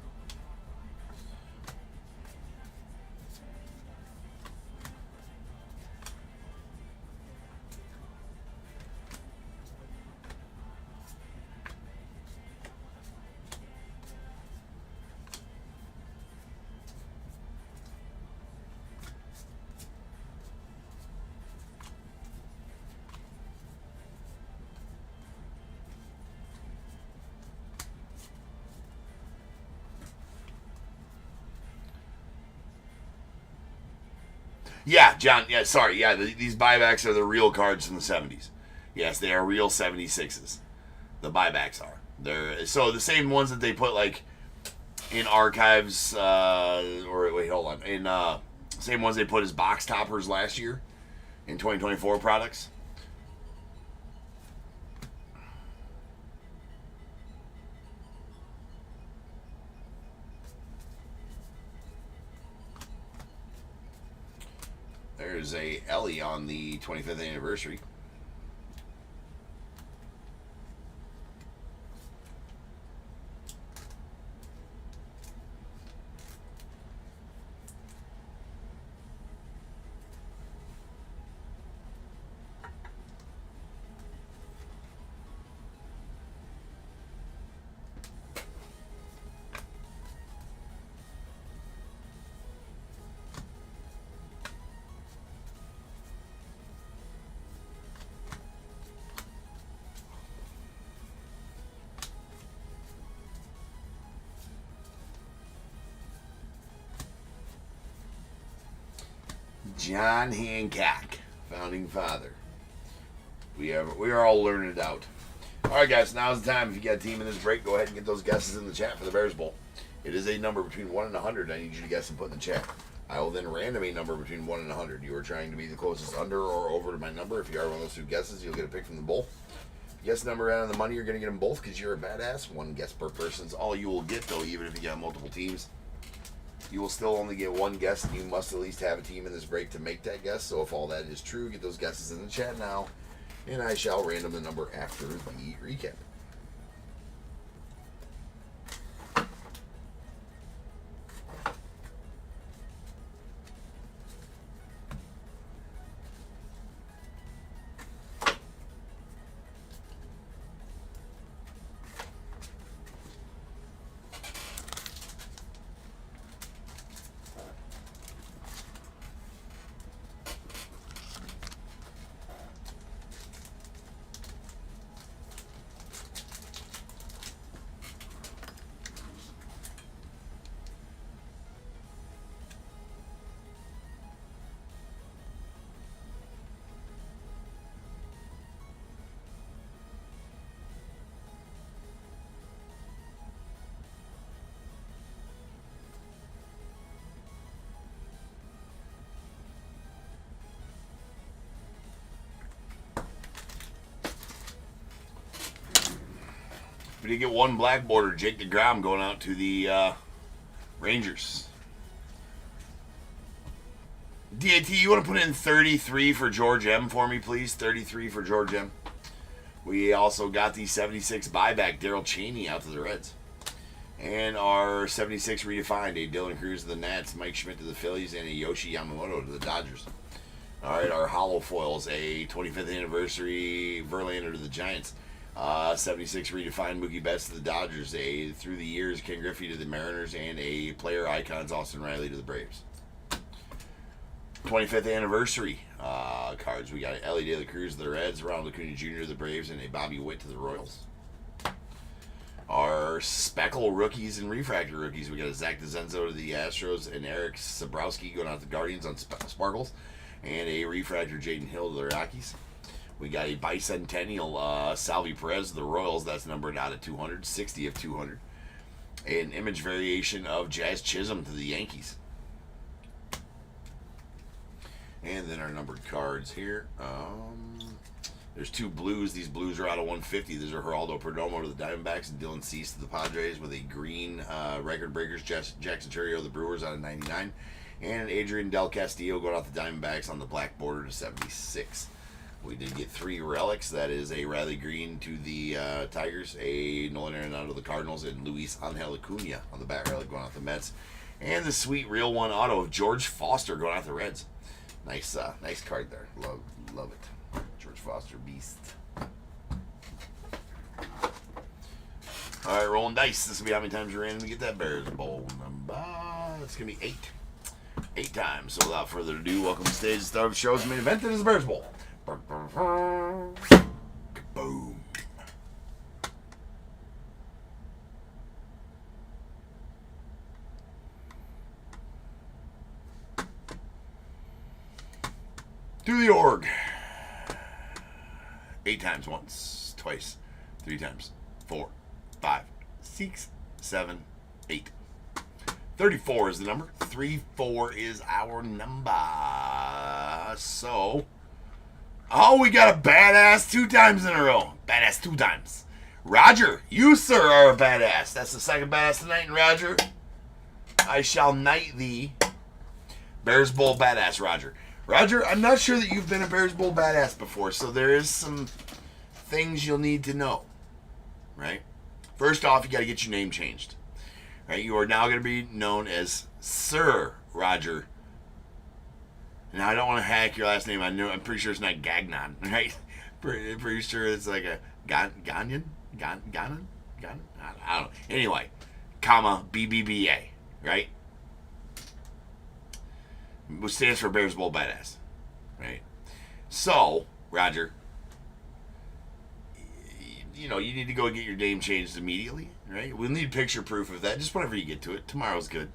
Yeah, John. Yeah, sorry. Yeah, these buybacks are the real cards from the 70s. Yes, they are real 76s. The buybacks are. They're so the same ones that they put like in archives. Or wait, hold on. In same ones they put as box toppers last year in 2024 products. There's a Ellie on the 25th anniversary. John Hancock, founding father. We are all learning it out. All right, guys. Now's the time. If you got a team in this break, go ahead and get those guesses in the chat for the Bears Bowl. It is a number between 1 and 100. I need you to guess and put in the chat. I will then random a number between 1 and 100. You are trying to be the closest under or over to my number. If you are one of those two guesses, you'll get a pick from the bowl. If you guess the number out of the money, you're going to get them both because you're a badass. One guess per person is all you will get, though, even if you got multiple teams. You will still only get one guess, and you must at least have a team in this break to make that guess. So if all that is true, get those guesses in the chat now, and I shall random the number after the recap. We did get one black border, Jake DeGrom going out to the Rangers. DAT, you want to put in 33 for George M for me, please? 33 for George M. We also got the 76 buyback, Daryl Cheney out to the Reds. And our 76 redefined, a Dylan Cruz to the Nats, Mike Schmidt to the Phillies, and a Yoshi Yamamoto to the Dodgers. All right, our hollow foils, a 25th anniversary Verlander to the Giants. 76 redefined Mookie Betts to the Dodgers. A through the years Ken Griffey to the Mariners, and a player icons Austin Riley to the Braves. 25th anniversary cards. We got Ellie De La Cruz to the Reds, Ronald Acuna Jr. to the Braves, and a Bobby Witt to the Royals. Our speckle rookies and refractor rookies. We got a Zach DeZenzo to the Astros, and Eric Sabrowski going out to the Guardians on Sparkles, and a refractor Jaden Hill to the Rockies. We got a bicentennial Salvi Perez to the Royals. That's numbered out at 200, 60 of 200. An image variation of Jazz Chisholm to the Yankees. And then our numbered cards here. There's two blues. These blues are out of 150. These are Geraldo Perdomo to the Diamondbacks and Dylan Cease to the Padres, with a green record breakers Jackson Chourio to the Brewers out of 99. And Adrian Del Castillo going out the Diamondbacks on the black border to 76. We did get three relics. That is a Riley Green to the Tigers, a Nolan Arenado to the Cardinals, and Luis Angel Acuna on the bat relic going out the Mets. And the sweet real one auto of George Foster going out the Reds. Nice card there. Love it. George Foster, beast. All right, rolling dice. This will be how many times you're in to get that Bears Bowl number. It's going to be 8. 8 times. So without further ado, welcome to the stage. The start of the show's main event. It is the Bears Bowl. Boom. Do the org. 8 times. Once, twice, 3 times, 4, 5, 6, 7, 8. 34 is the number. 34 is our number. So, we got a badass 2 times in a row. Badass 2 times. Roger, you, sir, are a badass. That's the second badass tonight, and Roger, I shall knight thee. Bears Bowl badass, Roger. Roger, I'm not sure that you've been a Bears Bowl badass before, so there is some things you'll need to know, right? First off, you got to get your name changed, right? You are now going to be known as Sir Roger. Now, I don't want to hack your last name. I'm pretty sure it's not Gagnon, right? Pretty sure it's like a Gagnon? Gagnon? I don't know. Anyway, comma, BBBA, right? Which stands for Bears Bowl Badass, right? So, Roger, you need to go get your name changed immediately, right? We'll need picture proof of that just whenever you get to it. Tomorrow's good,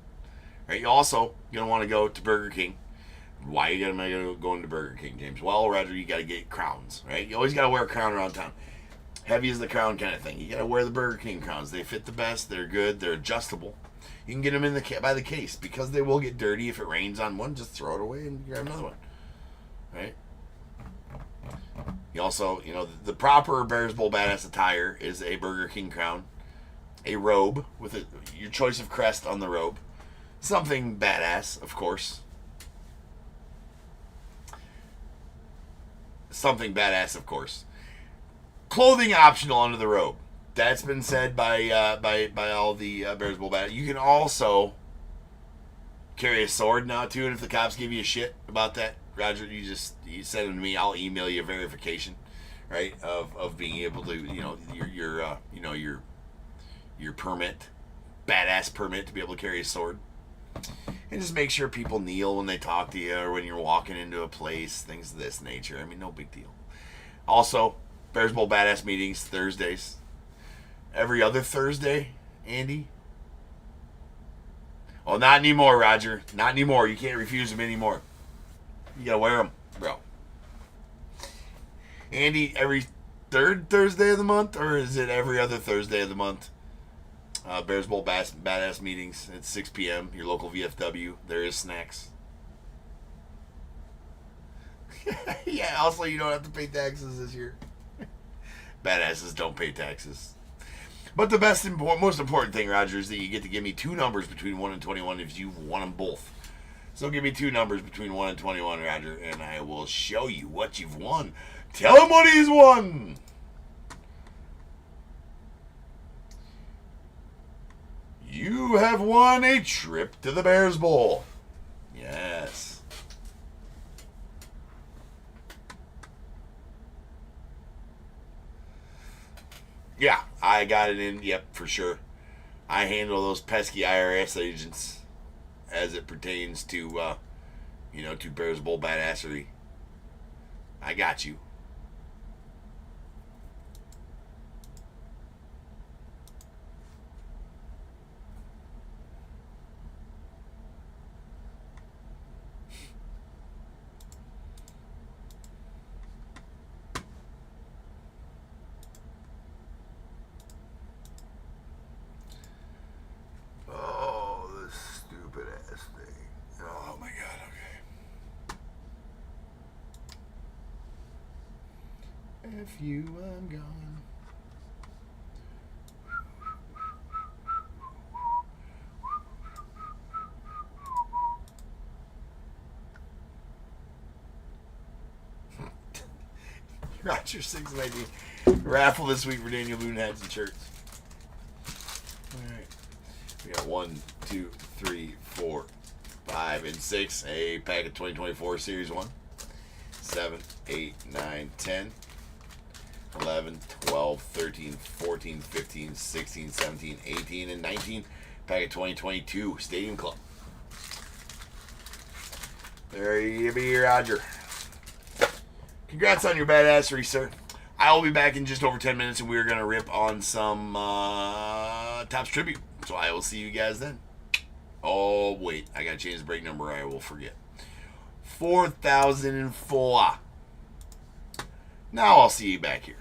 right? You also going to want to go to Burger King. Why you going to go into Burger King, James? Well, Roger, you got to get crowns, right? You always got to wear a crown around town. Heavy as the crown kind of thing. You got to wear the Burger King crowns. They fit the best. They're good. They're adjustable. You can get them by the case, because they will get dirty if it rains on one. Just throw it away and grab another one, right? You also, the proper Bears Bowl Badass attire is a Burger King crown, a robe with your choice of crest on the robe, something badass, of course. Something badass, of course. Clothing optional under the robe. That's been said by all the Bears Bowl Badass. You can also carry a sword now too, and if the cops give you a shit about that, Roger, you send them to me. I'll email you a verification, right, of being able to, your permit, badass permit to be able to carry a sword. And just make sure people kneel when they talk to you or when you're walking into a place, things of this nature. I mean, no big deal. Also, Bears Bowl Badass meetings Thursdays. Every other Thursday, Andy? Oh, not anymore, Roger. Not anymore. You can't refuse them anymore. You gotta wear them, bro. Andy, every third Thursday of the month, or is it every other Thursday of the month? Bears Bowl Badass meetings at 6 p.m. Your local VFW. There is snacks. Yeah, also you don't have to pay taxes this year. Badasses don't pay taxes. But the most important thing, Roger, is that you get to give me 2 numbers between 1 and 21 if you've won them both. So give me 2 numbers between 1 and 21, Roger, and I will show you what you've won. Tell him what he's won. You have won a trip to the Bears Bowl. Yes. Yeah, I got it in. Yep, for sure. I handle those pesky IRS agents as it pertains to, to Bears Bowl badassery. I got you. Oh, this stupid ass thing. Oh my god, okay. If you, I'm gone. Roger 690. Raffle this week for Daniel Boone hats and shirts. Alright. We got 1, 2, 3, 4, 5, and 6. A pack of 2024 Series 1. 7, 8, 9, 10, 11, 12, 13, 14, 15, 16, 17, 18, and 19. Pack of 2022 Stadium Club. There you be, Roger. Congrats on your badassery, sir. I will be back in just over 10 minutes, and we're going to rip on some Topps Tribute. So I will see you guys then. Oh, wait. I got to change the break number. I will forget. 4,004. Now I'll see you back here.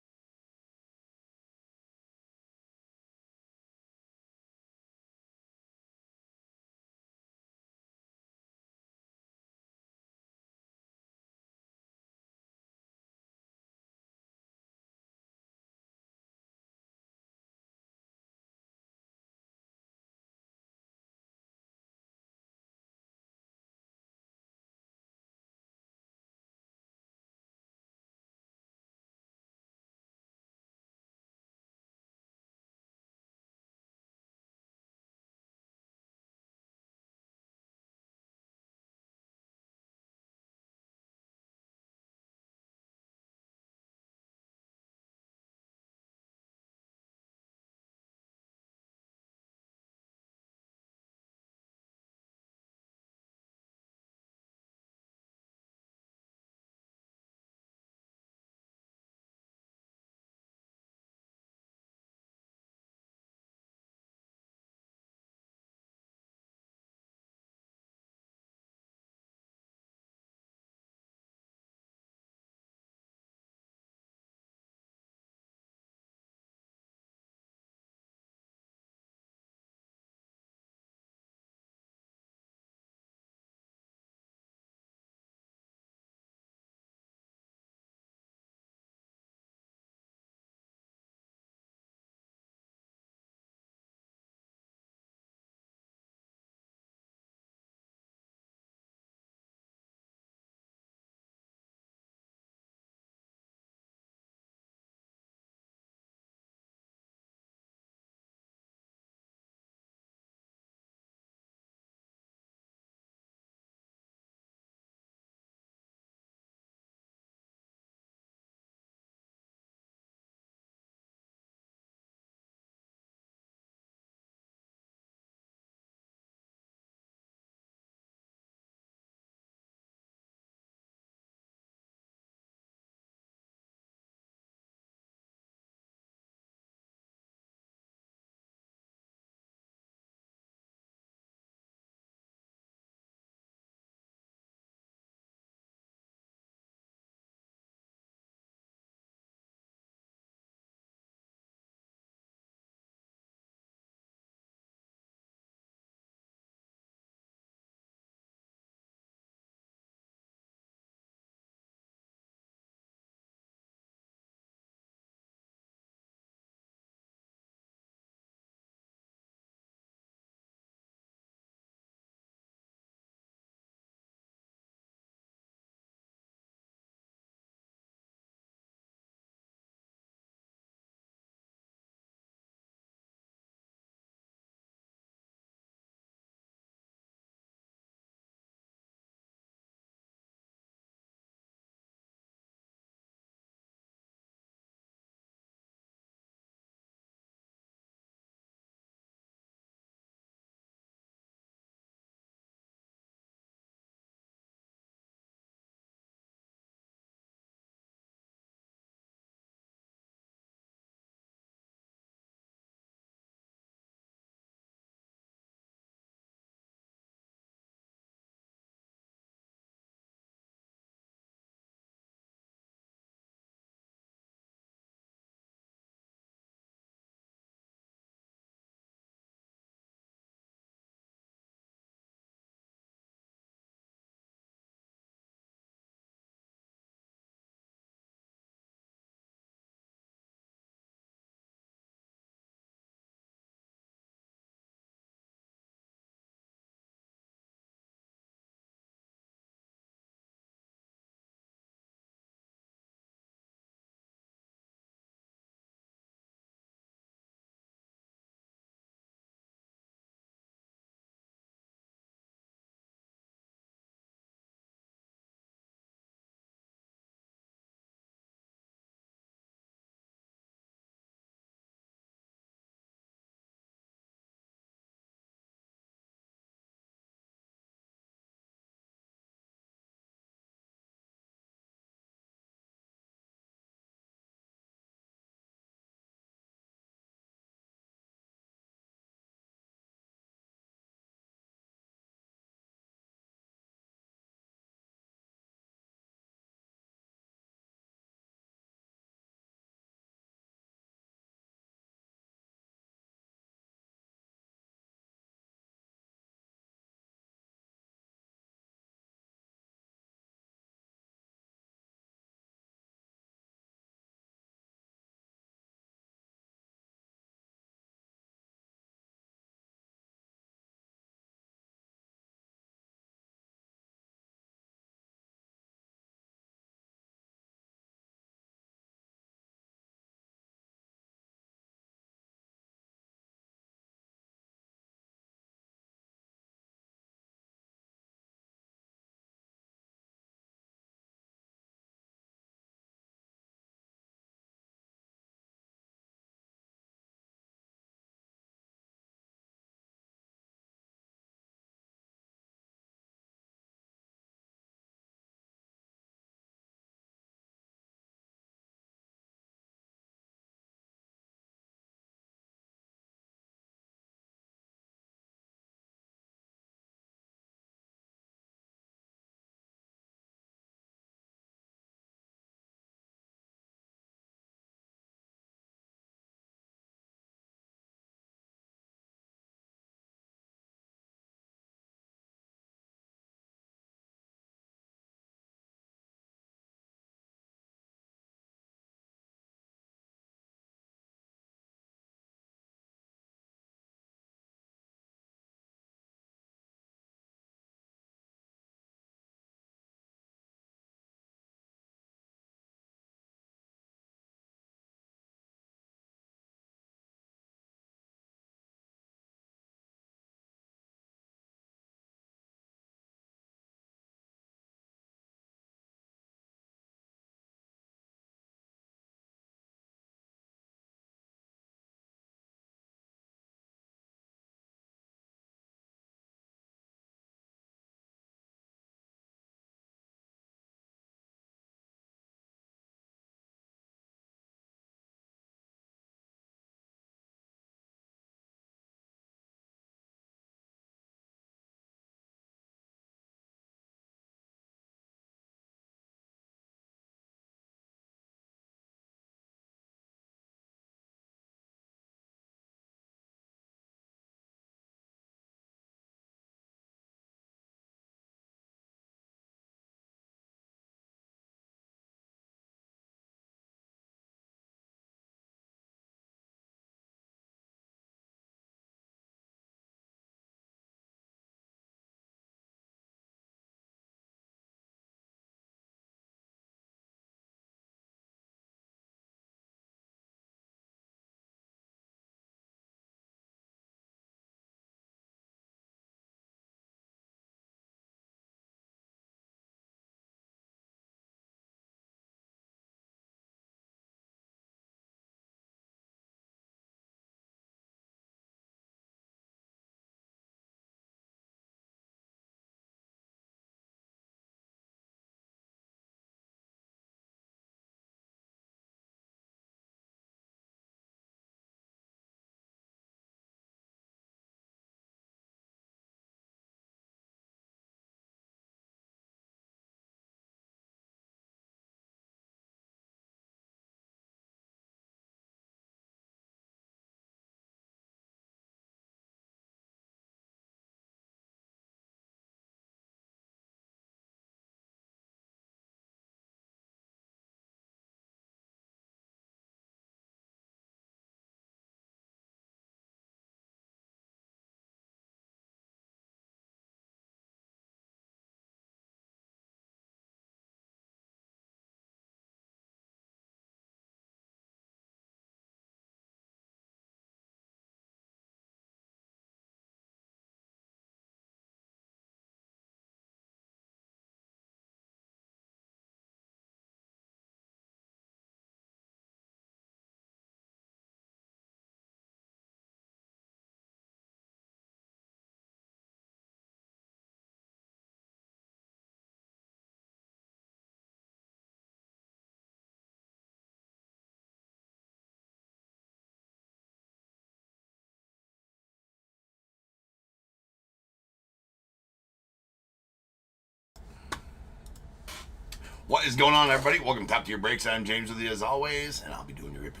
What is going on, everybody? Welcome to Top Tier Breaks. I'm James with you as always, and I'll be doing your ripping.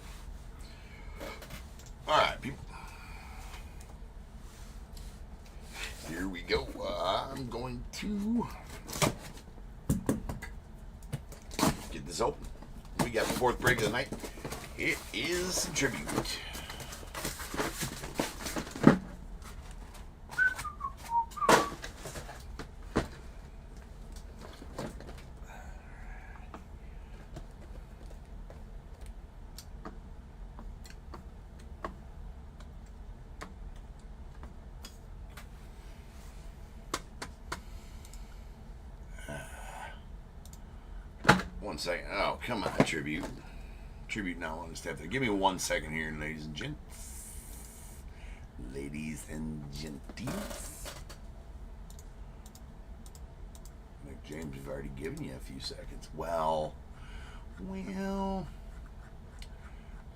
All right, people. Here we go. I'm going to get this open. We got the fourth break of the night. It is tribute. One second. Oh, come on, tribute. Tribute now on the step there. Give me 1 second here, ladies and gents. Ladies and genties. Like James, we've already given you a few seconds. Well.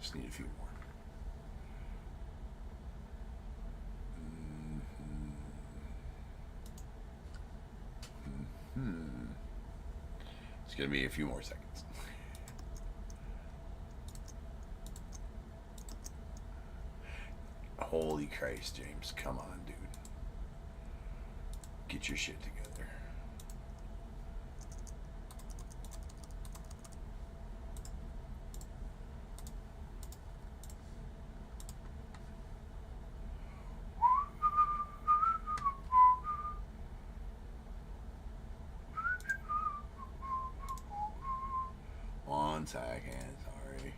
Just need a few more. It's going to be a few more seconds. Holy Christ, James. Come on, dude. Get your shit together. One second, sorry.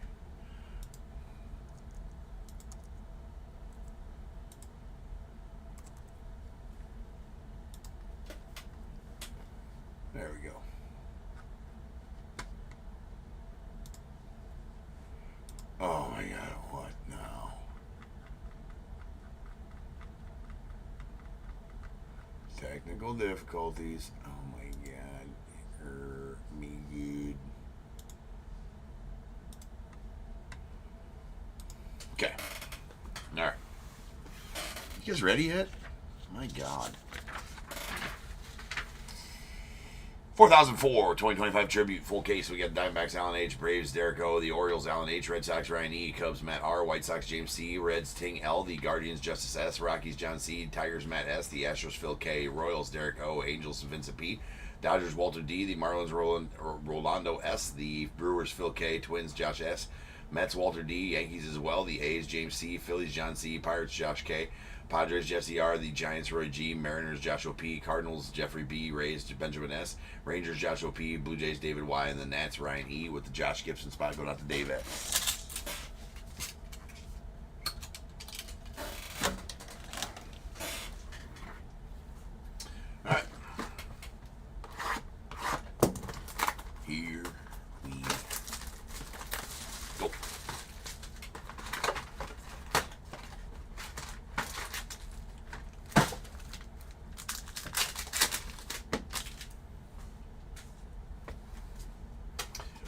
There we go. Oh my God, what now? Technical difficulties. Oh my God. Me good. Okay. All right. You guys ready yet? My God. 4004 2025 tribute full case. We got Diamondbacks Alan H, Braves Derek O, the Orioles Alan H, Red Sox Ryan E, Cubs Matt R, White Sox James C, Reds Ting L, the Guardians Justice S, Rockies John C, Tigers Matt S, the Astros Phil K, Royals Derek O, Angels Vincent P, Dodgers Walter D, the Marlins Rolando S, the Brewers Phil K, Twins Josh S, Mets Walter D, Yankees as well, the A's James C, Phillies John C, Pirates Josh K, Padres Jesse R, the Giants Roy G, Mariners Joshua P, Cardinals Jeffrey B, Rays Benjamin S, Rangers Joshua P, Blue Jays David Y, and the Nats Ryan E, with the Josh Gibson spot going out to Dave S. All right. Here we go.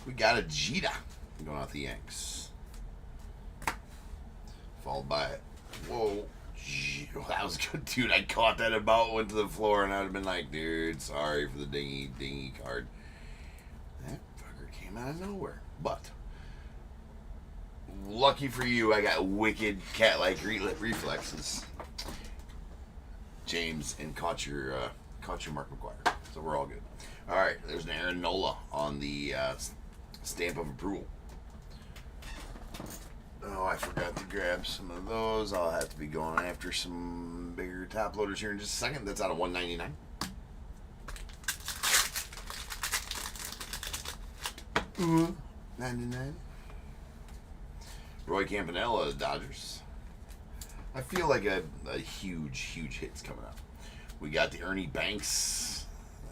We got a Jita going off the Yanks. Followed by, whoa, that was good, dude. I caught that about, went to the floor, and I'd have been like, dude, sorry for the dingy card. That fucker came out of nowhere. But, lucky for you, I got wicked cat-like reflexes, James, and caught your Mark McGwire. So we're all good. All right, there's an Aaron Nola on the stamp of approval. Oh, I forgot to grab some of those. I'll have to be going after some bigger top loaders here in just a second. That's out of 199. Mm-hmm. 99. Roy Campanella, Dodgers. I feel like a huge hit's coming up. We got the Ernie Banks.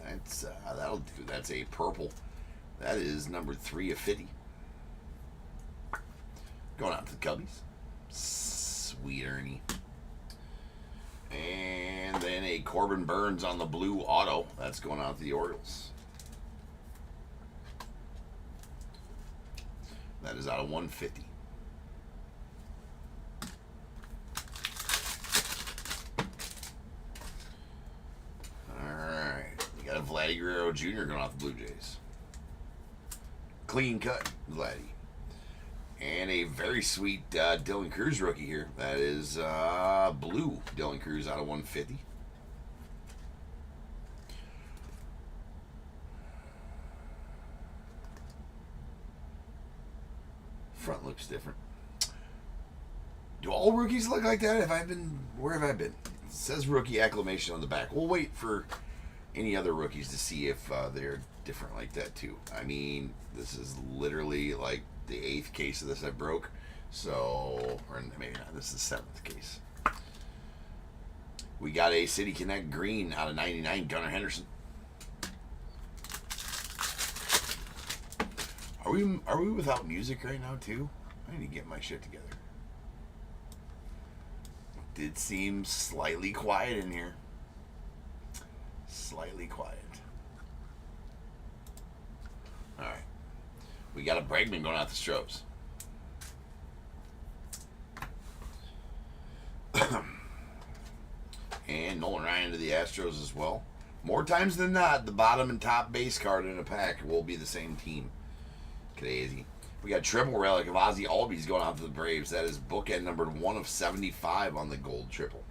That's that'll do. That's a purple. That is number 3 of 50. Going out to the Cubbies. Sweet Ernie. And then a Corbin Burns on the blue auto. That's going out to the Orioles. That is out of 150. All right. We got a Vladdy Guerrero Jr. going off the Blue Jays. clean cut Vladdy. And a very sweet Dylan Cruz rookie here. That is blue Dylan Cruz out of 150. Front looks different. Do all rookies look like that? Where have I been? It says rookie acclamation on the back. We'll wait for any other rookies to see if they're different like that too. I mean, this is literally like the 8th case of this I broke. So, or maybe not. This is the 7th case. We got a City Connect green out of 99, Gunnar Henderson. Are we without music right now too? I need to get my shit together. Did seem slightly quiet in here. Slightly quiet. All right. We got a Bregman going out the Stros. And Nolan Ryan to the Astros as well. More times than not, the bottom and top base card in a pack will be the same team. Crazy. We got triple relic of Ozzy Albies going out to the Braves. That is bookend numbered 1 of 75 on the gold triple.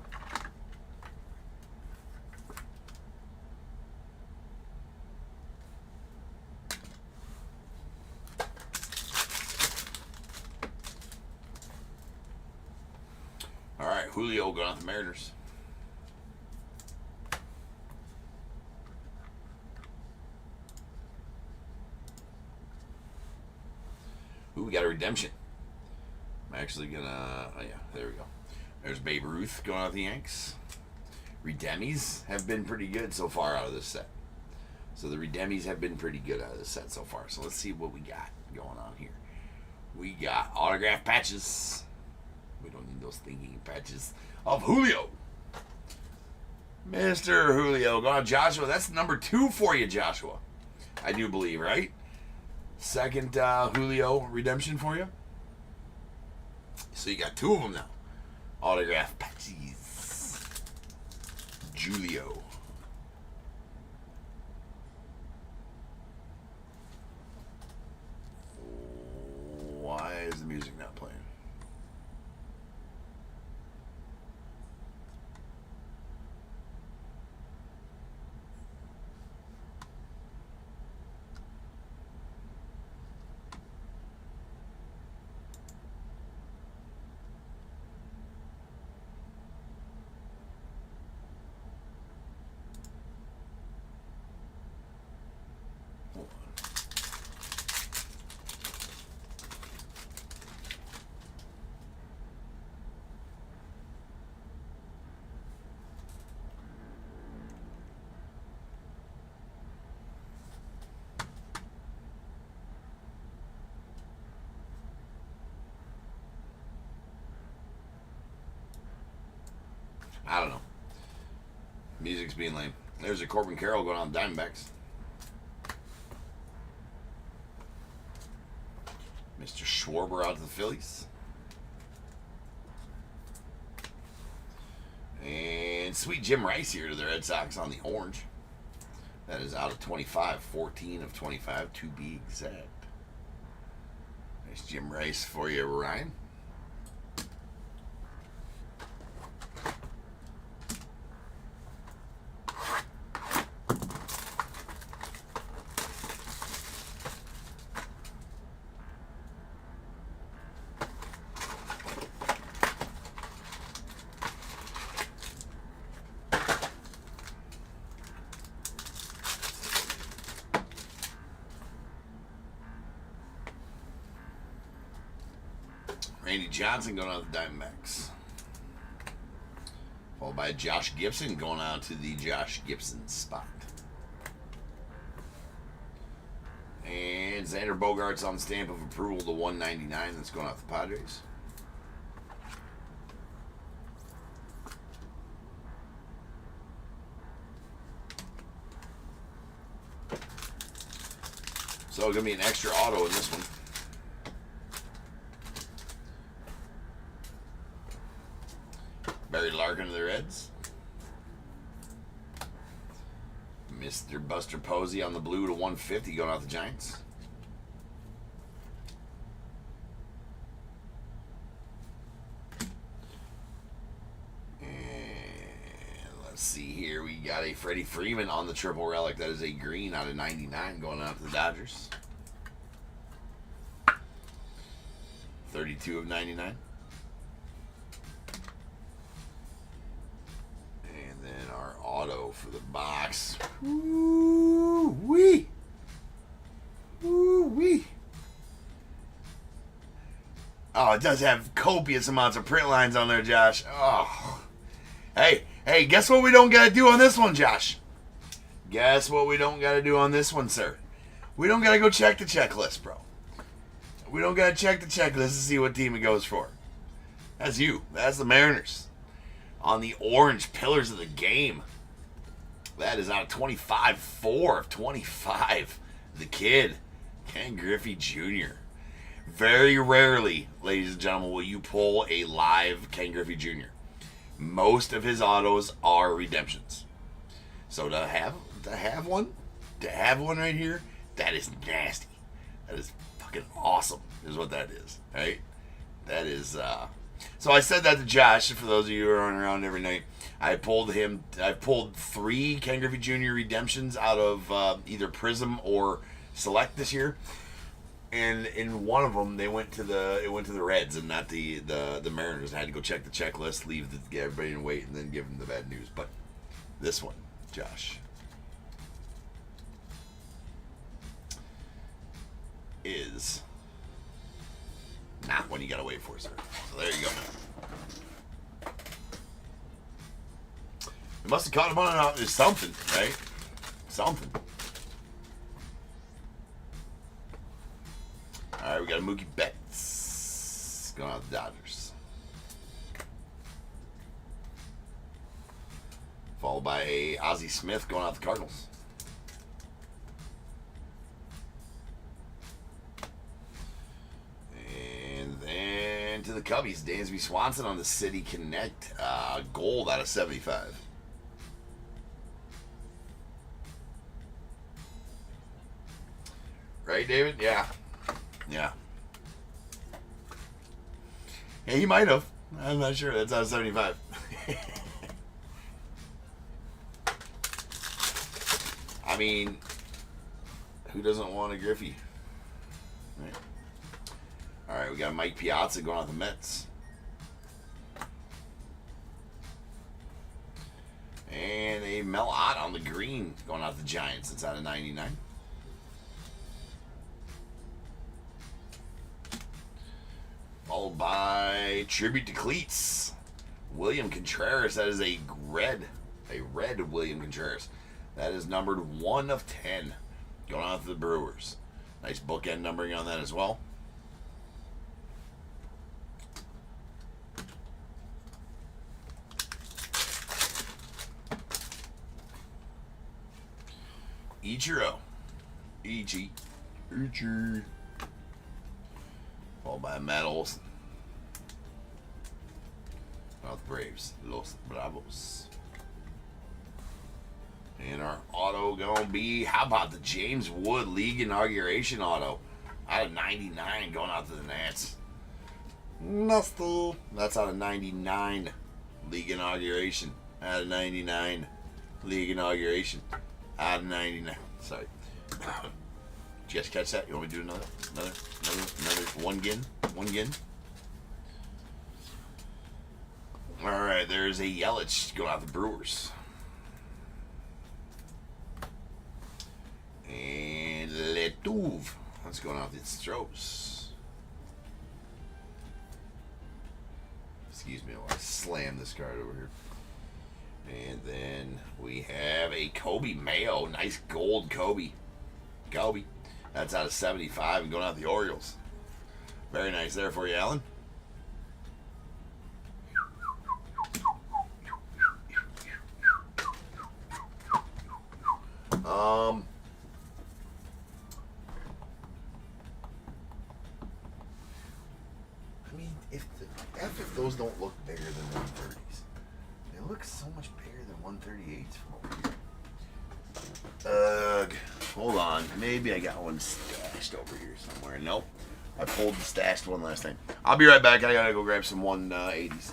All right, Julio going out the Mariners. Ooh, we got a redemption. I'm actually gonna, oh yeah, there we go. There's Babe Ruth going out the Yanks. Redemis have been pretty good so far out of this set. So the Redemis have been pretty good out of this set so far. So let's see what we got going on here. We got autograph patches. We don't need those thinking patches of Julio. Mr. Julio going on Joshua. That's number 2 for you, Joshua. I do believe, right? Second Julio redemption for you. So you got 2 of them now. Autograph patches. Julio. Why is the music not playing? I don't know. Music's being lame. There's a Corbin Carroll going on the Diamondbacks. Mr. Schwarber out to the Phillies. And sweet Jim Rice here to the Red Sox on the orange. That is out of 25. 14 of 25 to be exact. Nice Jim Rice for you, Ryan. Randy Johnson going out to the Diamondbacks. Followed by Josh Gibson going out to the Josh Gibson spot. And Xander Bogaerts on stamp of approval to 199. That's going out to the Padres. So going to be an extra auto in this one. Barry Larkin to the Reds. Mr. Buster Posey on the blue to 150 going out the Giants. got a Freddie Freeman on the triple relic. That is a green out of 99 going out to the Dodgers. 32 of 99. And then our auto for the box. Woo-wee. Woo-wee. Oh, it does have copious amounts of print lines on there, Josh. Oh. Hey, guess what we don't got to do on this one, Josh? Guess what we don't got to do on this one, sir? We don't got to go check the checklist, bro. We don't got to check the checklist to see what team it goes for. That's you. That's the Mariners. On the orange pillars of the game. That is out of 25. 4 of 25. The kid, Ken Griffey Jr. Very rarely, ladies and gentlemen, will you pull a live Ken Griffey Jr. Most of his autos are redemptions. So to have one right here, that is nasty. That is fucking awesome, is what that is. Right? That is. So I said that to Josh. For those of you who are running around every night, I pulled 3 Ken Griffey Jr. redemptions out of either Prism or Select this year. And in one of them, it went to the Reds and not the Mariners. I had to go check the checklist, get everybody in wait, and then give them the bad news. But this one, Josh, is not one you gotta wait for, sir. So there you go. You must have caught him on there's something, right? Something. All right, we got a Mookie Betts going out the Dodgers. Followed by a Ozzie Smith going out the Cardinals. And then to the Cubbies, Dansby Swanson on the City Connect. Gold out of 75. Right, David? Yeah. Yeah, he might have. I'm not sure. That's out of 75. I mean, who doesn't want a Griffey? Right. All right, we got Mike Piazza going out the Mets. And a Mel Ott on the green going out the Giants. It's out of 99. Followed by tribute to cleats, William Contreras. That is a red William Contreras. That is numbered 1 of 10, going on to the Brewers. Nice bookend numbering on that as well. Ichiro, Ichi. Followed by Matt Olson. South Braves, Los Bravos. And our auto gonna be, how about the James Wood League Inauguration auto? Out of 99 going out to the Nats. Nasty. That's out of 99. League Inauguration. Out of 99. League Inauguration. Out of 99. Sorry. Did you guys catch that? You want me to do another one gin? All right, there's a Yelich going out the Brewers. And Letuve. That's going out the Stros. Excuse me while I slam this card over here. And then we have a Kobe Mayo. Nice gold Kobe. That's out of 75 and going out the Orioles. Very nice there for you, Alan. I mean, if those don't look bigger than 130s, they look so much bigger than 138s from over here. Hold on. Maybe I got one stashed over here somewhere. Nope. I pulled the stashed one last time. I'll be right back. I gotta go grab some 180s.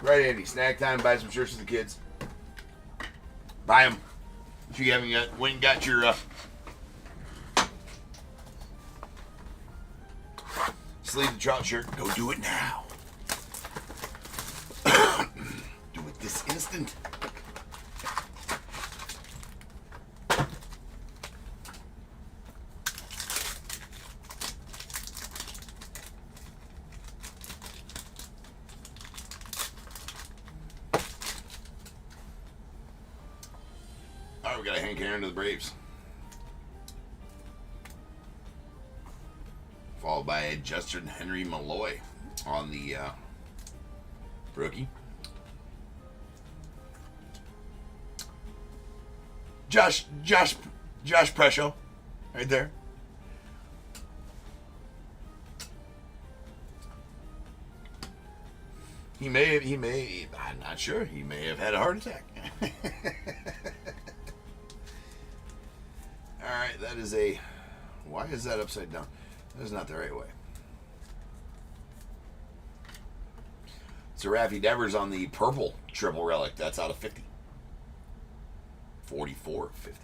Right, Andy. Snack time. Buy some shirts for the kids. Buy them. If you haven't yet, went and got your Sleeve the Trout shirt. Go do it now. Do it this instant. All right, we got a Hank Aaron to the Braves. Followed by Justin Henry Malloy on the rookie. Josh Presho, right there. He may, I'm not sure, he may have had a heart attack. Alright, that is a, why is that upside down? That's not the right way. So Raffy Devers on the purple triple relic. That's out of 50. 44 50.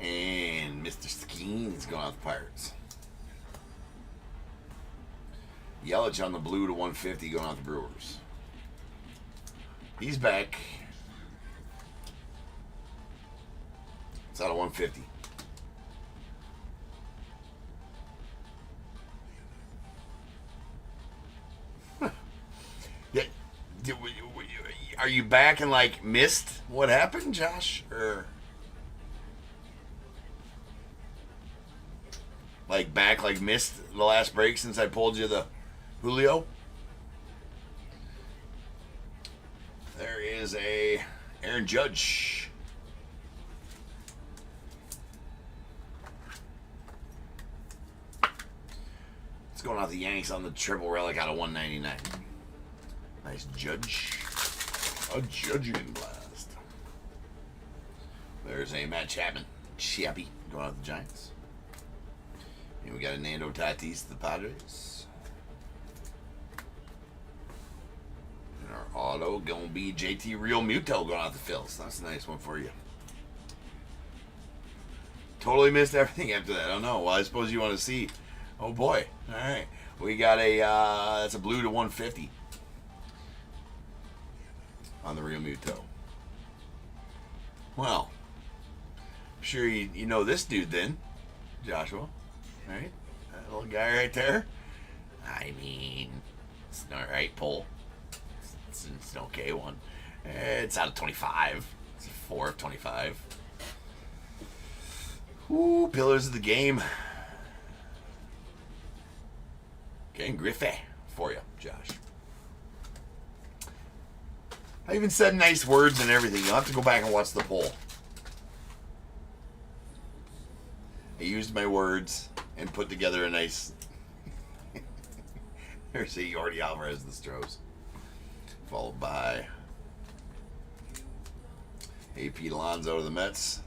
And Mr. Skeen's going out the Pirates. Yelich on the blue to 150 going out the Brewers. He's back. It's out of 150. Yeah. Are you back and like missed what happened, Josh? Or like back like missed the last break since I pulled you the Julio? There is a Aaron Judge. It's going out the Yanks on the triple relic out of 199. Nice Judge. A judging blast. There's a Matt Chapman. Chappie going out the Giants. And we got a Nando Tatis to the Padres. Our auto gonna be JT Real Muto going out the Phils. That's a nice one for you. Totally missed everything after that. I don't know. Well, I suppose you want to see. Oh boy. All right. We got a that's a blue to 150 on the Real Muto. Well, I'm sure you know this dude then, Joshua. Right? That little guy right there. I mean, it's an alright pull. It's an okay one. It's out of 25. It's a 4 of 25. Ooh, pillars of the game. Getting Griffey for you, Josh. I even said nice words and everything. You'll have to go back and watch the poll. I used my words and put together a nice... There's a Yordi Alvarez the Stros. Followed by AP Alonso to the Mets.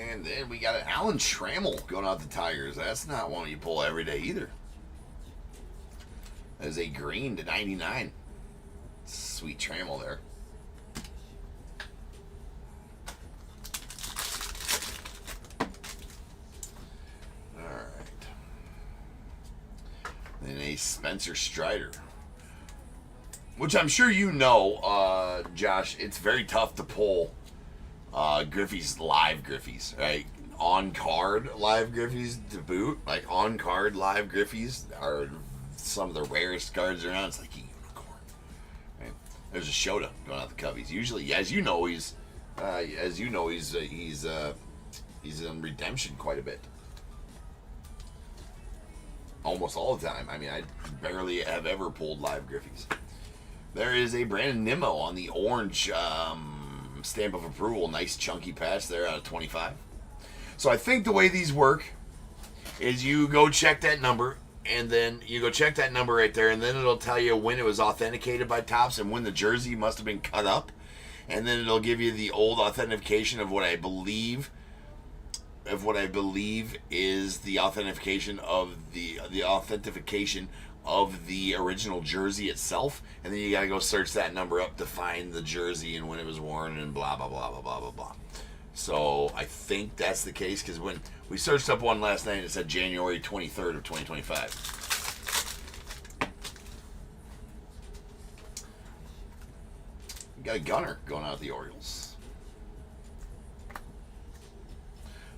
And then we got an Alan Trammell going out the Tigers. That's not one you pull every day either. That is a green to 99. Sweet Trammell there. And a Spencer Strider. Which I'm sure you know, Josh, it's very tough to pull Griffey's live Griffies, right? On-card live Griffies to boot. Like, on-card live Griffies are some of the rarest cards around. It's like a unicorn. Right? There's a Shota going out the Cubbies. Usually, as you know, he's in redemption quite a bit. Almost all the time. I mean, I barely have ever pulled live Griffies. There is a Brandon Nimmo on the orange stamp of approval. Nice chunky patch there out of 25. So I think the way these work is you go check that number, and then you go check that number right there, and then it'll tell you when it was authenticated by Topps and when the jersey must have been cut up. and then it'll give you the old authentication of what I believe is the authentication of the authentication of the original jersey itself, and then you gotta go search that number up to find the jersey and when it was worn and blah blah blah blah blah blah blah. So I think that's the case, because when we searched up one last night, it said January 23rd of 2025. We got a gunner going out with the Orioles.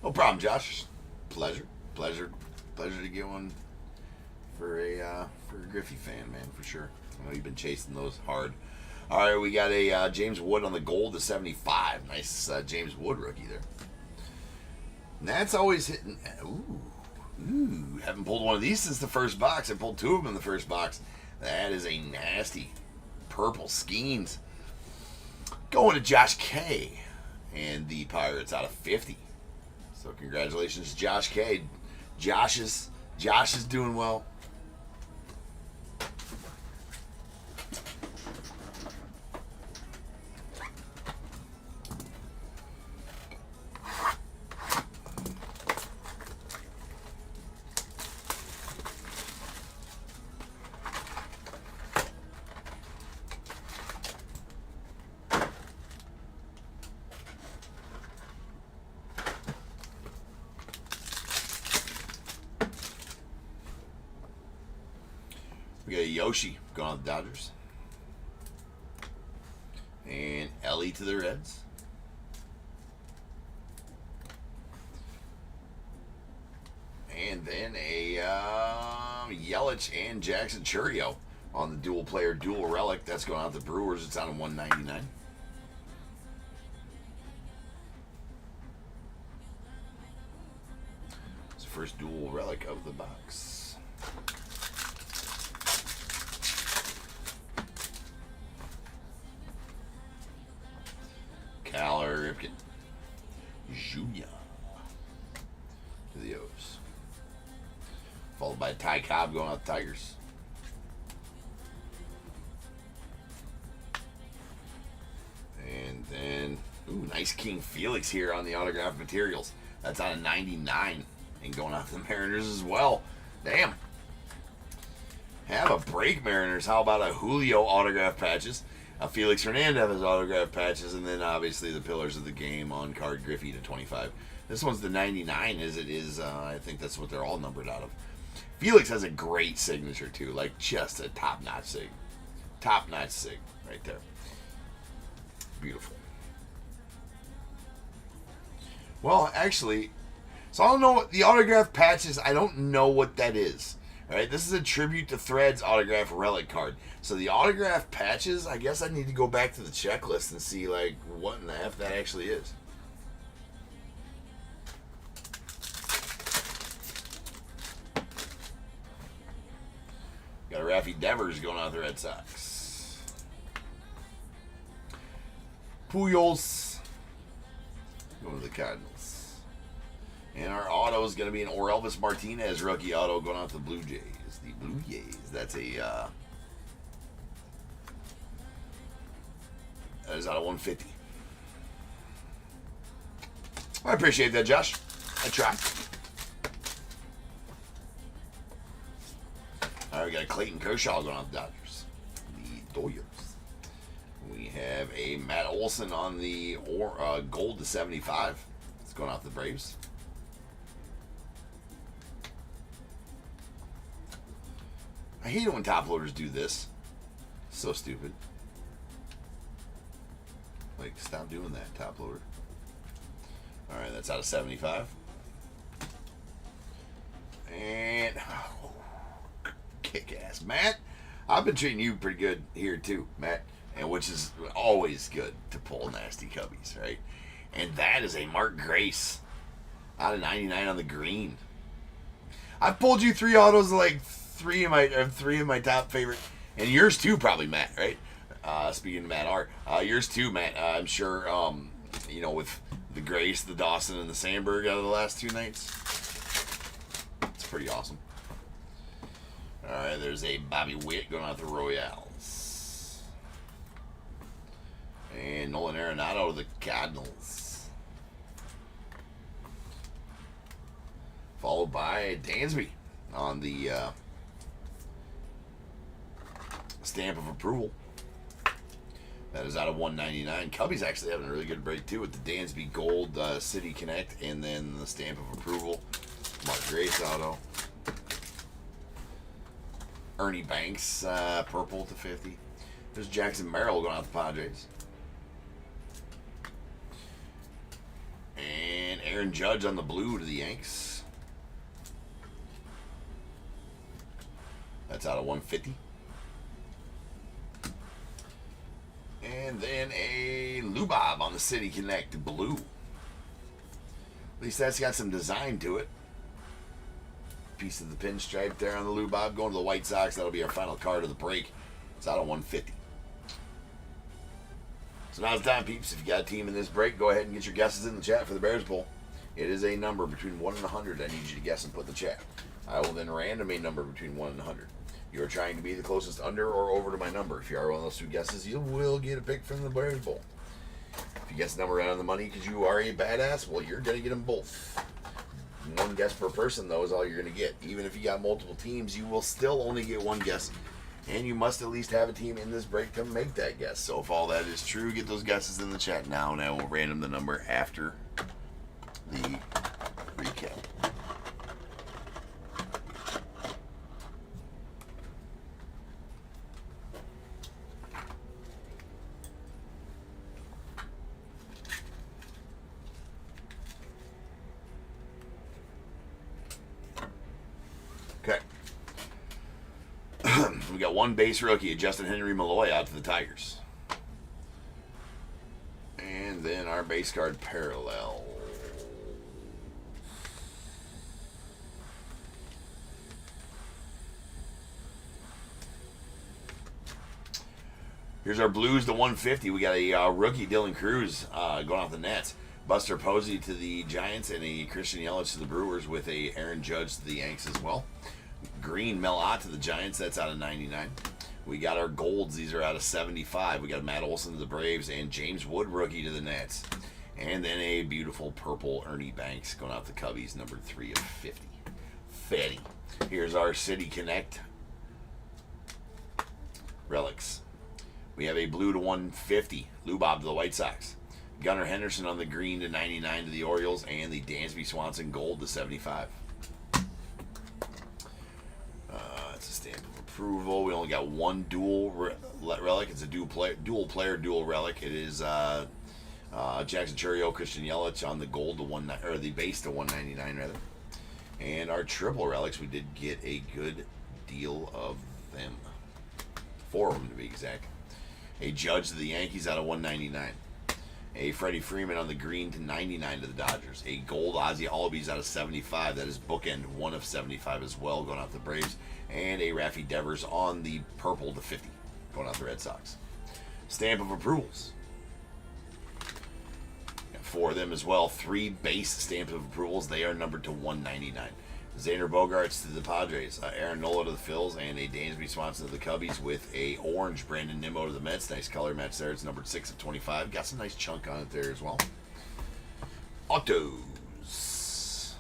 No problem, Josh. Pleasure to get one for a Griffey fan, man, for sure. I know you've been chasing those hard. All right, we got a James Wood on the gold to 75. Nice James Wood rookie there. And that's always hitting. Ooh, haven't pulled one of these since the first box. I pulled 2 of them in the first box. That is a nasty purple Skeens. Going to Josh K. And the Pirates out of 50. So congratulations, Josh K. Josh is doing well. We got a Yoshi going on the Dodgers. And Ellie to the Reds. And then a Yelich and Jackson Chourio on the dual player, dual relic. That's going out to the Brewers. It's on a 199. It's the first dual relic of the box. Cal Ripken Jr. to the O's. Followed by Ty Cobb going out the Tigers. And then, nice King Felix here on the autograph materials. That's on a 99 and going out to the Mariners as well. Damn. Have a break, Mariners. How about a Julio autograph patches? Felix Hernandez autograph patches, and then obviously the Pillars of the Game on card Griffey to 25. This one's the 99 as it is. I think that's what they're all numbered out of. Felix has a great signature too, like just a top-notch sig. Top-notch sig right there. Beautiful. Well, actually, so I don't know what the autograph patches. I don't know what that is. All right, this is a tribute to Threads autograph relic card. So the autograph patches, I guess I need to go back to the checklist and see like what in the F that actually is. Got a Raffy Devers going out the Red Sox. Pujols going to the Cardinals. And our auto is going to be an Orelvis Martinez rookie auto going out to the Blue Jays. The Blue Jays. That's a that is out of 150. I appreciate that, Josh. I tried. All right, we got a Clayton Kershaw going on the Dodgers. The Dodgers. We have a Matt Olson on the gold to 75. It's going out to the Braves. I hate it when top loaders do this. So stupid. Like, stop doing that, top loader. Alright, that's out of 75. And kick ass. Matt, I've been treating you pretty good here too, Matt. And which is always good to pull nasty cubbies, right? And that is a Mark Grace out of 99 on the green. I've pulled you 3 autos, like three of my top favorite, and yours too, probably, Matt, right? Speaking of Matt R, yours too, Matt. I'm sure, with the Grace, the Dawson, and the Sandberg out of the last 2 nights. It's pretty awesome. All right, there's a Bobby Witt going out to Royals. And Nolan Arenado to the Cardinals. Followed by Dansby on the stamp of approval. That is out of 199. Cubby's actually having a really good break too with the Dansby Gold City Connect, and then the stamp of approval. Mark Grace auto. Ernie Banks purple to 50. There's Jackson Merrill going out the Padres. And Aaron Judge on the blue to the Yanks. That's out of 150. And then a Lubob on the City Connect blue. At least that's got some design to it. Piece of the pinstripe there on the Lubob going to the White Sox. That'll be our final card of the break. It's out of 150. So now it's time, peeps. If you got a team in this break, go ahead and get your guesses in the chat for the Bears Bowl. It is a number between 1 and 100. I need you to guess and put in the chat. I will then random a number between 1 and 100. You are trying to be the closest under or over to my number. If you are one of those two guesses, you will get a pick from the Bears Bowl. If you guess the number right on the money because you are a badass, well, you're going to get them both. One guess per person, though, is all you're going to get. Even if you got multiple teams, you will still only get one guess. And you must at least have a team in this break to make that guess. So if all that is true, get those guesses in the chat now, and I will random the number after the recap. Okay. We got one base rookie, Justin Henry Malloy, out to the Tigers. And then our base card parallel. Here's our Blues to 150. We got a rookie, Dylan Cruz, going off the Nets. Buster Posey to the Giants, and a Christian Yelich to the Brewers with a Aaron Judge to the Yanks as well. Green, Mel Ott to the Giants. That's out of 99. We got our golds. These are out of 75. We got Matt Olson to the Braves and James Wood, rookie, to the Nets. And then a beautiful purple Ernie Banks going out the Cubbies, number 3 of 50. Fatty. Here's our City Connect relics. We have a blue to 150. Lubob to the White Sox. Gunnar Henderson on the green to 99 to the Orioles, and the Dansby Swanson gold to 75. It's a stamp of approval. We only got one dual relic. It's a dual player relic. It is Jackson Chourio, Christian Yelich on the gold to the base to 199 rather. And our triple relics, we did get a good deal of them. 4 of them to be exact. A Judge to the Yankees out of 199. A Freddie Freeman on the green to 99 to the Dodgers. A gold Ozzie Albies out of 75. That is bookend 1 of 75 as well, going out the Braves. And a Raffy Devers on the purple to 50, going out the Red Sox. Stamp of approvals. Got 4 of them as well. 3 base stamps of approvals. They are numbered to 199. Xander Bogaerts to the Padres, Aaron Nola to the Phils, and a Dansby Swanson to the Cubbies with a orange Brandon Nimmo to the Mets. Nice color match there. It's numbered 6 of 25. Got some nice chunk on it there as well. Autos.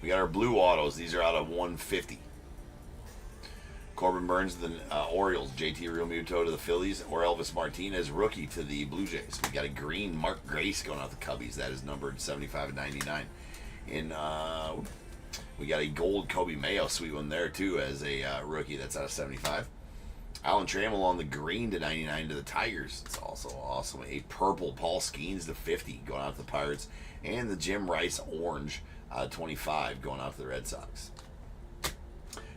We got our blue autos. These are out of 150. Corbin Burns to the Orioles, JT Realmuto to the Phillies, or Elvis Martinez, rookie, to the Blue Jays. We got a green Mark Grace going out the Cubbies. That is numbered 75 and 99. We got a gold Kobe Mayo, sweet one there too, as a rookie. That's out of 75. Alan Trammell on the green to 99 to the Tigers. It's also awesome. A purple Paul Skeens to 50 going out to the Pirates, and the Jim Rice orange 25 going out to the Red Sox.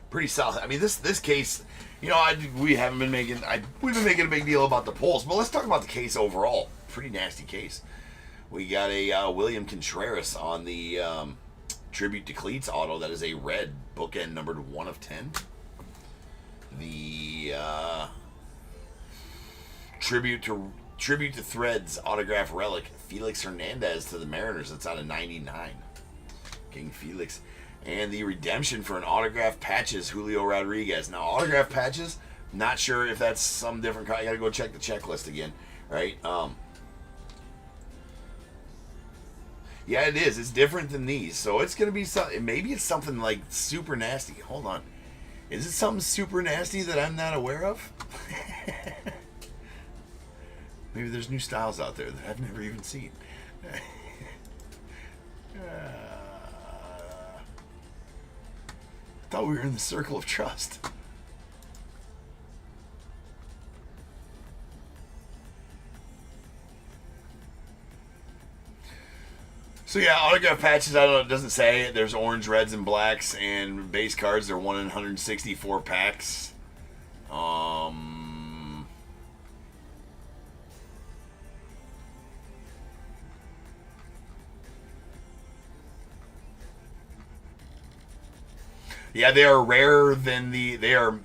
Pretty solid. I mean, this case, you know, we've been making a big deal about the polls, but let's talk about the case overall. Pretty nasty case. We got a William Contreras on the tribute to Cleats auto. That is a red bookend numbered 1 of 10. The tribute to Tribute to Threads autograph relic, Felix Hernandez to the Mariners. That's out of 99. King Felix. And the redemption for an autograph patches, Julio Rodriguez. Now, autograph patches, not sure if that's some different kind. I got to go check the checklist again, right? Yeah, it is. It's different than these. So it's going to be something. Maybe it's something like super nasty. Hold on. Is it something super nasty that I'm not aware of? Maybe there's new styles out there that I've never even seen. I thought we were in the circle of trust. So yeah, autograph patches, I don't know, it doesn't say. There's orange, reds, and blacks, and base cards, they're 1 in 164 packs. Yeah, they are rarer than they're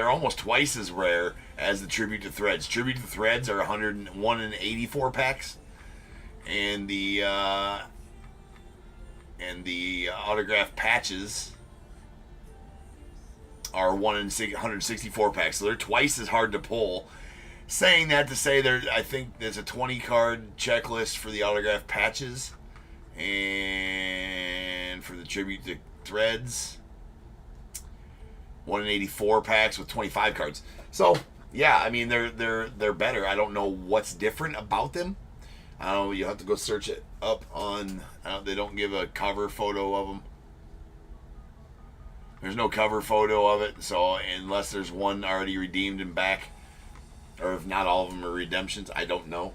almost twice as rare as the Tribute to Threads. Tribute to Threads are 101 in 84 packs. And the autograph patches are 1 in 164 packs, so they're twice as hard to pull. Saying that to say I think there's a 20 card checklist for the autograph patches, and for the Tribute to Threads, 1 in 84 packs with 25 cards. So yeah, I mean they're better. I don't know what's different about them. I don't know. You have to go search it up on. They don't give a cover photo of them. There's no cover photo of it, so unless there's one already redeemed and back, or if not all of them are redemptions, I don't know.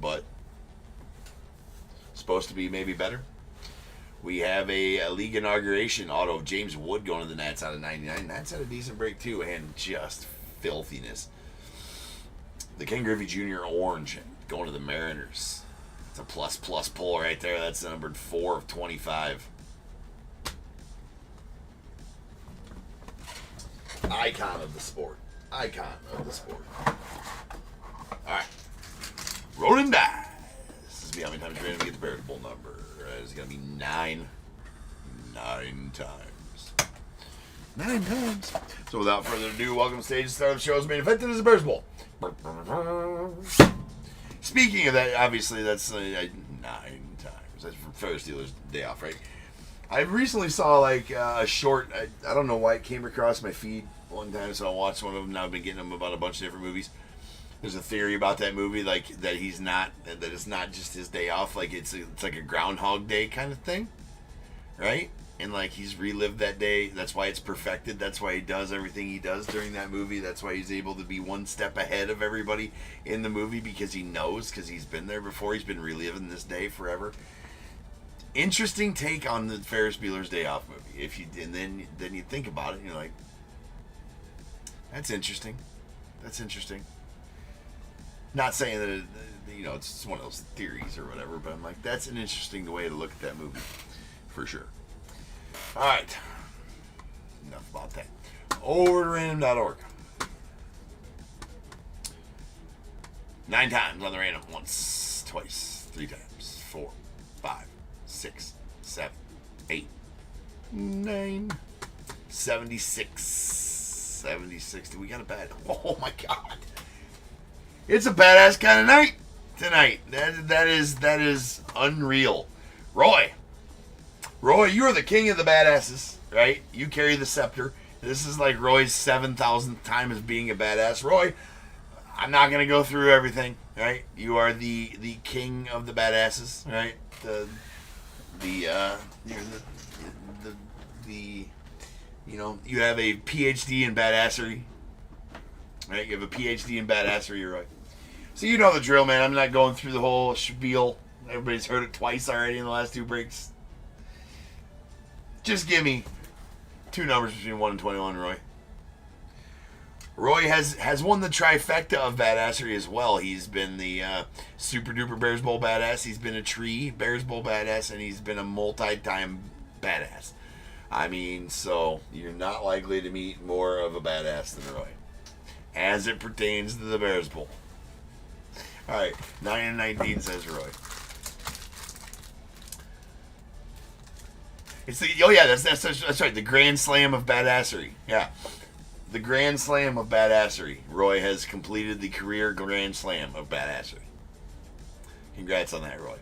But supposed to be maybe better. We have a league inauguration auto of James Wood going to the Nats out of 99. Nats had a decent break too, and just filthiness. The Ken Griffey Jr. orange going to the Mariners. It's a plus pull right there. That's numbered 4 of 25. Icon of the sport. Icon of the sport. Alright. Rolling dice. This is how many times you're going to get the veritable number. It's going to be 9. 9 times. 9 times. So without further ado, welcome to stage. Start of the show's main event. It is the Bears Bowl. Speaking of that, obviously that's 9 times. That's for Feather Steelers day off, right? I recently saw like a short. I don't know why it came across my feed one time, so I watched one of them. Now I've been getting them about a bunch of different movies. There's a theory about that movie, like that it's not just his day off, like it's like a Groundhog Day kind of thing, right? And like he's relived that day. That's why it's perfected. That's why he does everything he does during that movie. That's why he's able to be one step ahead of everybody in the movie because he knows, because he's been there before. He's been reliving this day forever. Interesting take on the Ferris Bueller's Day Off movie. Then you think about it and you're like, that's interesting. That's interesting. Not saying that it's one of those theories or whatever, but I'm like, that's an interesting way to look at that movie, for sure. All right, enough about that. Over to random.org. 9 times on the random. Once, twice, 3 times, 4, 5, 6, 7, 8, 9, 76. 76. We got a bad. Oh my God. It's a badass kind of night tonight. That is unreal. Roy, you are the king of the badasses, right? You carry the scepter. This is like Roy's 7,000th time as being a badass. Roy, I'm not gonna go through everything, right? You are the king of the badasses, right? You have a PhD in badassery, right? You have a PhD in badassery, Roy. So you know the drill, man. I'm not going through the whole spiel. Everybody's heard it twice already in the last 2 breaks. Just give me 2 numbers between 1 and 21, Roy. Roy has won the trifecta of badassery as well. He's been the super duper Bears Bowl badass. He's been a tree Bears Bowl badass, and he's been a multi-time badass. I mean, so you're not likely to meet more of a badass than Roy, as it pertains to the Bears Bowl. All right, 9 and 19 says Roy. It's the that's right. The Grand Slam of Badassery. Yeah, the Grand Slam of Badassery. Roy has completed the career Grand Slam of Badassery. Congrats on that, Roy.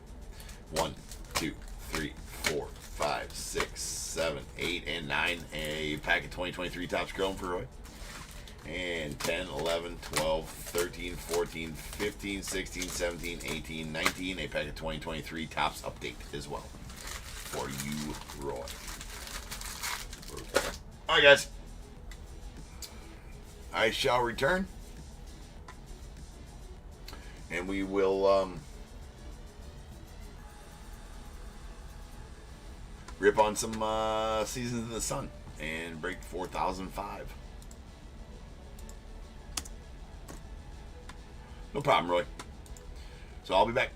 1, 2, 3, 4, 5, 6, 7, 8, and 9. A pack of 2023 Topps Chrome for Roy. And 10, 11, 12, 13, 14, 15, 16, 17, 18, 19. A pack of 2023 Topps Update as well. For you, Roy. Alright, guys. I shall return. And we will rip on some Seasons in the Sun and break 4005. No problem, Roy. So I'll be back.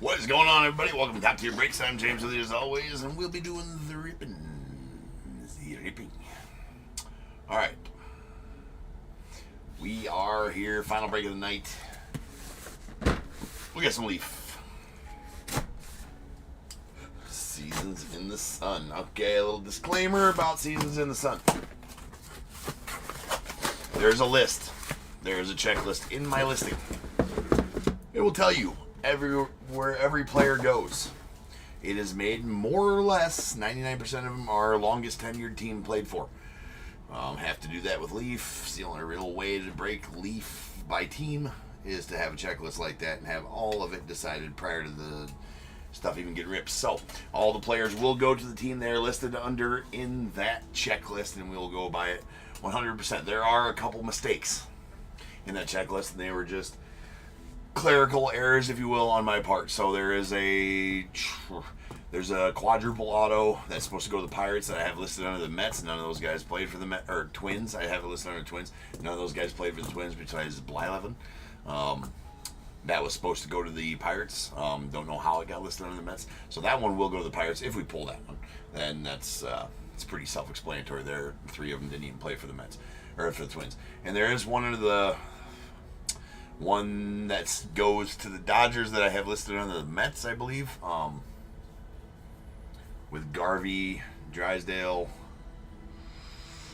What is going on, everybody? Welcome to Top Tier Breaks. I'm James with you as always, and we'll be doing the ripping. The ripping. All right. We are here, final break of the night. We got some Leaf. Seasons in the Sun. Okay, a little disclaimer about Seasons in the Sun. There's a list. There's a checklist in my listing. It will tell you where every player goes. It is made more or less, 99% of them are longest tenured team played for. Have to do that with Leaf. It's the only real way to break Leaf by team is to have a checklist like that and have all of it decided prior to the stuff even getting ripped. So all the players will go to the team they're listed under in that checklist, and we'll go by it 100%. There are a couple mistakes in that checklist, and they were just clerical errors, if you will, on my part. So there's a quadruple auto that's supposed to go to the Pirates that I have listed under the Mets. None of those guys played for the Mets, or Twins. I have it listed under Twins. None of those guys played for the Twins besides Blyleven. That was supposed to go to the Pirates. Don't know how it got listed under the Mets. So that one will go to the Pirates if we pull that one. And that's it's pretty self-explanatory there. 3 of them didn't even play for the Mets or for the Twins. And there is one under the one that goes to the Dodgers that I have listed under the Mets, I believe. With Garvey, Drysdale,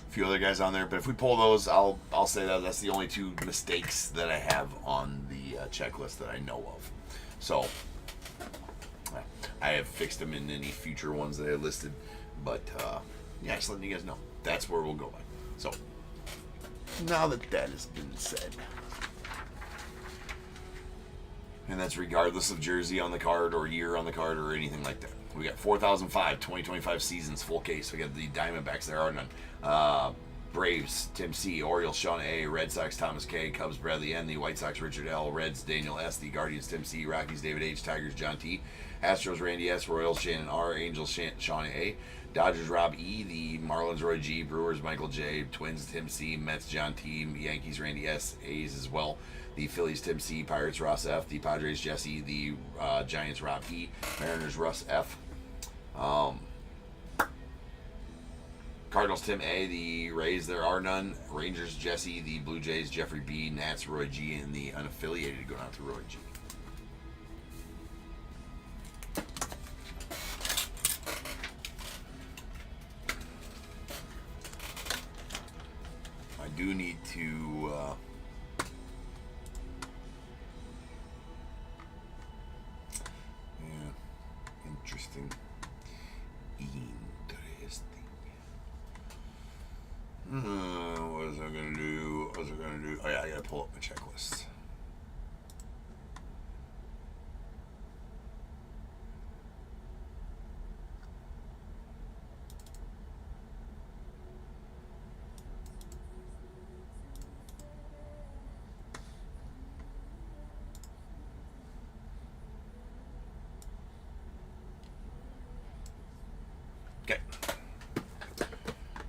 a few other guys on there. But if we pull those, I'll say that that's the only 2 mistakes that I have on the checklist that I know of. So I have fixed them in any future ones that I listed. But yeah, just letting you guys know. That's where we'll go by. So now that that has been said, and that's regardless of jersey on the card or year on the card or anything like that. We got 4005, 2025 seasons, full case. We got the Diamondbacks, there are none. Braves, Tim C. Orioles, Sean A. Red Sox, Thomas K. Cubs, Bradley N. The White Sox, Richard L. Reds, Daniel S. The Guardians, Tim C. Rockies, David H. Tigers, John T. Astros, Randy S. Royals, Shannon R. Angels, Sean A. Dodgers, Rob E. The Marlins, Roy G. Brewers, Michael J. Twins, Tim C. Mets, John T. Yankees, Randy S. A's as well. The Phillies, Tim C. Pirates, Ross F. The Padres, Jesse. The Giants, Rob E. Mariners, Russ F. Cardinals, Tim A. The Rays, there are none. Rangers, Jesse. The Blue Jays, Jeffrey B. Nats, Roy G. And the unaffiliated going out to Roy G. I do need to interesting. What was I gonna do? Oh yeah, I gotta pull up my checklist. Okay.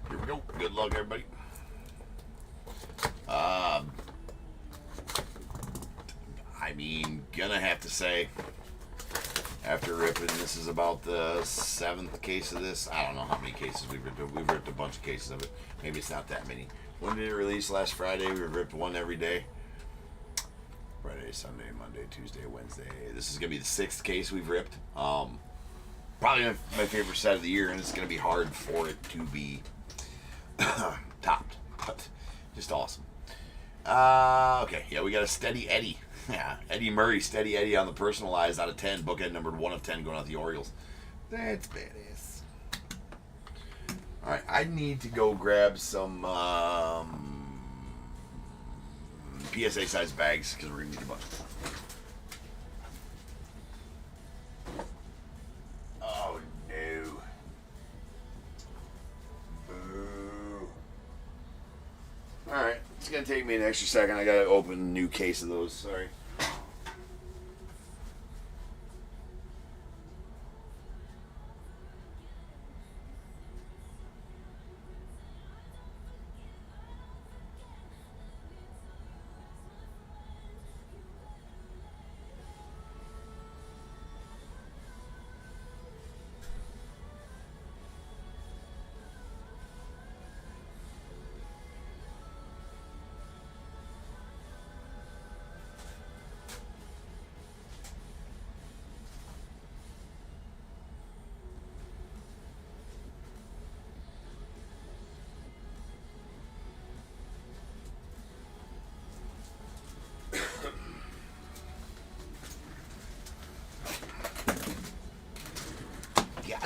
Here we go. Good luck, everybody. I mean, gonna have to say, after ripping, this is about the 7th case of this. I don't know how many cases we've ripped. We've ripped a bunch of cases of it. Maybe it's not that many. When did it release? Last Friday. We ripped one every day. Friday, Sunday, Monday, Tuesday, Wednesday. This is gonna be the 6th case we've ripped. Probably my favorite set of the year, and it's gonna be hard for it to be topped, but just awesome. Okay, yeah, we got a Steady Eddie. Yeah, Eddie Murray, Steady Eddie on the personalized out of 10. Bookend numbered 1 of 10 going out the Orioles. That's badass. Alright, I need to go grab some PSA size bags because we're going to need a bunch. Oh, no. Boo. Alright, it's going to take me an extra second. I got to open a new case of those. Sorry.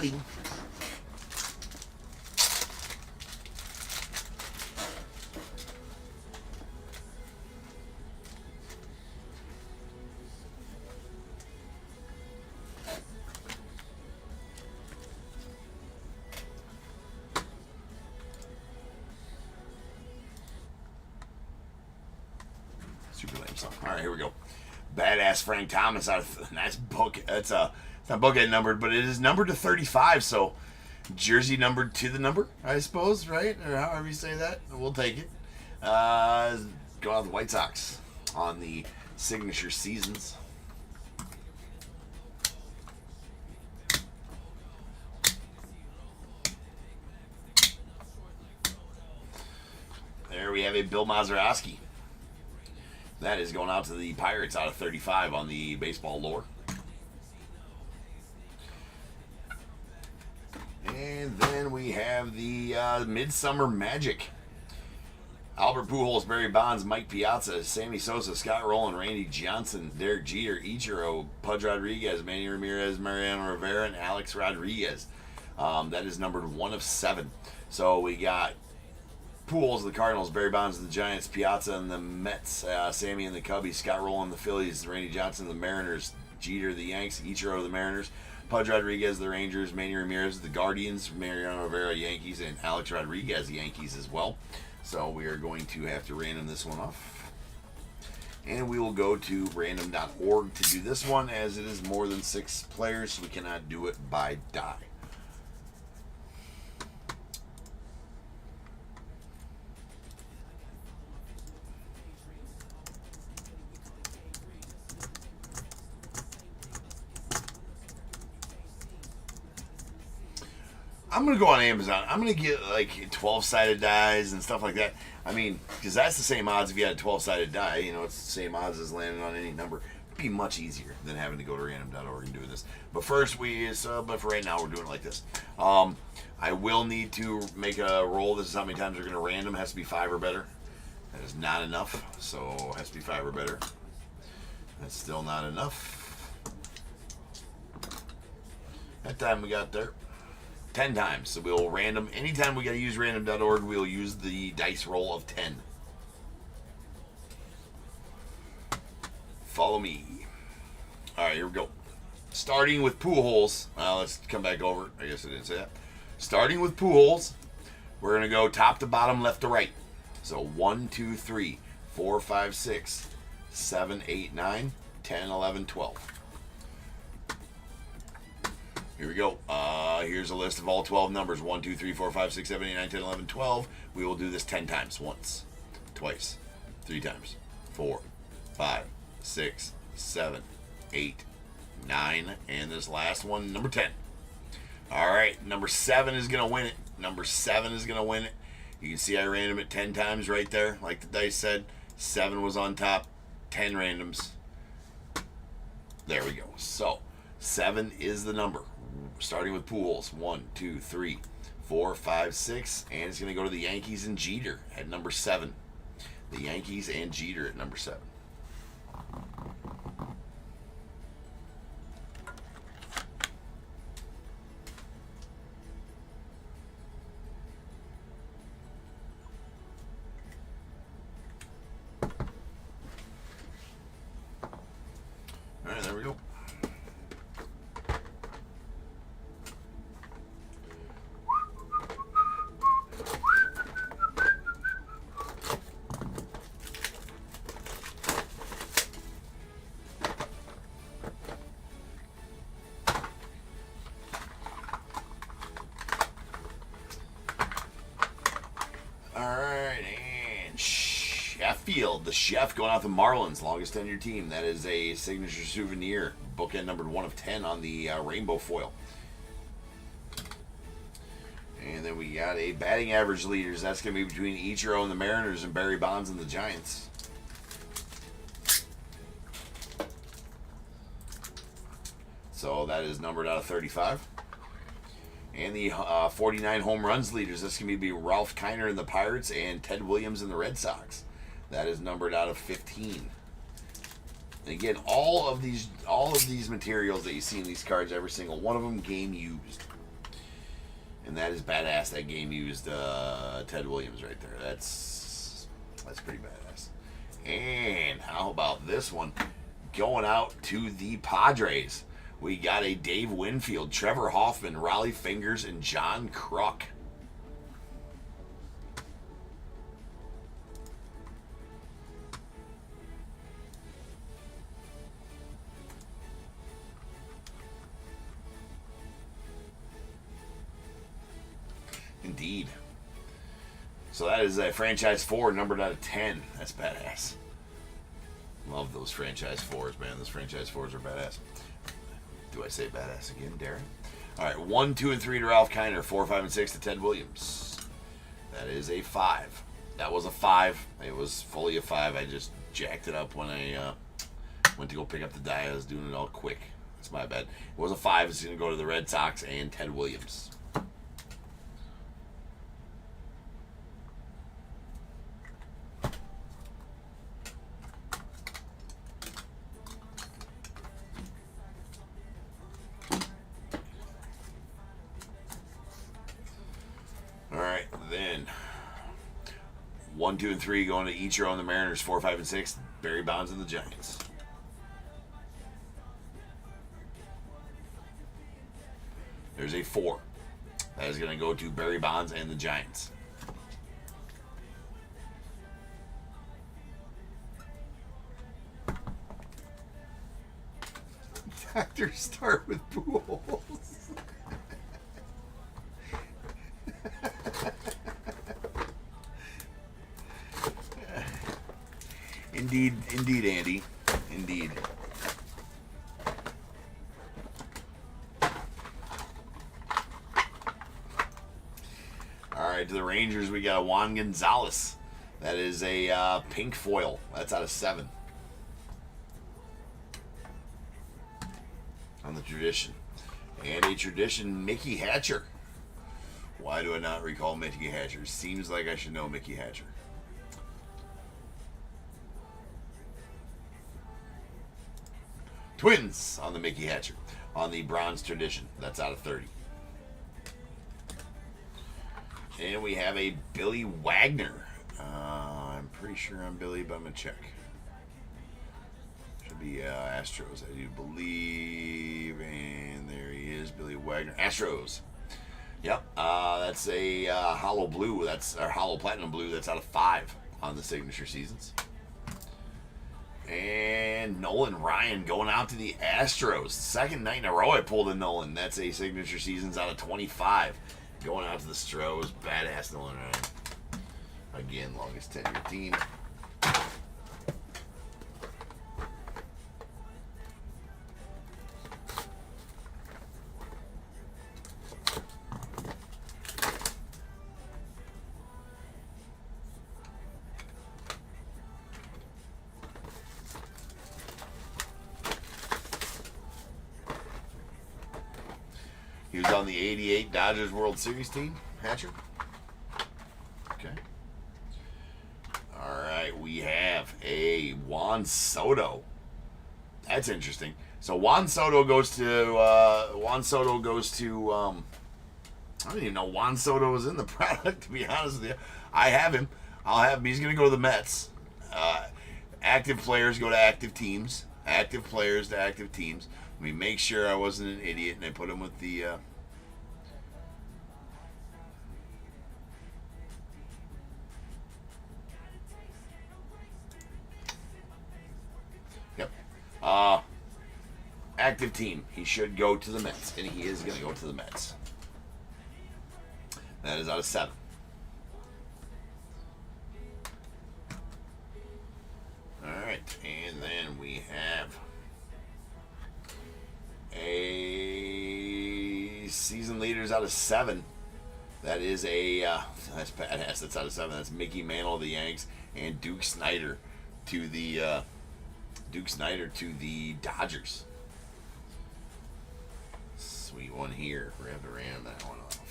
buddy. Super lame song. All right, here we go. Badass Frank Thomas out of that's book. It's not bookend numbered, but it is numbered to 35. So jersey numbered to the number, I suppose, right? Or however you say that. We'll take it. Go out the White Sox on the signature seasons. There we have a Bill Mazeroski. That is going out to the Pirates out of 35 on the baseball lore. And then we have the Midsummer Magic. Albert Pujols, Barry Bonds, Mike Piazza, Sammy Sosa, Scott Rowland, Randy Johnson, Derek Jeter, Ichiro, Pudge Rodriguez, Manny Ramirez, Mariano Rivera, and Alex Rodriguez. That is numbered 1 of 7. So we got Pujols of the Cardinals, Barry Bonds of the Giants, Piazza and the Mets, Sammy and the Cubbies, Scott Rowland the Phillies, Randy Johnson the Mariners, Jeter the Yanks, Ichiro the Mariners, Pudge Rodriguez the Rangers, Manny Ramirez the Guardians, Mariano Rivera Yankees, and Alex Rodriguez the Yankees as well. So we are going to have to random this one off. And we will go to random.org to do this one, as it is more than 6 players, so we cannot do it by die. I'm going to go on Amazon. I'm going to get like 12-sided dies and stuff like that. I mean, because that's the same odds if you had a 12-sided die. You know, it's the same odds as landing on any number. It'd be much easier than having to go to random.org and do this. But first, but for right now, we're doing it like this. I will need to make a roll. This is how many times we're going to random. It has to be 5 or better. That is not enough. So it has to be 5 or better. That's still not enough. That time we got there. 10 times. So we'll random. Anytime we got to use random.org, we'll use the dice roll of 10. Follow me. All right, here we go. Starting with Pujols. Let's come back over. I guess I didn't say that. Starting with Pujols, we're going to go top to bottom, left to right. So 1, 2, 3, 4, 5, 6, 7, 8, 9, 10, 11, 12. Here we go. Here's a list of all 12 numbers. 1, 2, 3, 4, 5, 6, 7, 8, 9, 10, 11, 12. We will do this 10 times. Once, twice, 3 times, 4, 5, 6, 7, 8, 9. And this last one, number 10. All right, number 7 is going to win it. Number 7 is going to win it. You can see I random it 10 times right there. Like the dice said, 7 was on top, 10 randoms. There we go. So 7 is the number. Starting with Pujols, 1, 2, 3, 4, 5, 6, and it's going to go to the Yankees and Jeter at number 7. The Yankees and Jeter at number 7. All right, there we go. The Chef going out the Marlins, longest tenured team. That is a signature souvenir, bookend numbered 1 of 10 on the rainbow foil. And then we got a batting average leaders. That's going to be between Ichiro and the Mariners and Barry Bonds and the Giants. So that is numbered out of 35. And the 49 home runs leaders. That's going to be Ralph Kiner and the Pirates and Ted Williams and the Red Sox. That is numbered out of 15. And again, all of these materials that you see in these cards, every single one of them, game used. And that is badass. That game used Ted Williams right there. That's pretty badass. And how about this one? Going out to the Padres. We got a Dave Winfield, Trevor Hoffman, Raleigh Fingers, and John Kruk. Indeed. So that is a franchise 4 numbered out of 10. That's badass. Love those franchise 4s, man. Those franchise 4s are badass. Do I say badass again, Darren? All right, 1, 2, and 3 to Ralph Kiner. 4, 5, and 6 to Ted Williams. That is a 5. That was a 5. It was fully a 5. I just jacked it up when I went to go pick up the die. I was doing it all quick. That's my bad. It was a 5. It's going to go to the Red Sox and Ted Williams. All right, then 1, 2, and 3 going to Ichiro on the Mariners. 4, 5, and 6 Barry Bonds and the Giants. There's a 4. That is going to go to Barry Bonds and the Giants. Doctors start with Pujols. Indeed, Andy. Indeed. All right, to the Rangers, we got Juan Gonzalez. That is a pink foil. That's out of 7. On the tradition. And a tradition, Mickey Hatcher. Why do I not recall Mickey Hatcher? Seems like I should know Mickey Hatcher. Twins on the Mickey Hatcher. On the bronze tradition. That's out of 30. And we have a Billy Wagner. I'm pretty sure I'm Billy, but I'm going to check. Should be Astros, I do believe. And there he is, Billy Wagner. Astros. Yep. That's a hollow blue. That's our hollow platinum blue. That's out of 5 on the signature seasons. And Nolan Ryan going out to the Astros. Second night in a row I pulled a Nolan. That's a signature seasons out of 25. Going out to the Stros. Badass Nolan Ryan. Again, longest tenure team. He was on the 88 Dodgers World Series team, Hatcher. Okay. All right, we have a Juan Soto. That's interesting. So Juan Soto goes to I don't even know Juan Soto was in the product, to be honest with you. I have him. I'll have him. He's going to go to the Mets. Active players go to active teams. Active players to active teams. Let me make sure I wasn't an idiot and I put him with the yep. Active team. He should go to the Mets, and he is going to go to the Mets. That is out of 7. All right, and then we have a season leaders out of 7. That is a that's badass. That's out of 7. That's Mickey Mantle of the Yanks and Duke Snider to the Dodgers. Sweet one here. We're gonna have to ram that one off.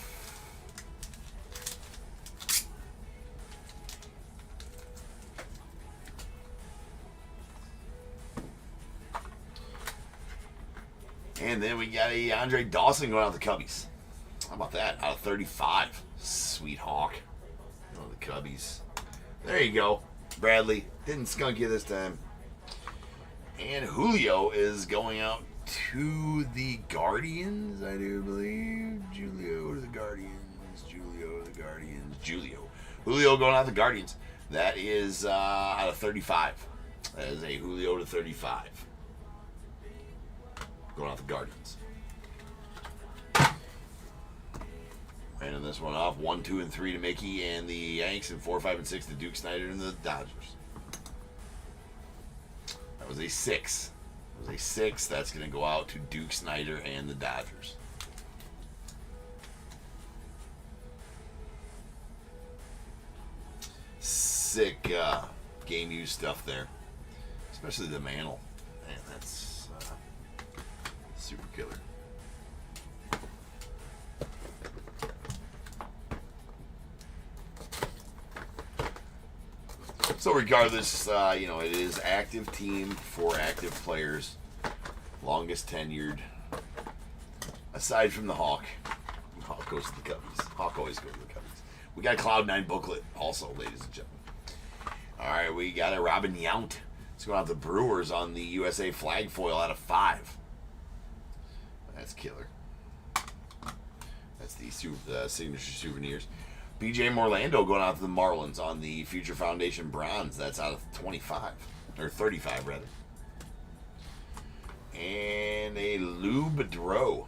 And then we got a Andre Dawson going out the Cubbies. How about that? Out of 35. Sweet Hawk. Oh, the Cubbies. There you go. Bradley. Didn't skunk you this time. And Julio is going out to the Guardians, I do believe. Julio to the Guardians. Julio to the Guardians. Julio going out to the Guardians. That is out of 35. That is a Julio to 35. Going out to the Guardians. Random this one off. 1, 2, and 3 to Mickey and the Yanks, and 4, 5, and 6 to Duke Snyder and the Dodgers. That was a 6. It was a 6. That's going to go out to Duke Snyder and the Dodgers. Sick game use stuff there. Especially the Mantle. Man, that's super killer. So regardless, it is active team for active players. Longest tenured. Aside from the Hawk. Hawk goes to the Cubbies. Hawk always goes to the Cubbies. We got a Cloud9 booklet also, ladies and gentlemen. All right, we got a Robin Yount. Let's go out the Brewers on the USA flag foil out of 5. That's killer. That's the signature souvenirs. BJ Morlando going out to the Marlins on the Future Foundation bronze. That's out of 25. Or 35, rather. And a Lou Bedreau.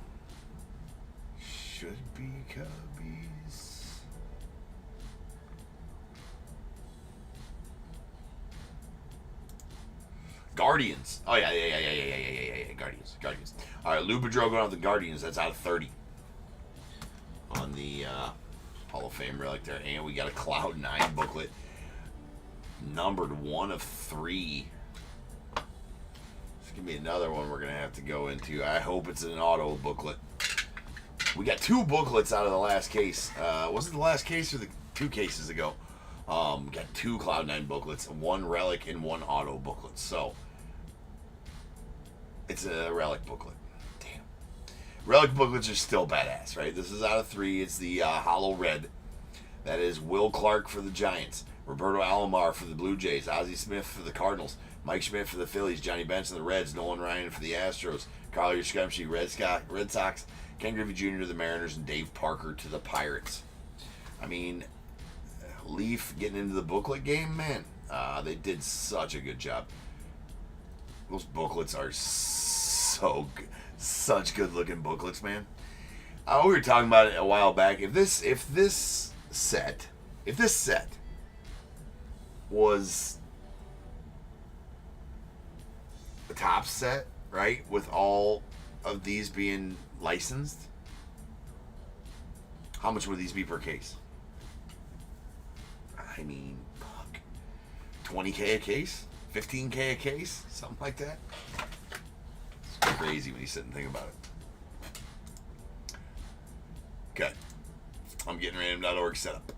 Should be Cubbies. Guardians. Oh, yeah. Guardians. All right, Lou Bedreau going out to the Guardians. That's out of 30. On the Hall of Fame relic there. And we got a Cloud9 booklet. Numbered 1 of 3. It's going to be another one we're going to have to go into. I hope it's an auto booklet. We got 2 booklets out of the last case. Was it the last case or the 2 cases ago? Got 2 Cloud9 booklets. 1 relic and 1 auto booklet. So, it's a relic booklet. Relic booklets are still badass, right? This is out of 3. It's the Hollow Red. That is Will Clark for the Giants, Roberto Alomar for the Blue Jays, Ozzie Smith for the Cardinals, Mike Schmidt for the Phillies, Johnny Bench for the Reds, Nolan Ryan for the Astros, Carl Yastrzemski, Red Sox, Ken Griffey Jr. to the Mariners, and Dave Parker to the Pirates. I mean, Leaf getting into the booklet game, man, they did such a good job. Those booklets are so good. Such good looking booklets, man. We were talking about it a while back. If this set was the top set, right, with all of these being licensed, how much would these be per case? I mean, fuck, 20K a case, 15K a case, something like that. Crazy when you sit and think about it. Okay. I'm getting random.org set up.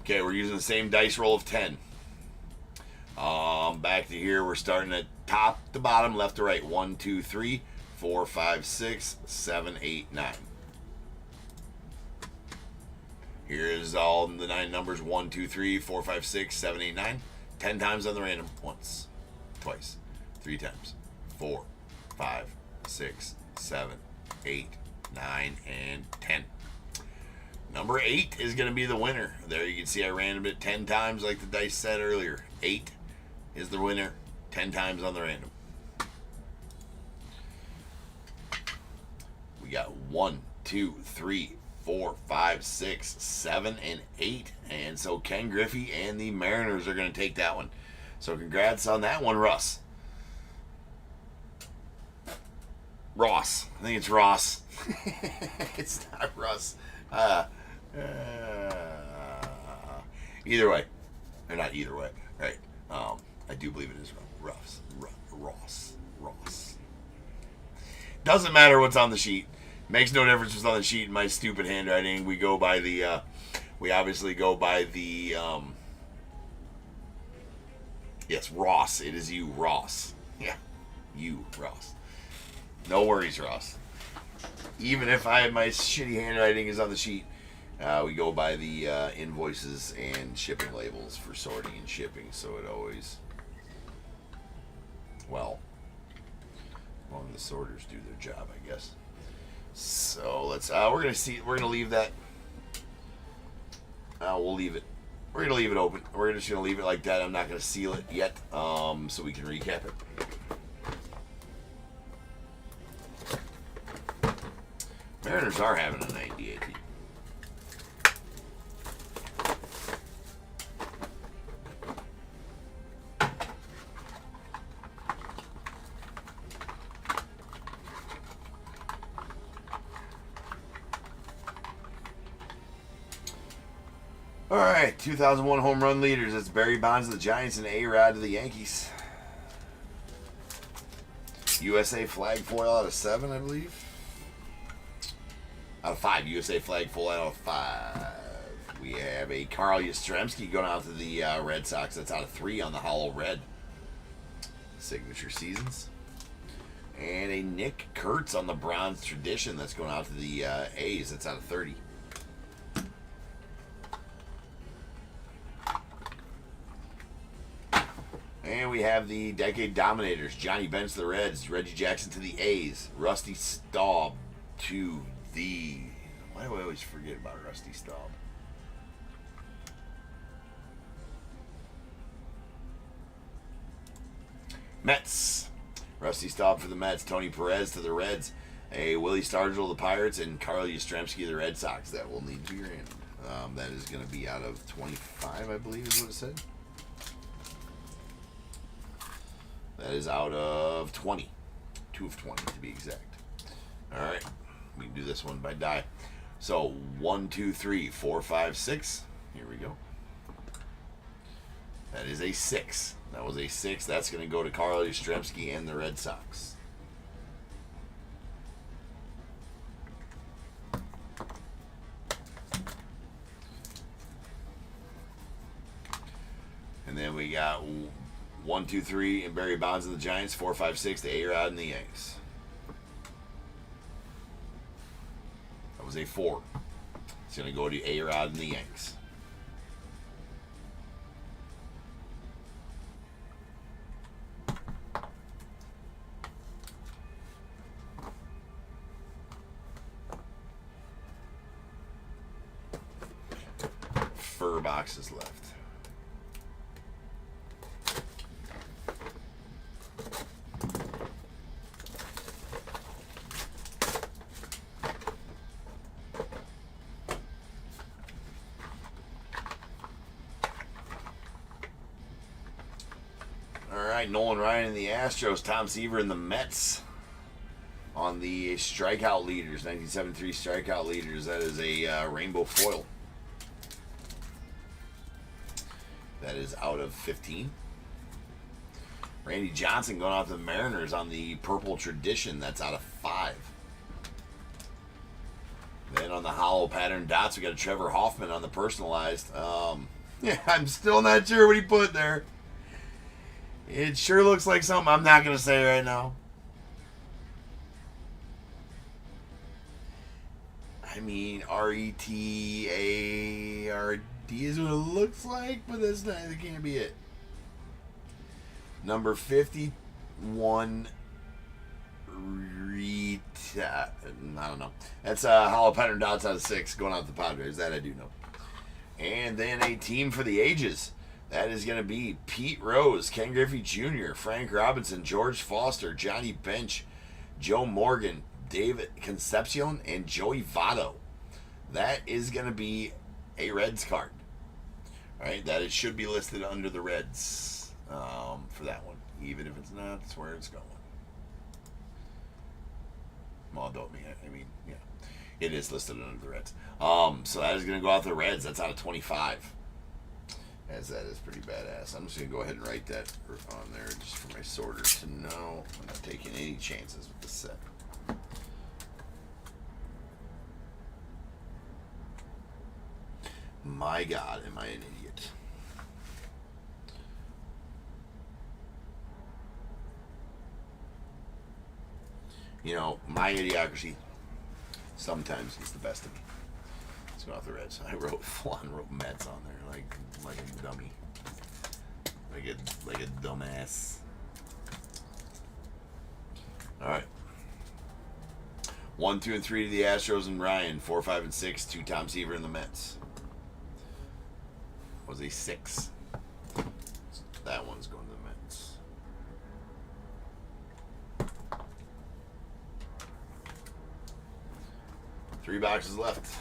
Okay, we're using the same dice roll of 10. Back to here, we're starting at top to bottom, left to right. 1, 2, 3, 4, 5, 6, 7, 8, 9. Here's all the 9 numbers. 1, 2, 3, 4, 5, 6, 7, 8, 9. 10 times on the random. Once, twice, 3 times. 4, 5, 6, 7, 8, 9, and 10. Number 8 is going to be the winner. There you can see I randomed it 10 times like the dice said earlier. 8 is the winner. 10 times on the random. We got 1, 2, 3, 4, 5, 6, 7, and 8. And so Ken Griffey and the Mariners are going to take that one. So congrats on that one, Russ. Ross. I think it's Ross. It's not Russ. Either way. Or not either way. Right. I do believe it is Ross. Doesn't matter what's on the sheet. Makes no difference what's on the sheet in my stupid handwriting. We go by the, we obviously go by the Yes, Ross. It is you, Ross. Yeah, you, Ross. No worries, Ross. Even if my shitty handwriting is on the sheet, we go by the invoices and shipping labels for sorting and shipping, so it always, well, long as the sorters do their job, I guess. So let's. We're gonna leave that. We'll leave it. We're gonna leave it open. We're just gonna leave it like that. I'm not gonna seal it yet, so we can recap it. Mariners are having a 98. All right, 2001 home run leaders. That's Barry Bonds of the Giants and A-Rod of the Yankees. USA flag foil out of 7, I believe. Out of 5. USA flag foil out of 5. We have a Carl Yastrzemski going out to the Red Sox. That's out of 3 on the hollow red. Signature seasons. And a Nick Kurtz on the bronze tradition. That's going out to the A's. That's out of 30. And we have the Decade Dominators. Johnny Bench to the Reds. Reggie Jackson to the A's. Rusty Staub to the... Why do I always forget about Rusty Staub? Mets. Rusty Staub for the Mets. Tony Perez to the Reds. A Willie Stargell to the Pirates. And Carl Yastrzemski to the Red Sox. That will need to be random. That is going to be out of 25, I believe is what it said. That is out of 20. 2 of 20 to be exact. Alright. We can do this one by die. So 1, 2, 3, 4, 5, 6. Here we go. That is a 6. That was a 6. That's going to go to Carl Yastrzemski and the Red Sox. And then we got 1, 2, 3, and Barry Bonds and the Giants. 4, 5, 6, the A-Rod and the Yanks. That was a 4. It's going to go to A-Rod and the Yanks. Fur boxes left. Nolan Ryan in the Astros, Tom Seaver in the Mets on the strikeout leaders, 1973 strikeout leaders. That is a rainbow foil. That is out of 15. Randy Johnson going out to the Mariners on the purple tradition. That's out of 5. Then on the hollow pattern dots, we got a Trevor Hoffman on the personalized. Yeah, I'm still not sure what he put there. It sure looks like something I'm not going to say right now. I mean, R-E-T-A-R-D is what it looks like, but that can't be it. Number 51, I don't know. That's hollow pattern dots out of 6 going out to the Padres. That I do know. And then a team for the ages. That is going to be Pete Rose, Ken Griffey Jr., Frank Robinson, George Foster, Johnny Bench, Joe Morgan, David Concepcion, and Joey Votto. That is going to be a Reds card. All right, that it should be listed under the Reds for that one. Even if it's not, that's where it's going. Well, don't mean it. I mean, yeah. It is listed under the Reds. So that is going to go out to the Reds. That's out of 25. As that is pretty badass. I'm just going to go ahead and write that on there just for my sorter to know. I'm not taking any chances with this set. My God, am I an idiot. You know, my idiocracy sometimes is the best of me. Let's go off the Reds. I wrote Mets on there like a dummy. Like a dumbass. Alright. 1, 2, and 3 to the Astros and Ryan. 4, 5, and 6 to Tom Seaver and the Mets. Was a 6. That one's going to the Mets. Three boxes left.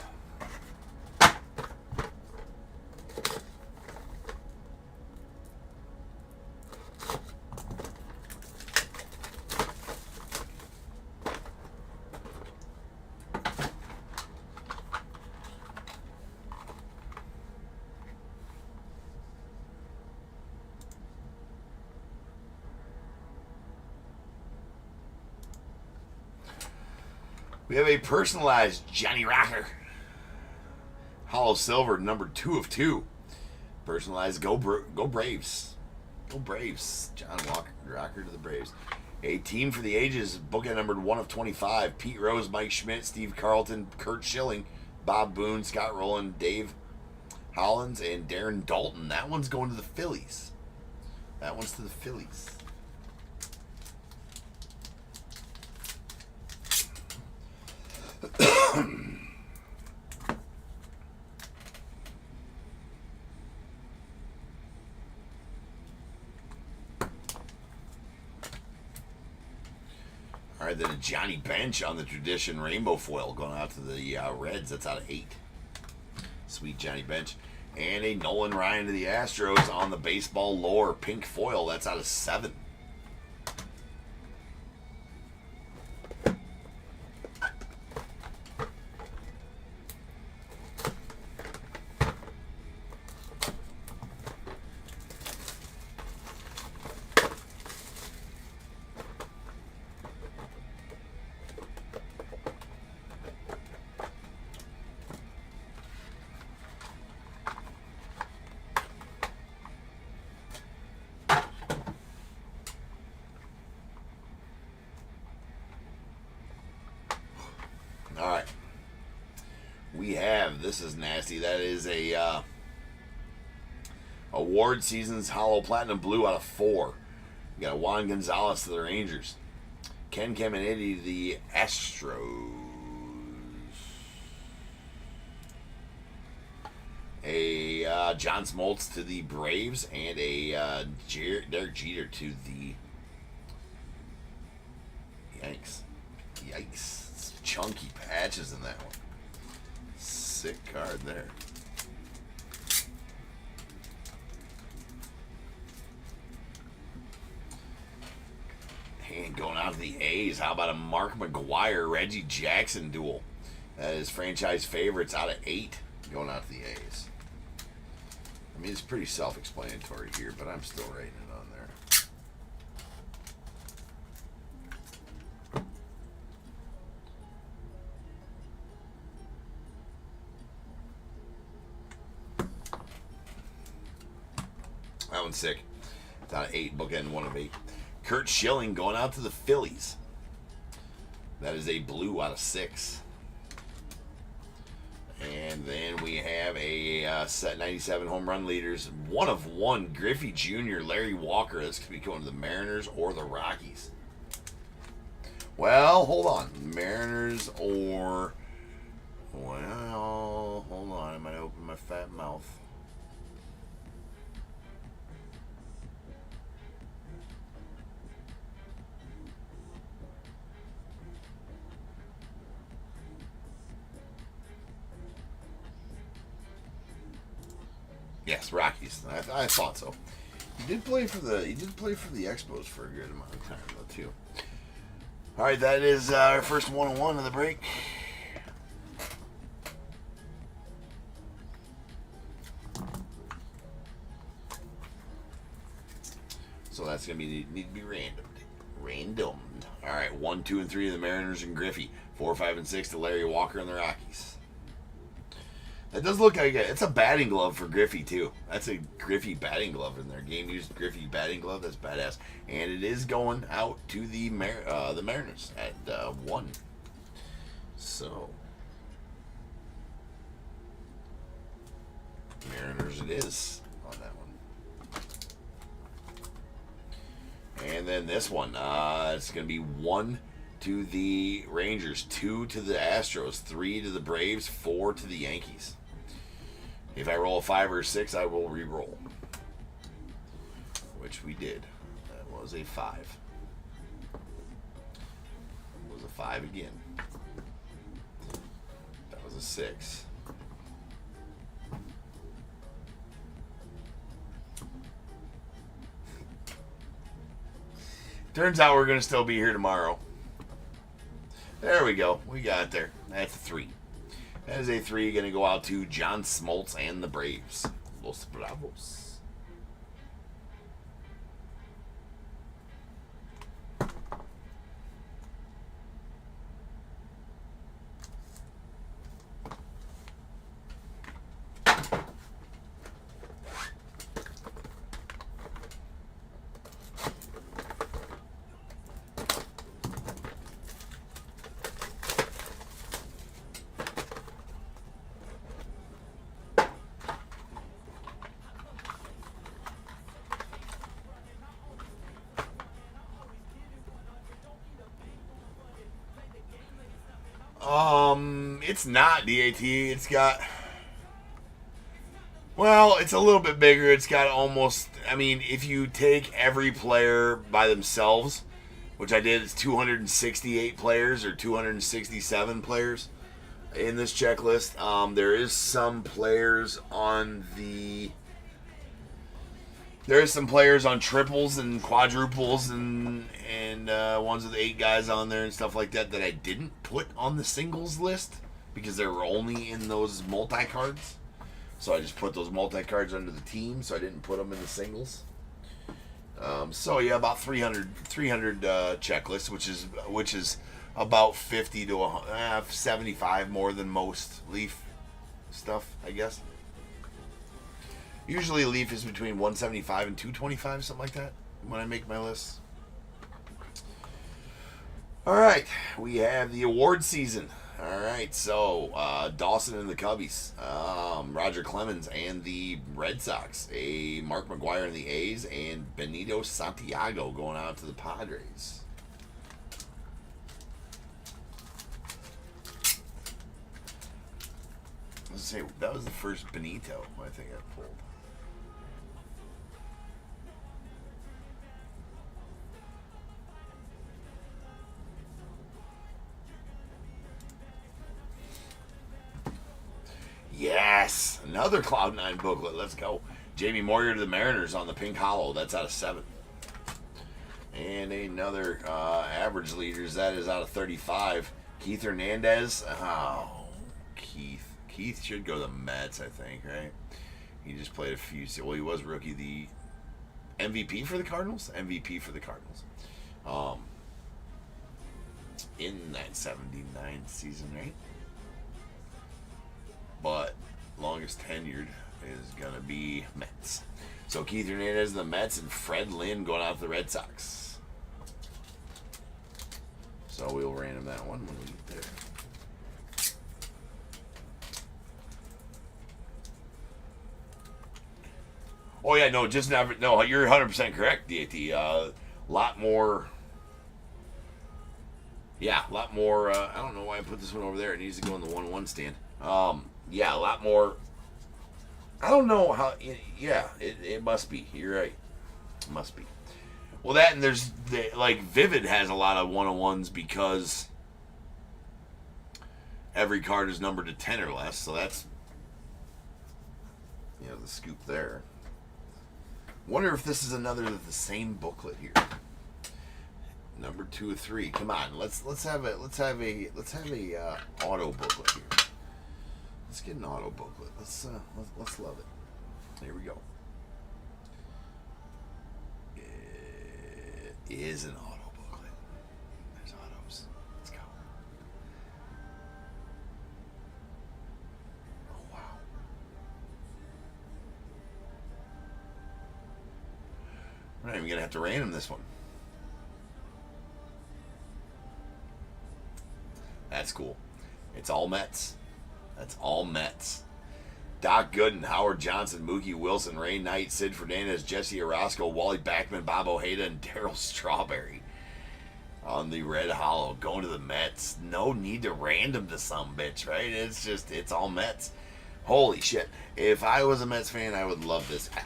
We have a personalized Johnny Rocker. Hollow Silver, number 2 of 2. Personalized, go Braves. Go Braves. John Rocker to the Braves. A team for the ages, bookend numbered 1 of 25. Pete Rose, Mike Schmidt, Steve Carlton, Kurt Schilling, Bob Boone, Scott Rowland, Dave Hollins, and Darren Dalton. That one's going to the Phillies. That one's to the Phillies. All right, then a Johnny Bench on the tradition rainbow foil going out to the Reds. That's out of 8. Sweet Johnny Bench. And a Nolan Ryan to the Astros on the baseball lore pink foil. That's out of 7. All right. We have, this is nasty. That is a award season's hollow platinum blue out of 4. We got Juan Gonzalez to the Rangers. Ken Caminiti to the Astros. A John Smoltz to the Braves, and a Derek Jeter to the Yanks. Yikes. Chunky patches in that one. Sick card there. And going out to the A's, how about a Mark McGwire, Reggie Jackson duel? That is franchise favorites out of 8 going out to the A's. I mean, it's pretty self-explanatory here, but I'm still rating it on there. That one's sick. It's out of 8, bookend 1 of 8. Kurt Schilling going out to the Phillies. That is a blue out of 6. And then we have a set 97 home run leaders. 1 of 1, Griffey Jr., Larry Walker. This could be going to the Mariners or the Rockies. Well, hold on. Mariners or... Well, hold on. I might open my fat mouth. Yes, Rockies. I thought so. He did play for the Expos for a good amount of time though too. All right, that is our first 1-on-1 of the break. So that's gonna need to be randomed. All right, 1, 2, and 3 of the Mariners and Griffey. 4, 5, and 6 to Larry Walker and the Rockies. It does look like it's a batting glove for Griffey too. That's a Griffey batting glove in there. Game used Griffey batting glove. That's badass. And it is going out to the Mariners at 1. So Mariners it is on that one. And then this one, it's going to be 1 to the Rangers, 2 to the Astros, 3 to the Braves, 4 to the Yankees. If I roll a 5 or a 6, I will re-roll. Which we did. That was a 5. It was a 5 again. That was a 6. Turns out we're going to still be here tomorrow. There we go. We got it there. That's a 3. That is a 3 going to go out to John Smoltz and the Braves. Los Bravos. It's not DAT. It's got, well, it's a little bit bigger. It's got almost, I mean, if you take every player by themselves, which I did, it's 268 players or 267 players in this checklist. There is some players on triples and quadruples and ones with 8 guys on there and stuff like that I didn't put on the singles list because they were only in those multi-cards. So I just put those multi-cards under the team, so I didn't put them in the singles. So yeah, about 300 checklists, which is about 50 to 75 more than most Leaf stuff, I guess. Usually Leaf is between 175 and 225, something like that, when I make my lists. All right, we have the award season. All right, so Dawson and the Cubbies, Roger Clemens and the Red Sox, Mark McGwire and the A's, and Benito Santiago going out to the Padres. Let's say that was the first Benito I think I pulled. Yes, another Cloud9 booklet. Let's go. Jamie Moyer to the Mariners on the pink hollow. That's out of 7. And another average leaders. That is out of 35. Keith Hernandez. Oh, Keith. Keith should go to the Mets, I think, right? He just played a few. Well, he was rookie. The MVP for the Cardinals? MVP for the Cardinals. In that 79 season, right? But longest tenured is going to be Mets. So Keith Hernandez, the Mets, and Fred Lynn going out to the Red Sox. So we'll random that one when we get there. Oh, yeah, no, just never. No, you're 100% correct, DAT. Lot more. Yeah, a lot more. I don't know why I put this one over there. It needs to go in the 1-1 stand. Yeah, a lot more. I don't know how. Yeah, it must be. You're right. It must be. Well, that and there's like Vivid has a lot of 1-on-1s because every card is numbered to 10 or less. So that's the scoop there. Wonder if this is another of the same booklet here. Number 2 or 3. Come on, let's have a auto booklet here. Let's get an auto booklet. Let's love it. Here we go. It is an auto booklet. There's autos. Let's go. Oh wow. not even going to have to random this one. That's cool. It's all Mets. That's all Mets. Doc Gooden, Howard Johnson, Mookie Wilson, Ray Knight, Sid Fernandez, Jesse Orosco, Wally Backman, Bob Ojeda, and Darryl Strawberry on the red hollow. Going to the Mets. No need to random to some bitch, right? It's all Mets. Holy shit. If I was a Mets fan, I would love this. I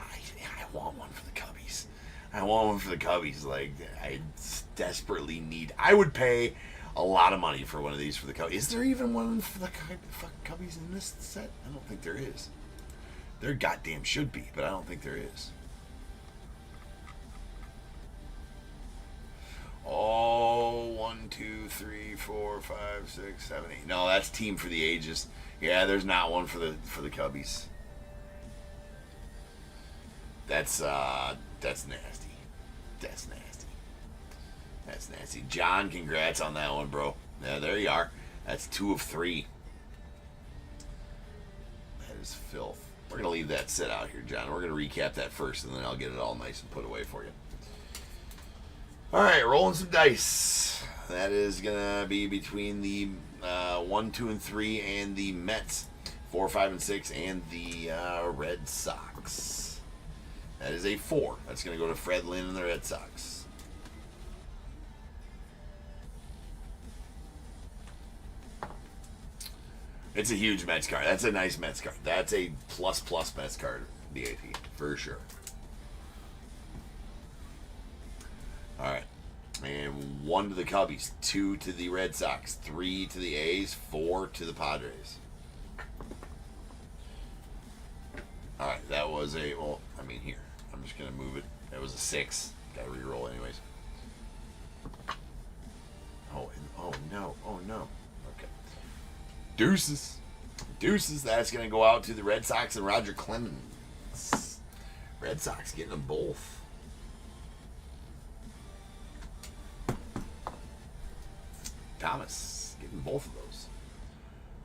want one for the Cubbies. I want one for the Cubbies. Like, I desperately need... I would pay a lot of money for one of these for the Cubbies. Is there even one for the Cubbies in this set? I don't think there is. There goddamn should be, but I don't think there is. Oh, 1, 2, 3, 4, 5, 6, 7, 8. No, that's Team for the Ages. Yeah, there's not one for the Cubbies. That's nasty. That's nasty. That's nasty. John, congrats on that one, bro. Yeah, there you are. That's 2 of 3. That is filth. We're gonna leave that sit out here, John. We're gonna recap that first, and then I'll get it all nice and put away for you. All right, rolling some dice. That is gonna be between the 1, 2, and 3, and the Mets, 4, 5, and 6, and the Red Sox. That is a 4. That's gonna go to Fred Lynn and the Red Sox. It's a huge Mets card. That's a nice Mets card. That's a plus Mets card, the AP, for sure. All right. And 1 to the Cubbies, 2 to the Red Sox, 3 to the A's, 4 to the Padres. All right, that was a, well, I mean, here. I'm just going to move it. That was a 6. Got to re-roll anyways. Oh no. Okay. Deuces. That's going to go out to the Red Sox and Roger Clemens. Red Sox getting them both. Thomas getting both of those.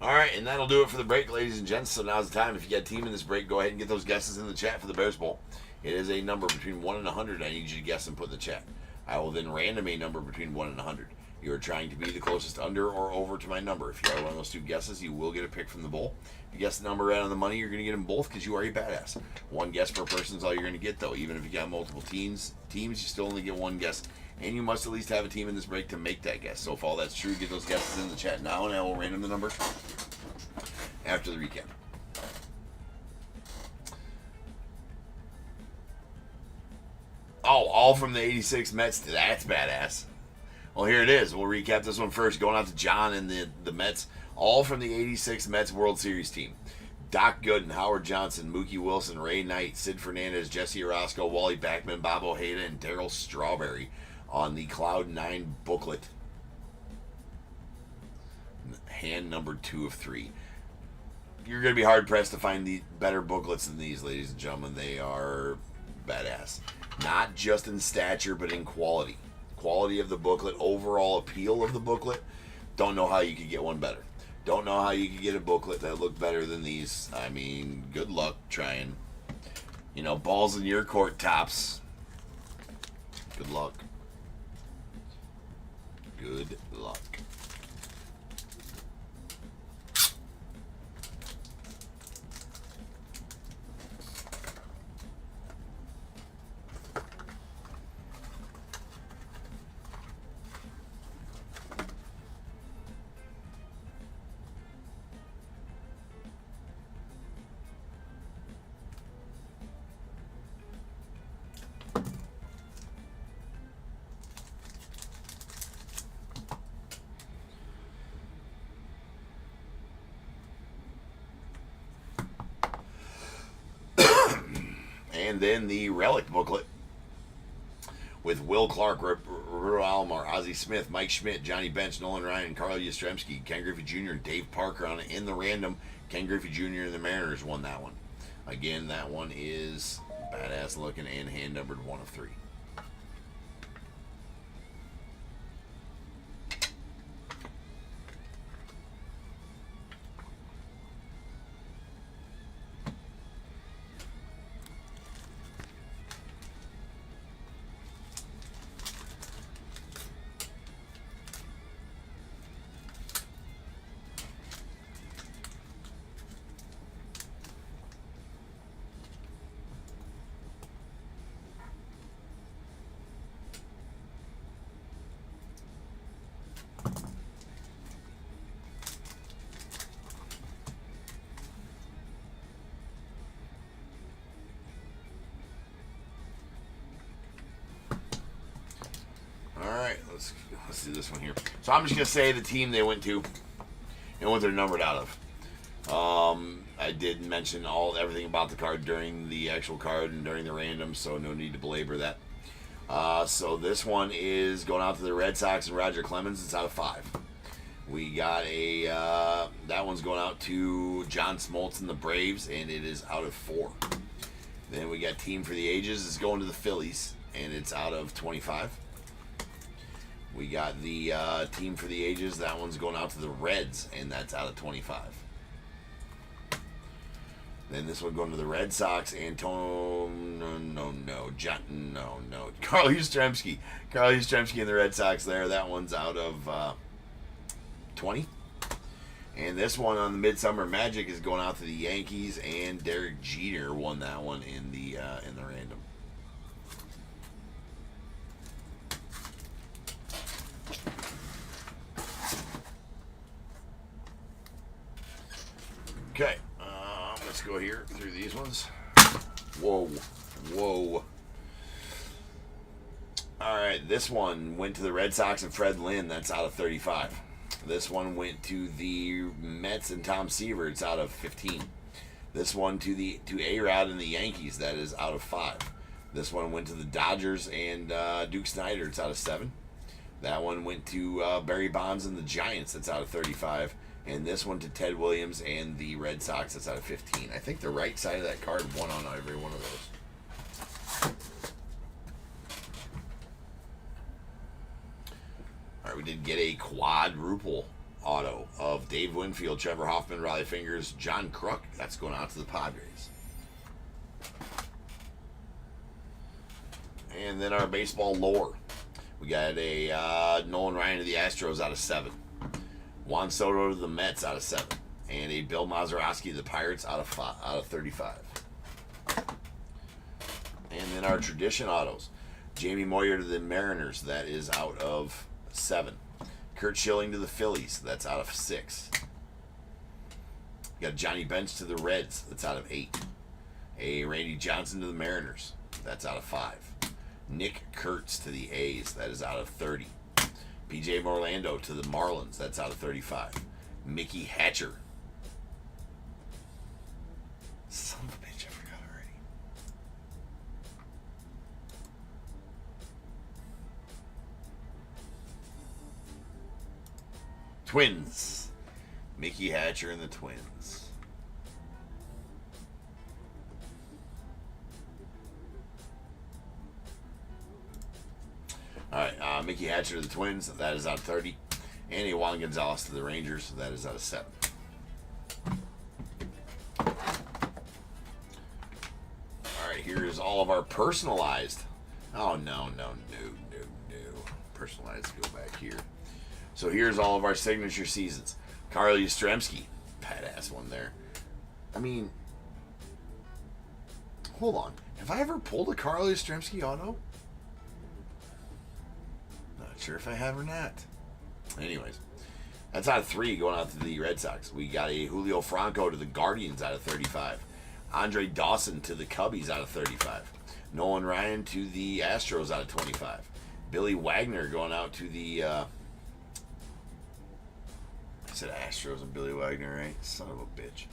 All right, and that'll do it for the break, ladies and gents. So now's the time. If you got a team in this break, go ahead and get those guesses in the chat for the Bears Bowl. It is a number between 1 and 100. I need you to guess and put in the chat. I will then random a number between 1 and 100. You are trying to be the closest under or over to my number. If you are one of those 2 guesses, you will get a pick from the bowl. If you guess the number right on the money, you're going to get them both because you are a badass. 1 guess per person is all you're going to get, though. Even if you got multiple teams, you still only get 1 guess. And you must at least have a team in this break to make that guess. So if all that's true, get those guesses in the chat now, and I will random the number after the recap. Oh, all from the 86 Mets. That's badass. Well, here it is. We'll recap this one first. Going out to John and the Mets. All from the 86 Mets World Series team. Doc Gooden, Howard Johnson, Mookie Wilson, Ray Knight, Sid Fernandez, Jesse Orosco, Wally Backman, Bob Ojeda, and Darryl Strawberry on the Cloud 9 booklet. Hand number 2 of 3. You're going to be hard-pressed to find the better booklets than these, ladies and gentlemen. They are badass. Not just in stature, but in quality. Quality of the booklet, overall appeal of the booklet. Don't know how you could get one better. Don't know how you could get a booklet that looked better than these. I mean, good luck trying. You know, balls in your court, Tops. Good luck. Good luck. And then the Relic booklet with Will Clark, Roberto Alomar, Ozzie Smith, Mike Schmidt, Johnny Bench, Nolan Ryan, Carl Yastrzemski, Ken Griffey Jr., and Dave Parker on it. In the random, Ken Griffey Jr. and the Mariners won that one. Again, that one is badass looking and hand numbered 1 of 3. let's do this one here. So I'm just going to say the team they went to and what they're numbered out of. I did mention everything about the card during the actual card and during the random, so no need to belabor that. So this one is going out to the Red Sox and Roger Clemens. It's out of 5. We got that one's going out to John Smoltz and the Braves, and it is out of 4. Then we got Team for the Ages. It's going to the Phillies, and it's out of 25. We got the Team for the Ages. That one's going out to the Reds, and that's out of 25. Then this one going to the Red Sox. Carl Yastrzemski. Carl Yastrzemski and the Red Sox there. That one's out of 20. And this one on the Midsummer Magic is going out to the Yankees, and Derek Jeter won that one in the random. Okay, let's go here through these ones. Whoa. All right, this one went to the Red Sox and Fred Lynn. That's out of 35. This one went to the Mets and Tom Seaver. It's out of 15. This one to A-Rod and the Yankees. That is out of 5. This one went to the Dodgers and Duke Snider. It's out of 7. That one went to Barry Bonds and the Giants. That's out of 35. And this one to Ted Williams and the Red Sox. That's out of 15. I think the right side of that card won on every one of those. All right, we did get a quadruple auto of Dave Winfield, Trevor Hoffman, Riley Fingers, John Kruk. That's going out to the Padres. And then our baseball lore. We got a Nolan Ryan to the Astros out of 7. Juan Soto to the Mets out of 7. And a Bill Mazeroski to the Pirates out of 35. And then our tradition autos. Jamie Moyer to the Mariners. That is out of 7. Kurt Schilling to the Phillies. That's out of 6. Got Johnny Bench to the Reds. That's out of 8. A Randy Johnson to the Mariners. That's out of 5. Nick Kurtz to the A's. That is out of 30. PJ Morlando to the Marlins. That's out of 35. Mickey Hatcher. Son of a bitch, I forgot already. Twins. Mickey Hatcher and the Twins. All right, Mickey Hatcher to the Twins. That is out of 30. And a Juan Gonzalez to the Rangers. That is out of 7. All right, here's all of our personalized. Oh, no. Personalized, go back here. So here's all of our signature seasons. Carl Yastrzemski. Badass one there. I mean, hold on. Have I ever pulled a Carl Yastrzemski auto? Sure if I have or not. Anyways, that's out of 3 going out to the Red Sox. We got a Julio Franco to the Guardians out of 35. Andre Dawson to the Cubbies out of 35. Nolan Ryan to the Astros out of 25. Billy Wagner going out to the I said Astros and Billy Wagner, right? Son of a bitch.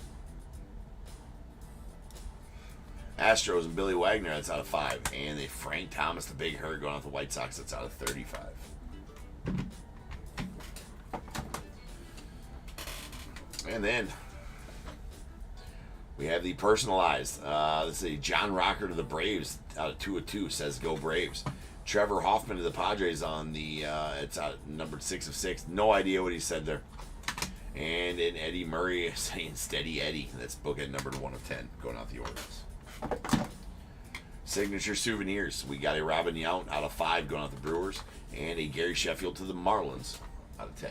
Astros and Billy Wagner, that's out of 5. And a Frank Thomas, the Big Hurt, going out to the White Sox, that's out of 35. And then we have the personalized. Let's see, John Rocker to the Braves out of 2 of 2 says go Braves. Trevor Hoffman to the Padres on the it's out numbered 6 of 6. No idea what he said there. And in Eddie Murray saying steady Eddie. That's bookend numbered 1 of 10 going out the Orioles. Signature souvenirs. We got a Robin Yount out of 5 going out the Brewers. And a Gary Sheffield to the Marlins out of 10.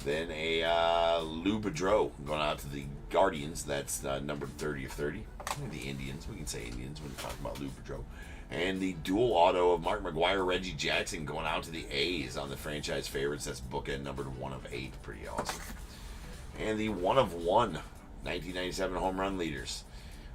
Then a Lou Boudreau going out to the Guardians. That's numbered 30 of 30. The Indians. We can say Indians when we talk about Lou Boudreau. And the dual auto of Mark McGwire, Reggie Jackson going out to the A's on the franchise favorites. That's bookend numbered 1 of 8. Pretty awesome. And the 1 of 1 1997 home run leaders.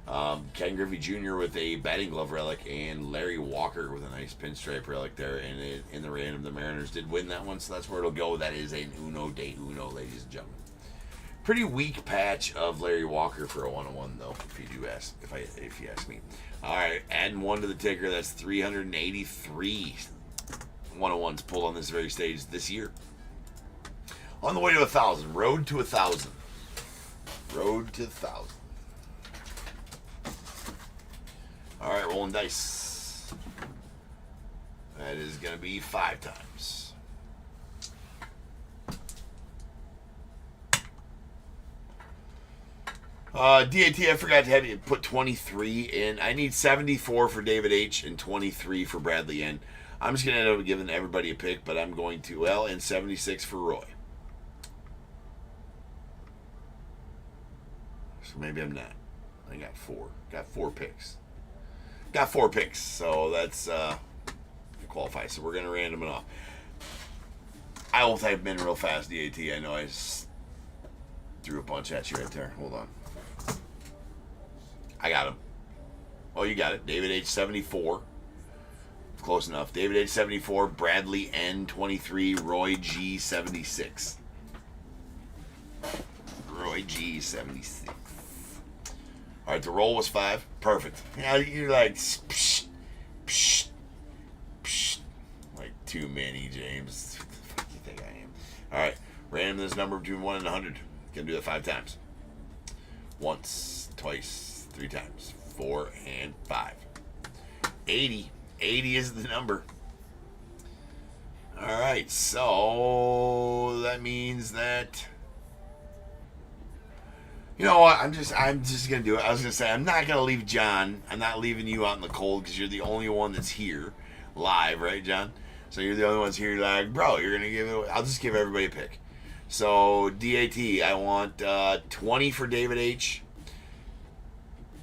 Ken Griffey Jr. with a batting glove relic, and Larry Walker with a nice pinstripe relic there. And in the random, the Mariners did win that one, so that's where it'll go. That is an uno de uno, ladies and gentlemen. Pretty weak patch of Larry Walker for a 101, though, if you ask me. All right, adding one to the ticker. That's 383 101s pulled on this very stage this year. On the way to 1,000. Road to 1,000. Road to 1,000. All right, rolling dice. That is going to be 5 times. DAT, I forgot to have you put 23 in. I need 74 for David H. and 23 for Bradley N. I'm just going to end up giving everybody a pick, but I'm going to, and 76 for Roy. So maybe I'm not. I got 4. Got 4 picks. Got 4 picks, so that's qualify. So we're going to random it off. I will type in real fast, DAT. I know I just threw a bunch at you right there. Hold on. I got him. Oh, you got it. David H. 74. Close enough. David H. 74. Bradley N. 23. Roy G. 76. Roy G. 76. All right, the roll was 5. Perfect. Yeah, you're like, psh, psh, psh. Like too many, James. What the fuck do you think I am? All right, random this number between 1 and 100. Gonna do that 5 times. Once, twice, 3 times. 4 and 5. 80. 80 is the number. All right, so that means that. You know what? I'm just gonna do it. I was gonna say I'm not gonna leave John. I'm not leaving you out in the cold because you're the only one that's here live, right, John? So you're the only ones here. Like, bro, you're gonna give it. I'll just give everybody a pick. So DAT, I want 20 for David H.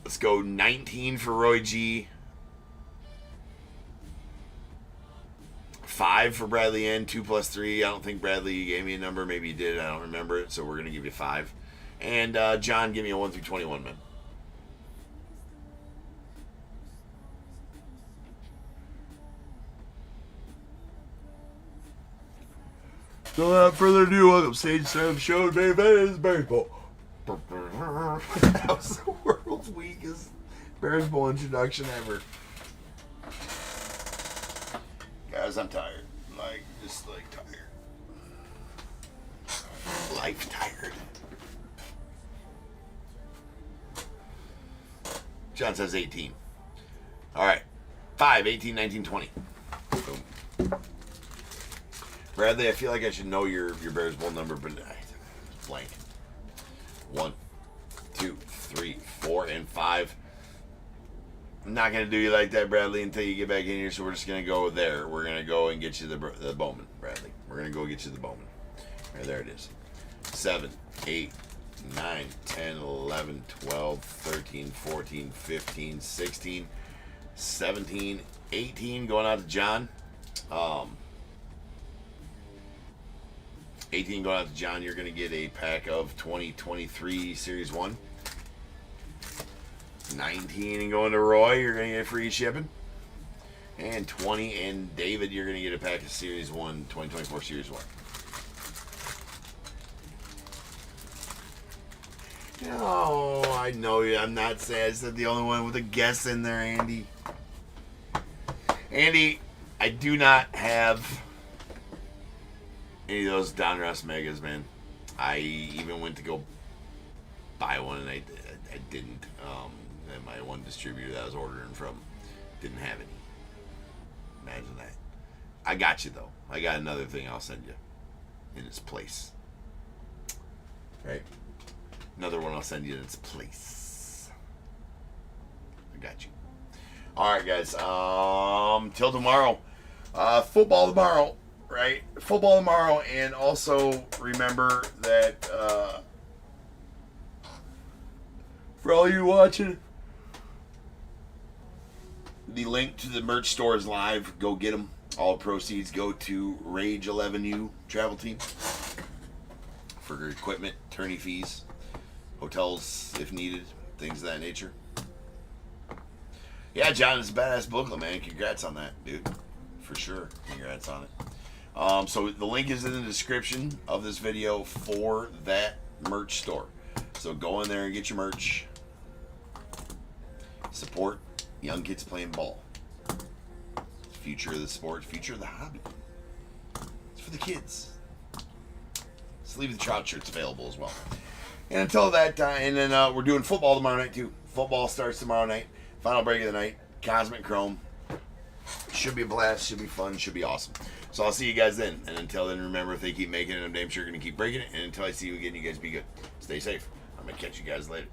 Let's go 19 for Roy G. 5 for Bradley N. 2 plus 3. I don't think Bradley gave me a number. Maybe he did. I don't remember it. So we're gonna give you 5. And John, give me a 1 through 21, man. So without further ado, welcome stage 7 show. Dave is baseball. That was the world's weakest baseball introduction ever. Guys, I'm tired. Just tired. Life tired. John says 18. All right. 5, 18, 19, 20. Boom. Bradley, I feel like I should know your Bears Bowl number, but it's blank. 1, 2, 3, 4, and 5. I'm not going to do you like that, Bradley, until you get back in here, so we're just going to go there. We're going to go and get you the Bowman, Bradley. We're going to go get you the Bowman. Right, there it is. 7, 8, 9, 10, 11, 12, 13, 14, 15, 16, 17, 18 going out to John. 18 going out to John. You're going to get a pack of 2023 Series 1. 19 and going to Roy. You're going to get free shipping. And 20 and David, you're going to get a pack of Series 1, 2024 Series 1. Oh, I know you. I'm not saying I said the only one with a guess in there, Andy. Andy, I do not have any of those Donruss Megas, man. I even went to go buy one, and I didn't. And my one distributor that I was ordering from didn't have any. Imagine that. I got you, though. I got another thing I'll send you in its place. Right? Another one I'll send you in its place. I got you. All right, guys. Till tomorrow. Football tomorrow, right? Football tomorrow. And also remember that for all you watching, the link to the merch store is live. Go get them. All proceeds go to Rage 11U travel team for equipment, attorney fees, hotels if needed, things of that nature. Yeah, John, it's a badass booklet, man. Congrats on that, dude. For sure. Congrats on it. So the link is in the description of this video for that merch store. So go in there and get your merch. Support young kids playing ball. Future of the sport, future of the hobby. It's for the kids. Sleeve the trout shirts available as well. And until that time, and then we're doing football tomorrow night too. Football starts tomorrow night. Final break of the night. Cosmic Chrome. Should be a blast. Should be fun. Should be awesome. So I'll see you guys then. And until then, remember, if they keep making it, I'm damn sure going to keep breaking it. And until I see you again, you guys be good. Stay safe. I'm going to catch you guys later.